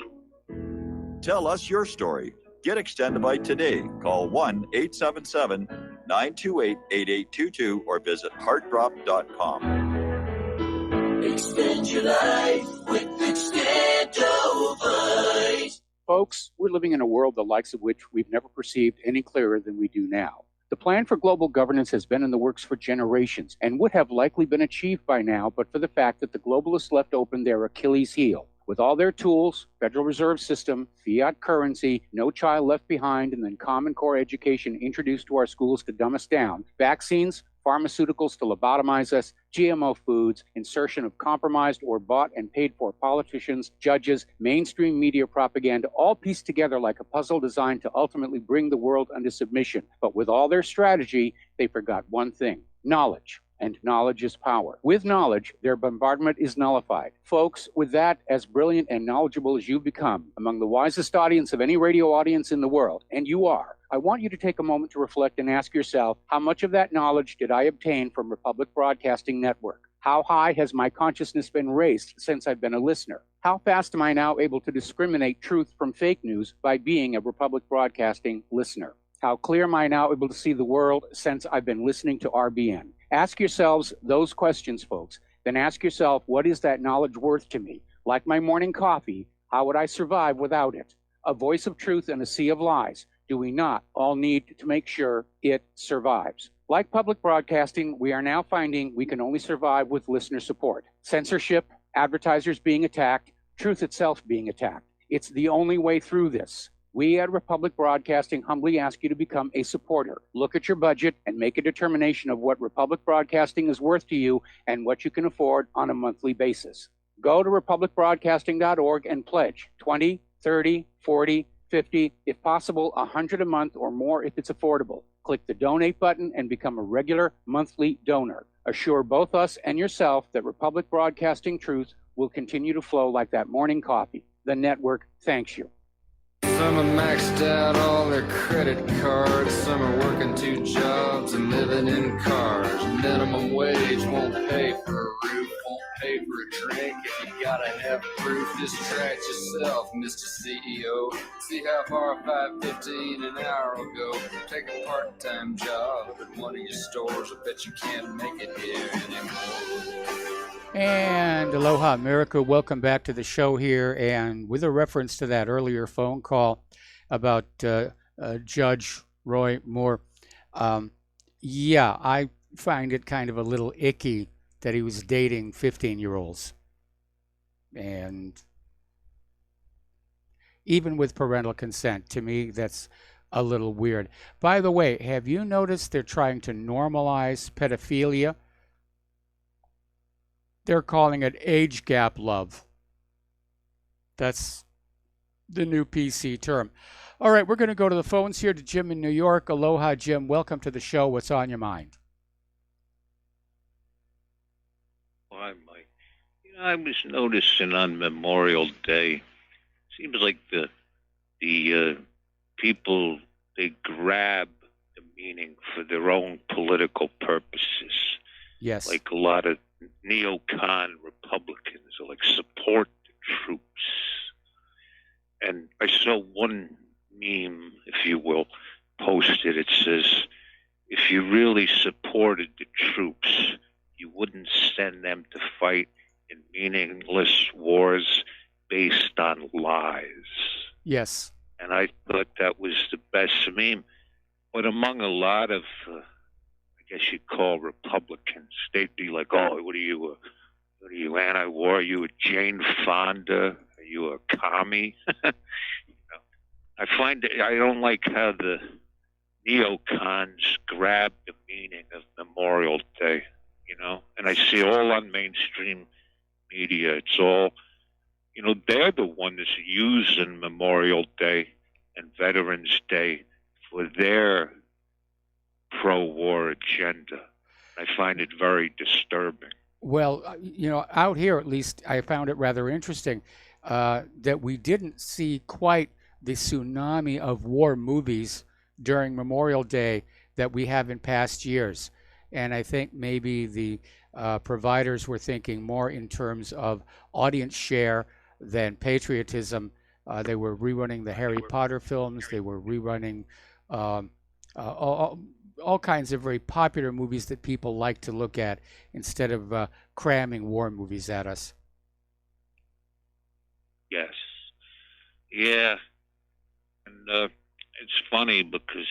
Tell us your story. Get Extendivite today. Call 1-877-928-8822 or visit heartdrop.com. Extend your life with Extendivite. Folks, we're living in a world the likes of which we've never perceived any clearer than we do now. The plan for global governance has been in the works for generations and would have likely been achieved by now, but for the fact that the globalists left open their Achilles heel. With all their tools, Federal Reserve System, fiat currency, no child left behind, and then Common Core education introduced to our schools to dumb us down, vaccines, pharmaceuticals to lobotomize us, GMO foods, insertion of compromised or bought and paid for politicians, judges, mainstream media propaganda, all pieced together like a puzzle designed to ultimately bring the world under submission. But with all their strategy, they forgot one thing: knowledge. And knowledge is power. With knowledge, their bombardment is nullified. Folks, with that, as brilliant and knowledgeable as you've become, among the wisest audience of any radio audience in the world, and you are, I want you to take a moment to reflect and ask yourself, how much of that knowledge did I obtain from Republic Broadcasting Network? How high has my consciousness been raised since I've been a listener? How fast am I now able to discriminate truth from fake news by being a Republic Broadcasting listener? How clear am I now able to see the world since I've been listening to RBN? Ask yourselves those questions, folks. Then ask yourself, what is that knowledge worth to me? Like my morning coffee, how would I survive without it? A voice of truth in a sea of lies. Do we not all need to make sure it survives? Like public broadcasting, we are now finding we can only survive with listener support. Censorship, advertisers being attacked, truth itself being attacked. It's the only way through this. We at Republic Broadcasting humbly ask you to become a supporter. Look at your budget and make a determination of what Republic Broadcasting is worth to you and what you can afford on a monthly basis. Go to republicbroadcasting.org and pledge 20, 30, 40, 50, if possible, 100 a month or more if it's affordable. Click the donate button and become a regular monthly donor. Assure both us and yourself that Republic Broadcasting truth will continue to flow like that morning coffee. The network thanks you. Some are maxed out all their credit cards. Some are working 2 jobs and living in cars. Minimum wage won't pay for a roof, won't pay for a drink. If you gotta have proof, distract yourself, Mr. CEO. See how far 5.15 an hour will go. Take a part-time job at one of your stores. I bet you can't make it here anymore. And aloha, America. Welcome back to the show here. And with a reference to that earlier phone call about Judge Roy Moore, yeah, I find it kind of a little icky that he was dating 15-year-olds. And even with parental consent, to me, that's a little weird. By the way, have you noticed they're trying to normalize pedophilia? They're calling it age gap love. That's the new PC term. All right, we're going to go to the phones here to Jim in New York. Aloha, Jim. Welcome to the show. What's on your mind? Hi, Mike. I was noticing on Memorial Day, seems like the people, they grab the meaning for their own political purposes. Yes. Like a lot of neocon Republicans are like support the troops. And I saw one meme, if you will, posted. It says, if you really supported the troops, you wouldn't send them to fight in meaningless wars based on lies. Yes. And I thought that was the best meme. But among a lot of, I guess you'd call Republicans, they'd be like, oh, what are you, anti-war? Are you a Jane Fonda? Are you a commie? I find that I don't like how the neocons grab the meaning of Memorial Day, and I see all on mainstream media. It's all, they're the ones using Memorial Day and Veterans Day for their pro-war agenda. I find it very disturbing. Well, out here at least, I found it rather interesting that we didn't see quite the tsunami of war movies during Memorial Day that we have in past years. And I think maybe the providers were thinking more in terms of audience share than patriotism. They were rerunning the Harry Potter films. They were rerunning all kinds of very popular movies that people like to look at instead of cramming war movies at us. Yes. Yeah. And it's funny because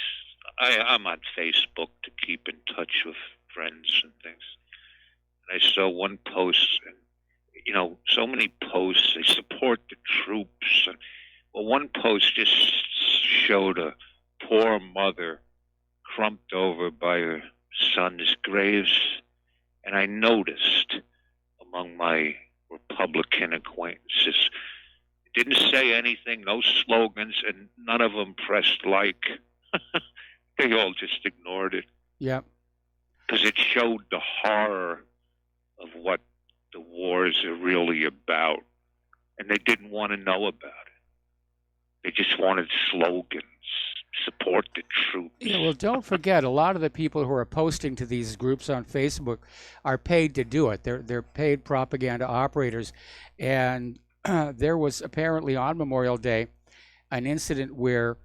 I'm on Facebook to keep in touch with friends and things. And I saw one post, and so many posts, they support the troops. And, well, one post just showed a poor mother crumped over by her son's graves. And I noticed among my Republican acquaintances, it didn't say anything, no slogans, and none of them pressed like. They all just ignored it. Yeah. Because it showed the horror of what the wars are really about. And they didn't want to know about it. They just wanted slogans, support the troops. Yeah, well, don't forget, a lot of the people who are posting to these groups on Facebook are paid to do it. They're paid propaganda operators. And there was apparently on Memorial Day an incident where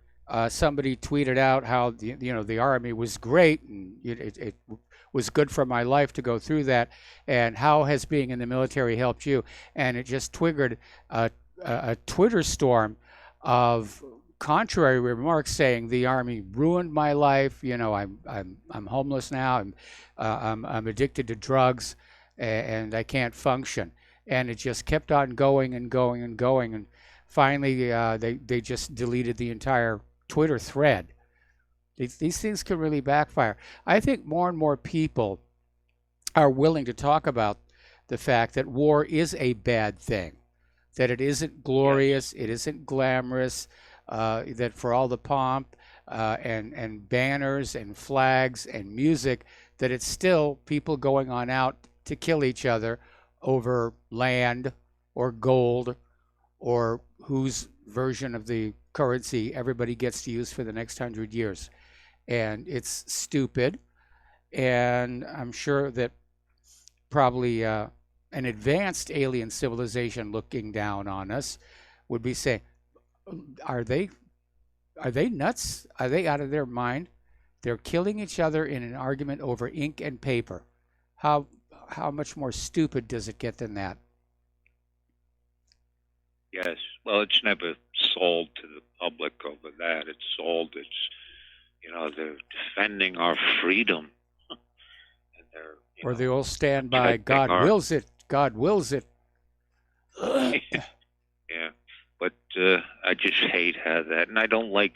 somebody tweeted out how the Army was great and it was good for my life to go through that, and how has being in the military helped you? And it just triggered a Twitter storm of contrary remarks saying the Army ruined my life. I'm homeless now. I'm addicted to drugs, and I can't function. And it just kept on going and going and going, and finally they just deleted the entire Twitter thread. These things can really backfire. I think more and more people are willing to talk about the fact that war is a bad thing, that it isn't glorious, it isn't glamorous, that for all the pomp and banners and flags and music, that it's still people going on out to kill each other over land or gold or whose version of the currency everybody gets to use for the next 100 years. And it's stupid. And I'm sure that probably an advanced alien civilization looking down on us would be saying, are they nuts? Are they out of their mind? They're killing each other in an argument over ink and paper. How much more stupid does it get than that? Yes. Well, it's never sold to the public over that. It's sold. It's, they're defending our freedom. And they're, or they all stand by, God wills it. God wills it. Yeah. But I just hate how that, and I don't like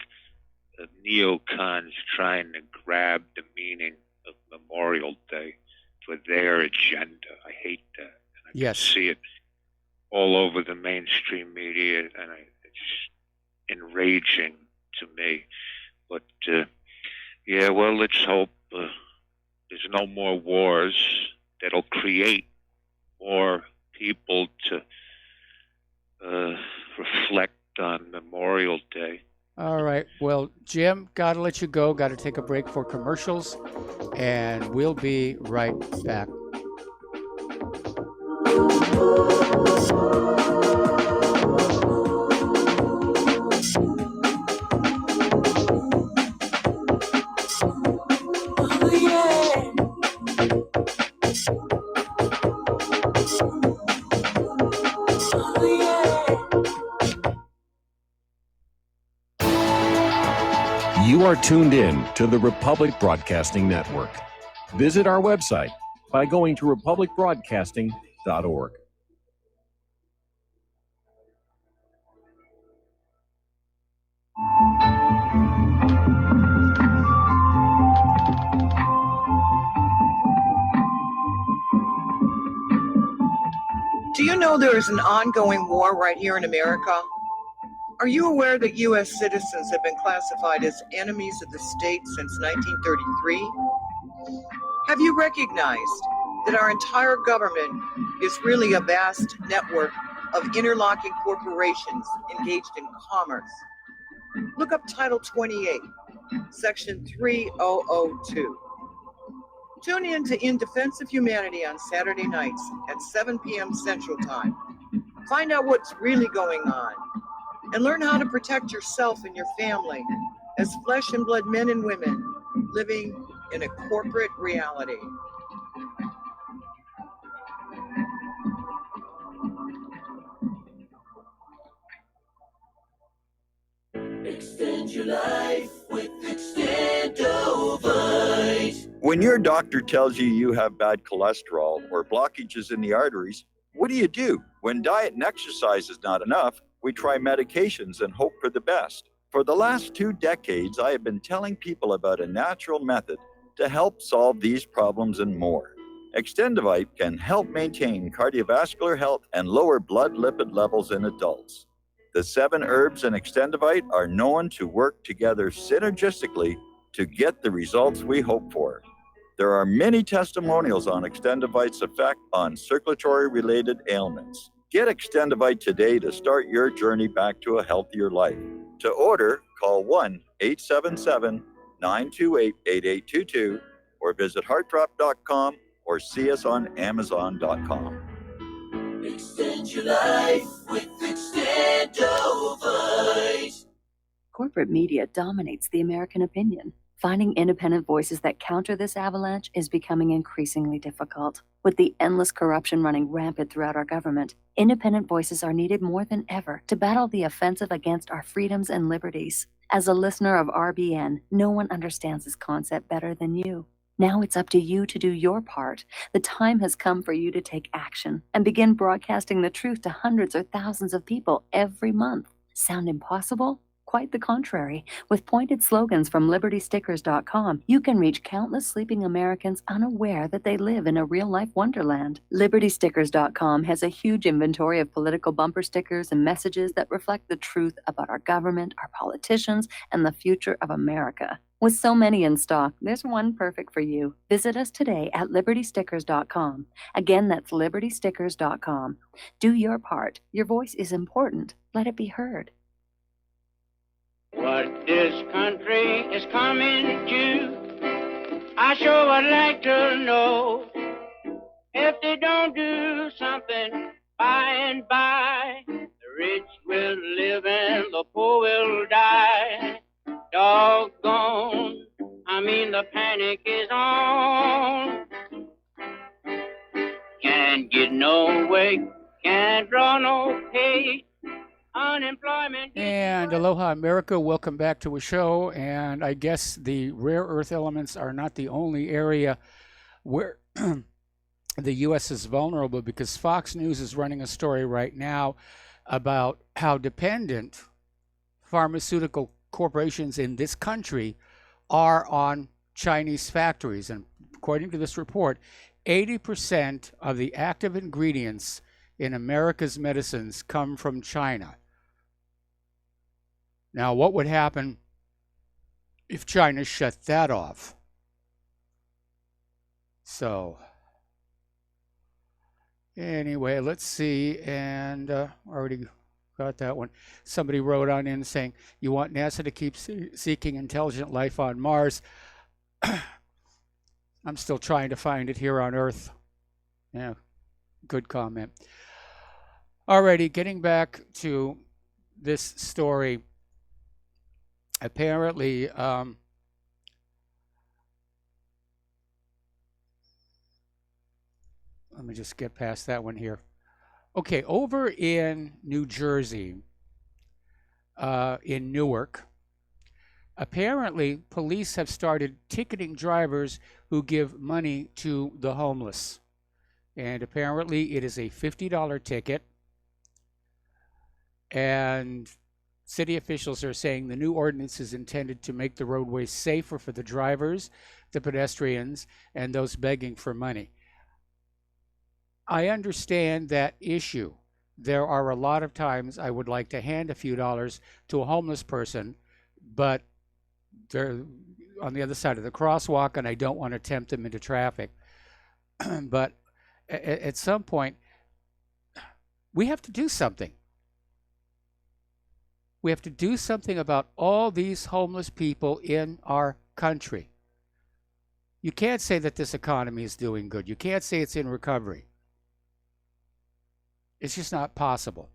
neocons trying to grab the meaning of Memorial Day for their agenda. I hate that. And I Yes. see it all over the mainstream media, and it's enraging to me. But yeah, well, let's hope there's no more wars that'll create more people to reflect on Memorial Day. All right. Well, Jim, got to let you go. Got to take a break for commercials, and we'll be right back. You are tuned in to the Republic Broadcasting Network. Visit our website by going to republicbroadcasting.org. Do you know there is an ongoing war right here in America? Are you aware that U.S. citizens have been classified as enemies of the state since 1933? Have you recognized that our entire government is really a vast network of interlocking corporations engaged in commerce? Look up Title 28, Section 3002. Tune in to In Defense of Humanity on Saturday nights at 7 p.m. Central Time. Find out what's really going on and learn how to protect yourself and your family as flesh and blood men and women living in a corporate reality. Extend your life with Extendovite. When your doctor tells you you have bad cholesterol or blockages in the arteries, what do? When diet and exercise is not enough, we try medications and hope for the best. For the last 2 decades, I have been telling people about a natural method to help solve these problems and more. Extendovite can help maintain cardiovascular health and lower blood lipid levels in adults. The 7 herbs in Extendovite are known to work together synergistically to get the results we hope for. There are many testimonials on Extendovite's effect on circulatory-related ailments. Get Extendovite today to start your journey back to a healthier life. To order, call 1-877-928-8822 or visit heartdrop.com or see us on amazon.com. Extend your life with Extendovite. Corporate media dominates the American opinion. Finding independent voices that counter this avalanche is becoming increasingly difficult. With the endless corruption running rampant throughout our government, independent voices are needed more than ever to battle the offensive against our freedoms and liberties. As a listener of RBN, no one understands this concept better than you. Now it's up to you to do your part. The time has come for you to take action and begin broadcasting the truth to hundreds or thousands of people every month. Sound impossible? Quite the contrary. With pointed slogans from LibertyStickers.com, you can reach countless sleeping Americans unaware that they live in a real-life wonderland. LibertyStickers.com has a huge inventory of political bumper stickers and messages that reflect the truth about our government, our politicians, and the future of America. With so many in stock, there's one perfect for you. Visit us today at LibertyStickers.com. Again, that's LibertyStickers.com. Do your part. Your voice is important. Let it be heard. What this country is coming to, I sure would like to know. If they don't do something by and by, the rich will live and the poor will die. Doggone, the panic is on. Can't get no way, can't draw no pay. Unemployment. And aloha, America. Welcome back to a show. And I guess the rare earth elements are not the only area where the U.S. is vulnerable, because Fox News is running a story right now about how dependent pharmaceutical corporations in this country are on Chinese factories. And according to this report, 80% of the active ingredients in America's medicines come from China. Now, what would happen if China shut that off? So, anyway, let's see. And already got that one. Somebody wrote on in saying, you want NASA to keep seeking intelligent life on Mars. I'm still trying to find it here on Earth. Yeah, good comment. Alrighty, getting back to this story. Apparently, let me just get past that one here. Okay, over in New Jersey, in Newark, apparently police have started ticketing drivers who give money to the homeless. And apparently it is a $50 ticket. And city officials are saying the new ordinance is intended to make the roadways safer for the drivers, the pedestrians, and those begging for money. I understand that issue. There are a lot of times I would like to hand a few dollars to a homeless person, but they're on the other side of the crosswalk and I don't want to tempt them into traffic. But at some point, we have to do something. We have to do something about all these homeless people in our country. You can't say that this economy is doing good. You can't say it's in recovery. It's just not possible.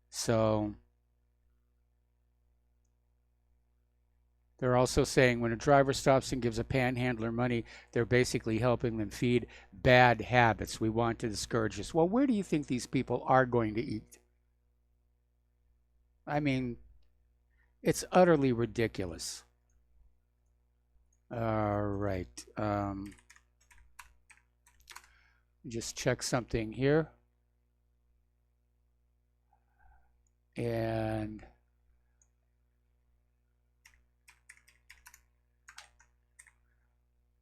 So they're also saying when a driver stops and gives a panhandler money, they're basically helping them feed bad habits. We want to discourage this. Well, where do you think these people are going to eat? I mean, it's utterly ridiculous. All right. Just check something here. And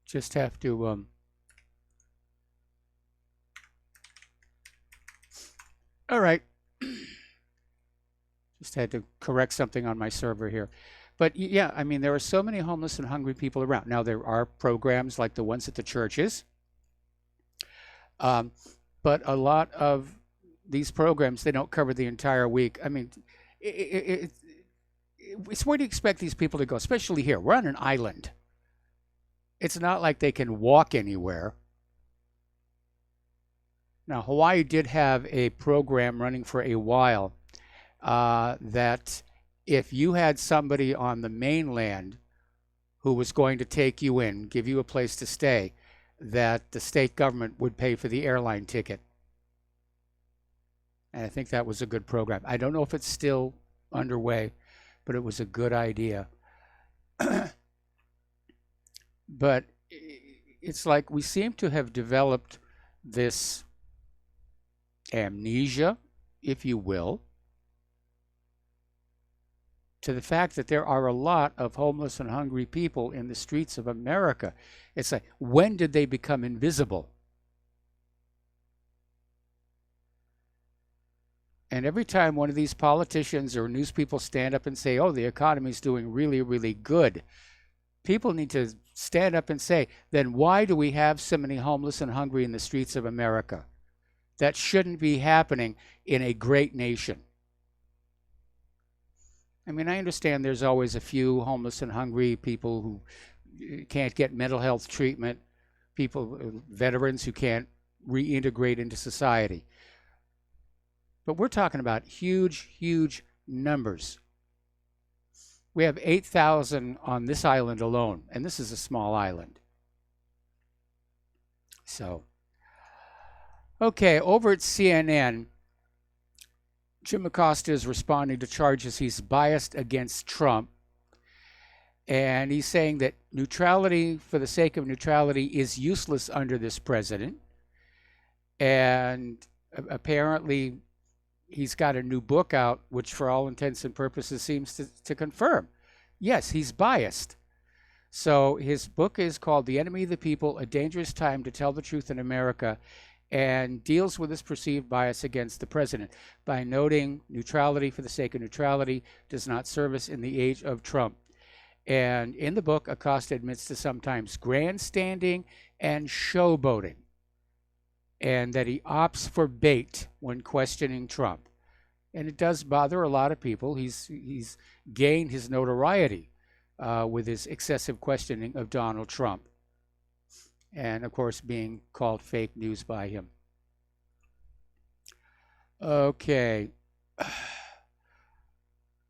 just have to all right. Just had to correct something on my server here. But yeah, I mean, there are so many homeless and hungry people around. Now, there are programs like the ones at the churches. But a lot of these programs, they don't cover the entire week. I mean, it's where do you expect these people to go, especially here? We're on an island. It's not like they can walk anywhere. Now, Hawaii did have a program running for a while that if you had somebody on the mainland who was going to take you in, give you a place to stay, that the state government would pay for the airline ticket. And I think that was a good program. I don't know if it's still underway, but it was a good idea. But it's like we seem to have developed this amnesia, if you will, to the fact that there are a lot of homeless and hungry people in the streets of America. It's like, when did they become invisible? And every time one of these politicians or news people stand up and say, oh, the economy's doing really, really good, people need to stand up and say, then why do we have so many homeless and hungry in the streets of America? That shouldn't be happening in a great nation. I mean, I understand there's always a few homeless and hungry people who can't get mental health treatment, people, veterans who can't reintegrate into society. But we're talking about huge, huge numbers. We have 8,000 on this island alone, and this is a small island. So, okay, over at CNN, Jim Acosta is responding to charges he's biased against Trump. And he's saying that neutrality for the sake of neutrality is useless under this president. And apparently he's got a new book out, which for all intents and purposes seems to confirm. Yes, he's biased. So his book is called The Enemy of the People, A Dangerous Time to Tell the Truth in America, and deals with this perceived bias against the president by noting neutrality for the sake of neutrality does not serve us in the age of Trump. And in the book, Acosta admits to sometimes grandstanding and showboating, and that he opts for bait when questioning Trump. And it does bother a lot of people. He's gained his notoriety with his excessive questioning of Donald Trump. And, of course, being called fake news by him. Okay.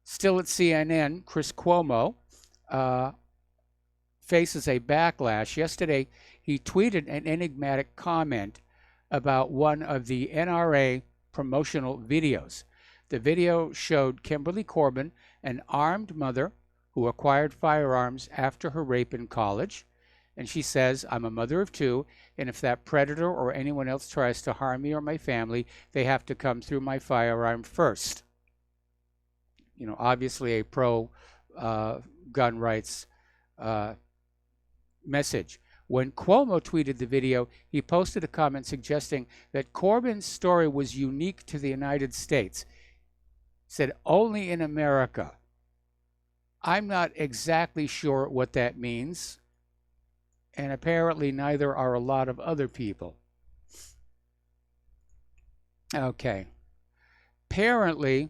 Still at CNN, Chris Cuomo faces a backlash. Yesterday, he tweeted an enigmatic comment about one of the NRA promotional videos. The video showed Kimberly Corbin, an armed mother who acquired firearms after her rape in college. And she says, I'm a mother of two, and if that predator or anyone else tries to harm me or my family, they have to come through my firearm first. You know, obviously a pro-gun rights message. When Cuomo tweeted the video, he posted a comment suggesting that Corbin's story was unique to the United States. He said, only in America. I'm not exactly sure what that means. And apparently neither are a lot of other people. Okay. Apparently,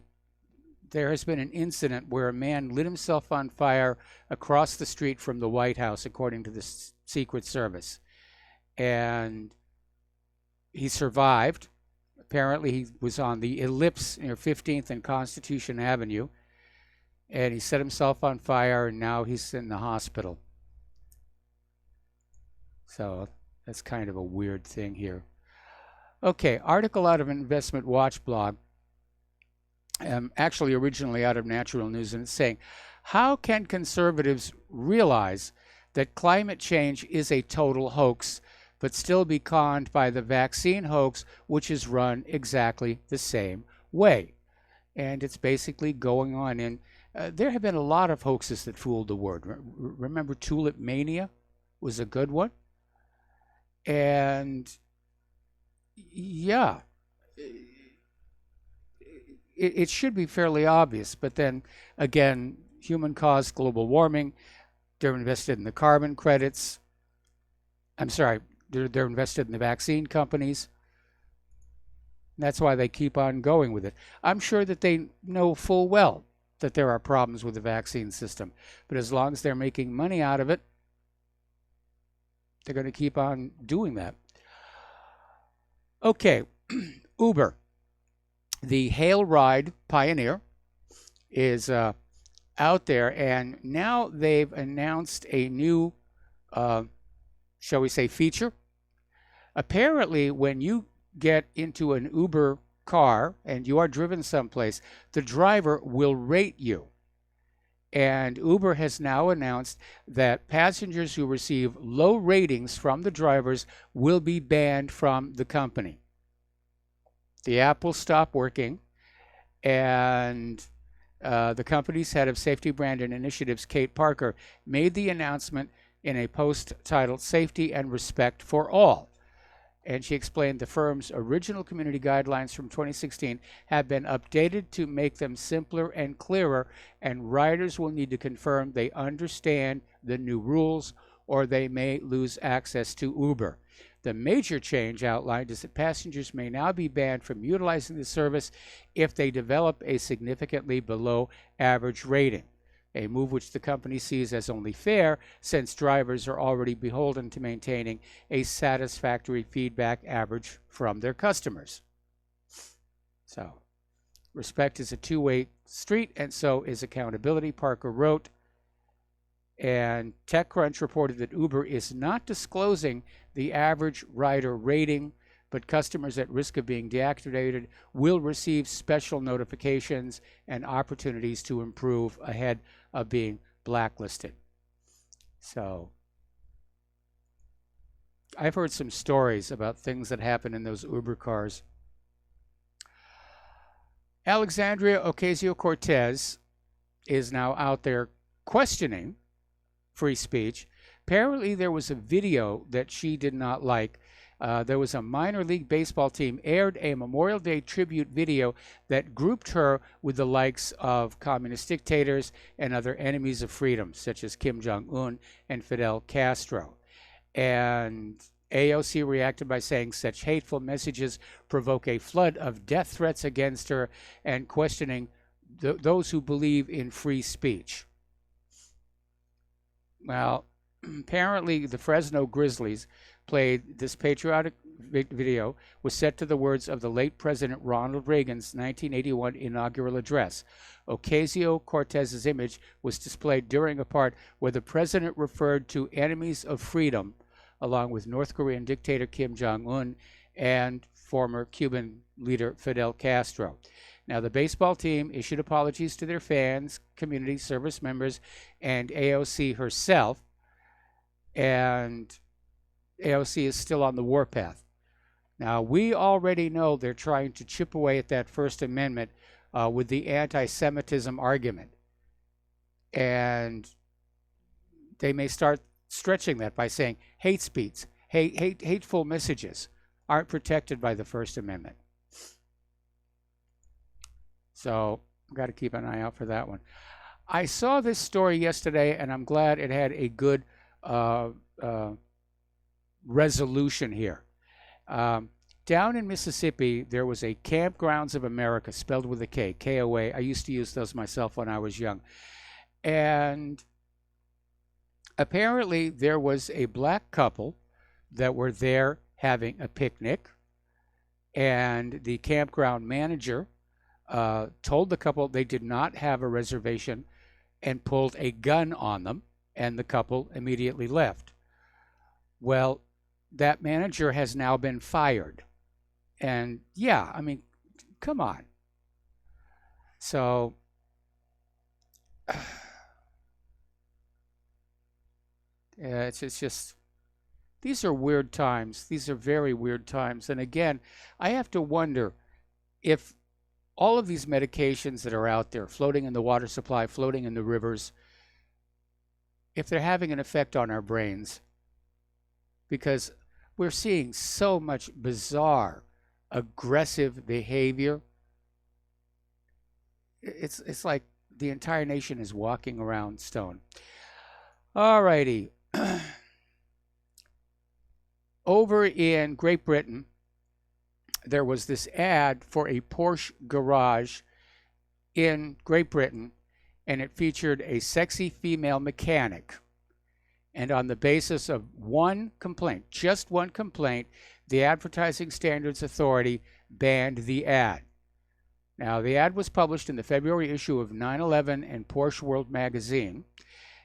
there has been an incident where a man lit himself on fire across the street from the White House, according to the Secret Service. And he survived. Apparently, he was on the ellipse near 15th and Constitution Avenue. And he set himself on fire, and now he's in the hospital. So that's kind of a weird thing here. Okay, article out of Investment Watch blog, actually originally out of Natural News, and it's saying, how can conservatives realize that climate change is a total hoax, but still be conned by the vaccine hoax, which is run exactly the same way? And it's basically going on. And there have been a lot of hoaxes that fooled the world. Remember Tulip Mania was a good one? And yeah, it should be fairly obvious. But then again, human-caused global warming, they're invested in the carbon credits. I'm sorry, they're invested in the vaccine companies. That's why they keep on going with it. I'm sure that they know full well that there are problems with the vaccine system. But as long as they're making money out of it, they're going to keep on doing that. Okay, Uber, the hail ride pioneer, is out there, and now they've announced a new, shall we say, feature. Apparently, when you get into an Uber car and you are driven someplace, the driver will rate you. And Uber has now announced that passengers who receive low ratings from the drivers will be banned from the company. The app will stop working, and the company's head of safety brand and initiatives, Kate Parker, made the announcement in a post titled Safety and Respect for All. And she explained the firm's original community guidelines from 2016 have been updated to make them simpler and clearer, and riders will need to confirm they understand the new rules or they may lose access to Uber. The major change outlined is that passengers may now be banned from utilizing the service if they develop a significantly below average rating, a move which the company sees as only fair since drivers are already beholden to maintaining a satisfactory feedback average from their customers. So, respect is a two-way street, and so is accountability, Parker wrote. And TechCrunch reported that Uber is not disclosing the average rider rating, but customers at risk of being deactivated will receive special notifications and opportunities to improve ahead of being blacklisted. So I've heard some stories about things that happen in those Uber cars. Alexandria Ocasio-Cortez is now out there questioning free speech. Apparently, there was a video that she did not like. There was a minor league baseball team aired a Memorial Day tribute video that grouped her with the likes of communist dictators and other enemies of freedom, such as Kim Jong-un and Fidel Castro. And AOC reacted by saying such hateful messages provoke a flood of death threats against her and questioning those who believe in free speech. Well, apparently the Fresno Grizzlies played this patriotic video was set to the words of the late President Ronald Reagan's 1981 inaugural address. Ocasio-Cortez's image was displayed during a part where the president referred to enemies of freedom, along with North Korean dictator Kim Jong-un and former Cuban leader Fidel Castro. Now, the baseball team issued apologies to their fans, community service members, and AOC herself, and AOC is still on the warpath. Now, we already know they're trying to chip away at that First Amendment with the anti-Semitism argument. And they may start stretching that by saying hate speech, hateful messages aren't protected by the First Amendment. So I've got to keep an eye out for that one. I saw this story yesterday, and I'm glad it had a good resolution here. Down in Mississippi, there was a Kampgrounds of America, spelled with a K, KOA. I used to use those myself when I was young. And apparently there was a black couple that were there having a picnic, and the campground manager told the couple they did not have a reservation and pulled a gun on them, and the couple immediately left. Well, that manager has now been fired. And yeah, I mean, come on. So it's just, these are weird times. These are very weird times. And again, I have to wonder if all of these medications that are out there, floating in the water supply, floating in the rivers, if they're having an effect on our brains, because we're seeing so much bizarre, aggressive behavior. It's like the entire nation is walking around stone. All righty. Over in Great Britain, there was this ad for a Porsche garage in Great Britain, and it featured a sexy female mechanic. And on the basis of one complaint, just one complaint, the Advertising Standards Authority banned the ad. Now, the ad was published in the February issue of 9/11 and Porsche World magazine.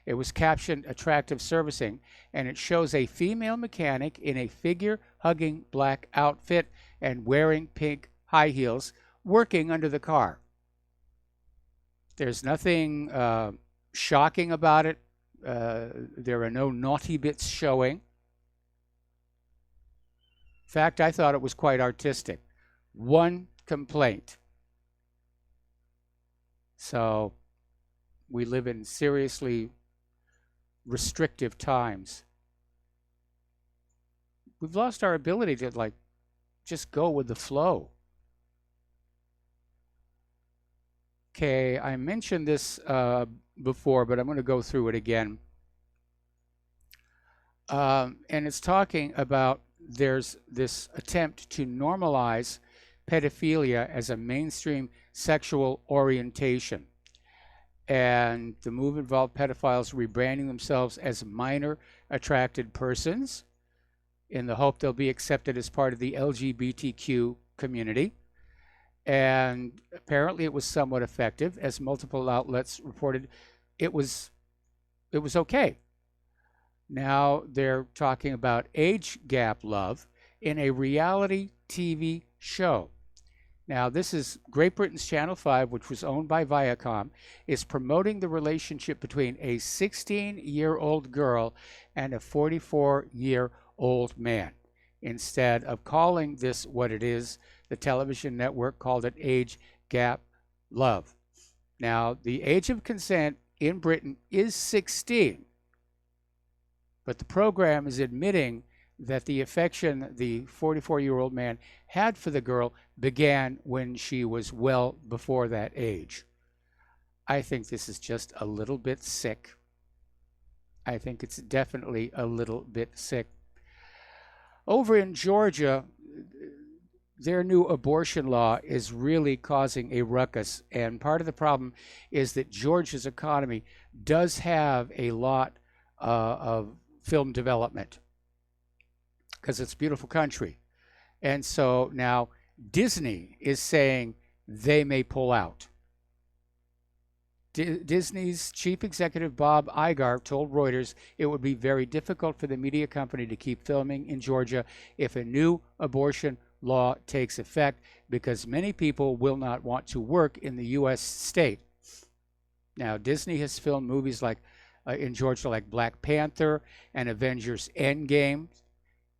It was captioned "Attractive Servicing," and it shows a female mechanic in a figure-hugging black outfit and wearing pink high heels working under the car. There's nothing shocking about it. There are no naughty bits showing. In fact, I thought it was quite artistic. One complaint. So we live in seriously restrictive times. We've lost our ability to just go with the flow. Okay, I mentioned this before, but I'm going to go through it again. And it's talking about there's this attempt to normalize pedophilia as a mainstream sexual orientation. And the move involved pedophiles rebranding themselves as minor attracted persons in the hope they'll be accepted as part of the LGBTQ community. And apparently it was somewhat effective, as multiple outlets reported it was okay. Now they're talking about age gap love in a reality TV show. Now, this is Great Britain's Channel 5, which was owned by Viacom, is promoting the relationship between a 16-year-old girl and a 44-year-old man. Instead of calling this what it is, the television network called it age gap love. Now, the age of consent in Britain is 16, but the program is admitting that the affection the 44-year-old man had for the girl began when she was well before that age. I think this is just a little bit sick. I think it's definitely a little bit sick. Over in Georgia, their new abortion law is really causing a ruckus, and part of the problem is that Georgia's economy does have a lot of film development because it's a beautiful country. And so now Disney is saying they may pull out. Disney's chief executive Bob Iger told Reuters it would be very difficult for the media company to keep filming in Georgia if a new abortion law takes effect, because many people will not want to work in the U.S. state. Now, Disney has filmed movies like in Georgia like Black Panther and Avengers Endgame,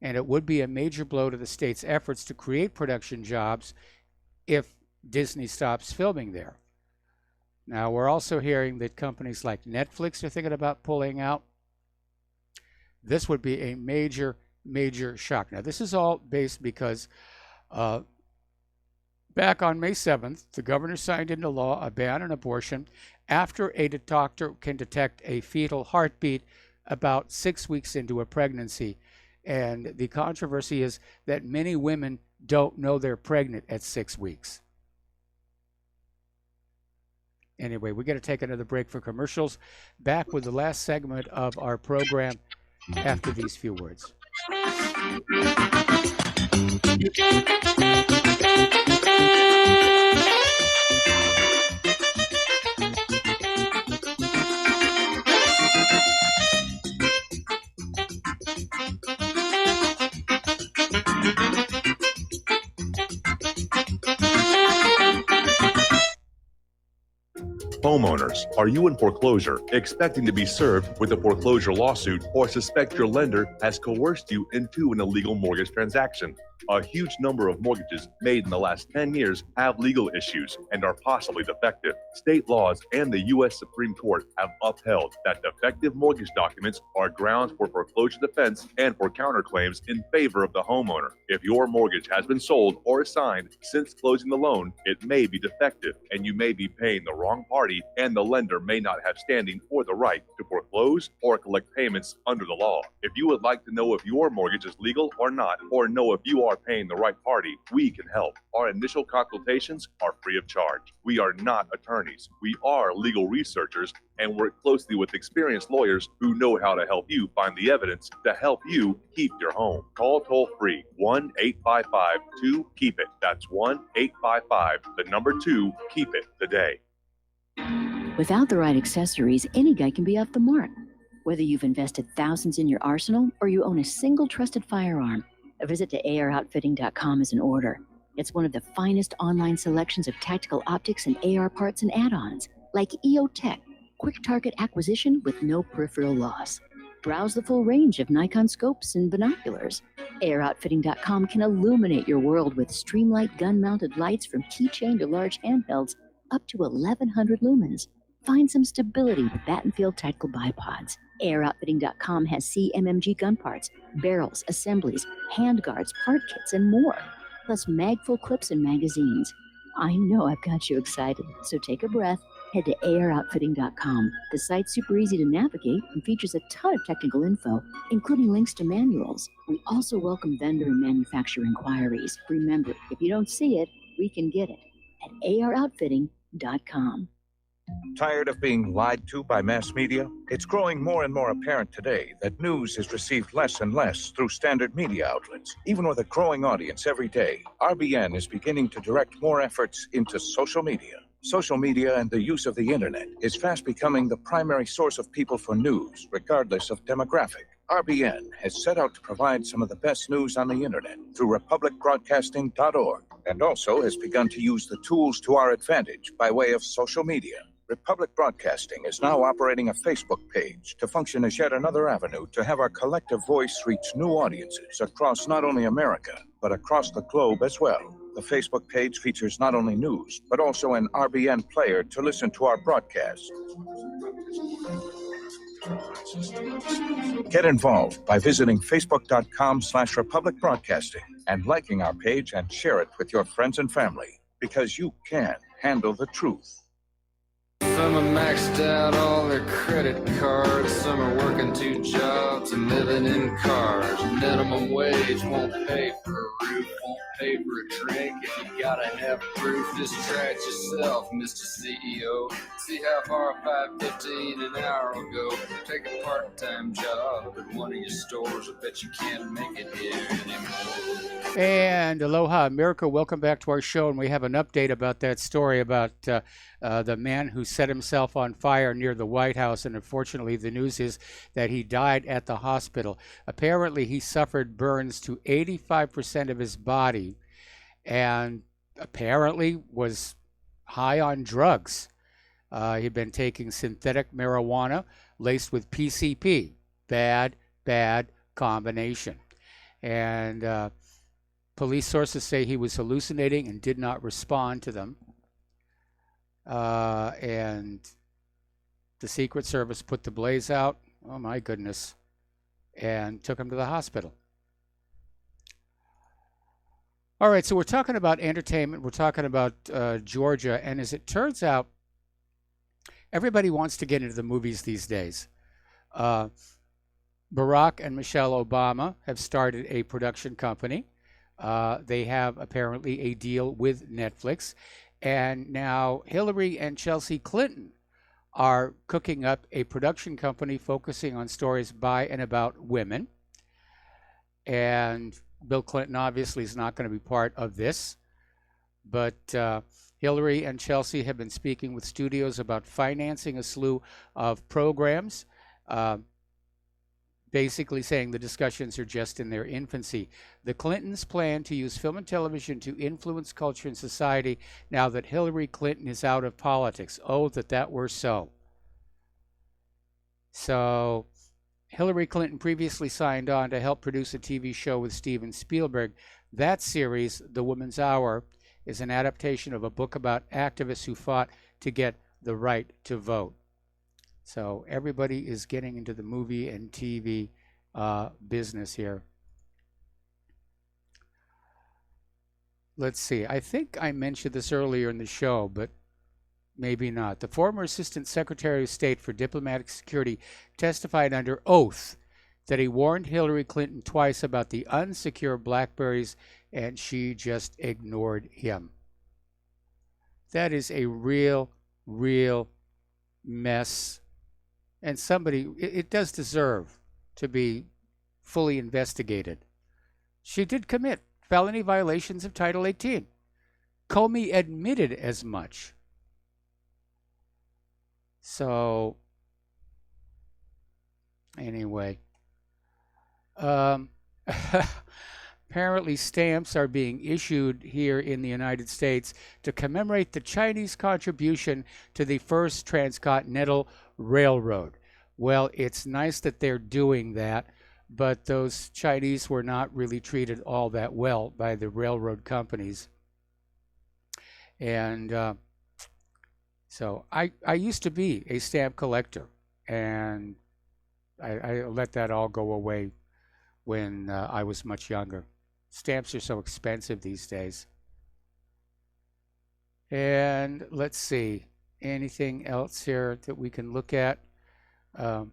and it would be a major blow to the state's efforts to create production jobs if Disney stops filming there. Now, we're also hearing that companies like Netflix are thinking about pulling out. This would be a major, major shock. Now, this is all based because back on May 7th, the governor signed into law a ban on abortion after a doctor can detect a fetal heartbeat about 6 weeks into a pregnancy. And the controversy is that many women don't know they're pregnant at 6 weeks. Anyway, we got to take another break for commercials. Back with the last segment of our program after these few words. Homeowners, are you in foreclosure, expecting to be served with a foreclosure lawsuit, or suspect your lender has coerced you into an illegal mortgage transaction? A huge number of mortgages made in the last 10 years have legal issues and are possibly defective. State laws and the U.S. Supreme Court have upheld that defective mortgage documents are grounds for foreclosure defense and for counterclaims in favor of the homeowner. If your mortgage has been sold or assigned since closing the loan, it may be defective and you may be paying the wrong party, and the lender may not have standing or the right to foreclose or collect payments under the law. If you would like to know if your mortgage is legal or not, or know if you are paying the right party, we can help. Our initial consultations are free of charge. We are not attorneys. We are legal researchers and work closely with experienced lawyers who know how to help you find the evidence to help you keep your home. Call toll free 1-855-2-KEEP-IT. That's 1-855-2-KEEP-IT today. Without the right accessories, any guy can be off the mark. Whether you've invested thousands in your arsenal or you own a single trusted firearm, a visit to AROutfitting.com is in order. It's one of the finest online selections of tactical optics and AR parts and add-ons, like EOTech, quick target acquisition with no peripheral loss. Browse the full range of Nikon scopes and binoculars. AROutfitting.com can illuminate your world with Streamlight gun-mounted lights from keychain to large handhelds up to 1,100 lumens. Find some stability with Battenfield tactical bipods. AirOutfitting.com has CMMG gun parts, barrels, assemblies, handguards, part kits, and more, plus magful clips and magazines. I know I've got you excited, so take a breath. Head to AirOutfitting.com. The site's super easy to navigate and features a ton of technical info, including links to manuals. We also welcome vendor and manufacturer inquiries. Remember, if you don't see it, we can get it at AirOutfitting.com. Tired of being lied to by mass media? It's growing more and more apparent today that news is received less and less through standard media outlets. Even with a growing audience every day, RBN is beginning to direct more efforts into social media. Social media and the use of the internet is fast becoming the primary source of people for news, regardless of demographic. RBN has set out to provide some of the best news on the internet through republicbroadcasting.org, and also has begun to use the tools to our advantage by way of social media. Republic Broadcasting is now operating a Facebook page to function as yet another avenue to have our collective voice reach new audiences across not only America, but across the globe as well. The Facebook page features not only news, but also an RBN player to listen to our broadcast. Get involved by visiting facebook.com/Republic Broadcasting and liking our page and share it with your friends and family, because you can handle the truth. Some have maxed out all their credit cards. Some are working 2 jobs and living in cars. Minimum wage won't pay for a roof, won't pay for a drink. If you gotta have proof, just try it yourself, Mr. CEO. See how far $5.15 an hour will go. Take a part-time job at one of your stores. I bet you can't make it here anymore. And aloha, America. Welcome back to our show. And we have an update about that story about the man who set himself on fire near the White House. And unfortunately, the news is that he died at the hospital. Apparently, he suffered burns to 85% of his body and apparently was high on drugs. He'd been taking synthetic marijuana laced with PCP. Bad combination. And police sources say he was hallucinating and did not respond to them. And the Secret Service put the blaze out, oh my goodness, and took him to the hospital. All right, so we're talking about entertainment. We're talking about Georgia. And as it turns out, everybody wants to get into the movies these days. Barack and Michelle Obama have started a production company. They have apparently a deal with Netflix. And now Hillary and Chelsea Clinton are cooking up a production company focusing on stories by and about women. And Bill Clinton obviously is not going to be part of this. But Hillary and Chelsea have been speaking with studios about financing a slew of programs, basically saying the discussions are just in their infancy. The Clintons plan to use film and television to influence culture and society now that Hillary Clinton is out of politics. Oh, that were so. So Hillary Clinton previously signed on to help produce a TV show with Steven Spielberg. That series, The Woman's Hour, is an adaptation of a book about activists who fought to get the right to vote. So everybody is getting into the movie and TV business here. Let's see. I think I mentioned this earlier in the show, but maybe not. The former Assistant Secretary of State for Diplomatic Security testified under oath that he warned Hillary Clinton twice about the unsecure BlackBerries, and she just ignored him. That is a real mess. And somebody, it does deserve to be fully investigated. She did commit felony violations of Title 18. Comey admitted as much. So, anyway. Apparently stamps are being issued here in the United States to commemorate the Chinese contribution to the first transcontinental railroad. Well, it's nice that they're doing that, but those Chinese were not really treated all that well by the railroad companies. And so I used to be a stamp collector, and I let that all go away when I was much younger. Stamps are so expensive these days. And let's see, anything else here that we can look at? 73%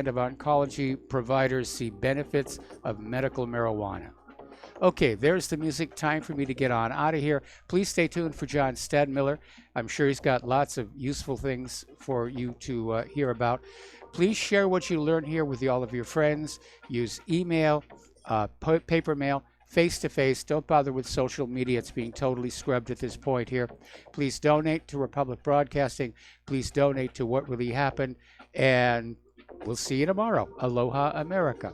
of oncology providers see benefits of medical marijuana. Okay, there's the music. Time for me to get on out of here. Please stay tuned for John Stadmiller. I'm sure he's got lots of useful things for you to hear about. Please share what you learn here with all of your friends. Use email, paper mail, face-to-face. Don't bother with social media. It's being totally scrubbed at this point here. Please donate to Republic Broadcasting. Please donate to What Really Happened. And we'll see you tomorrow. Aloha, America.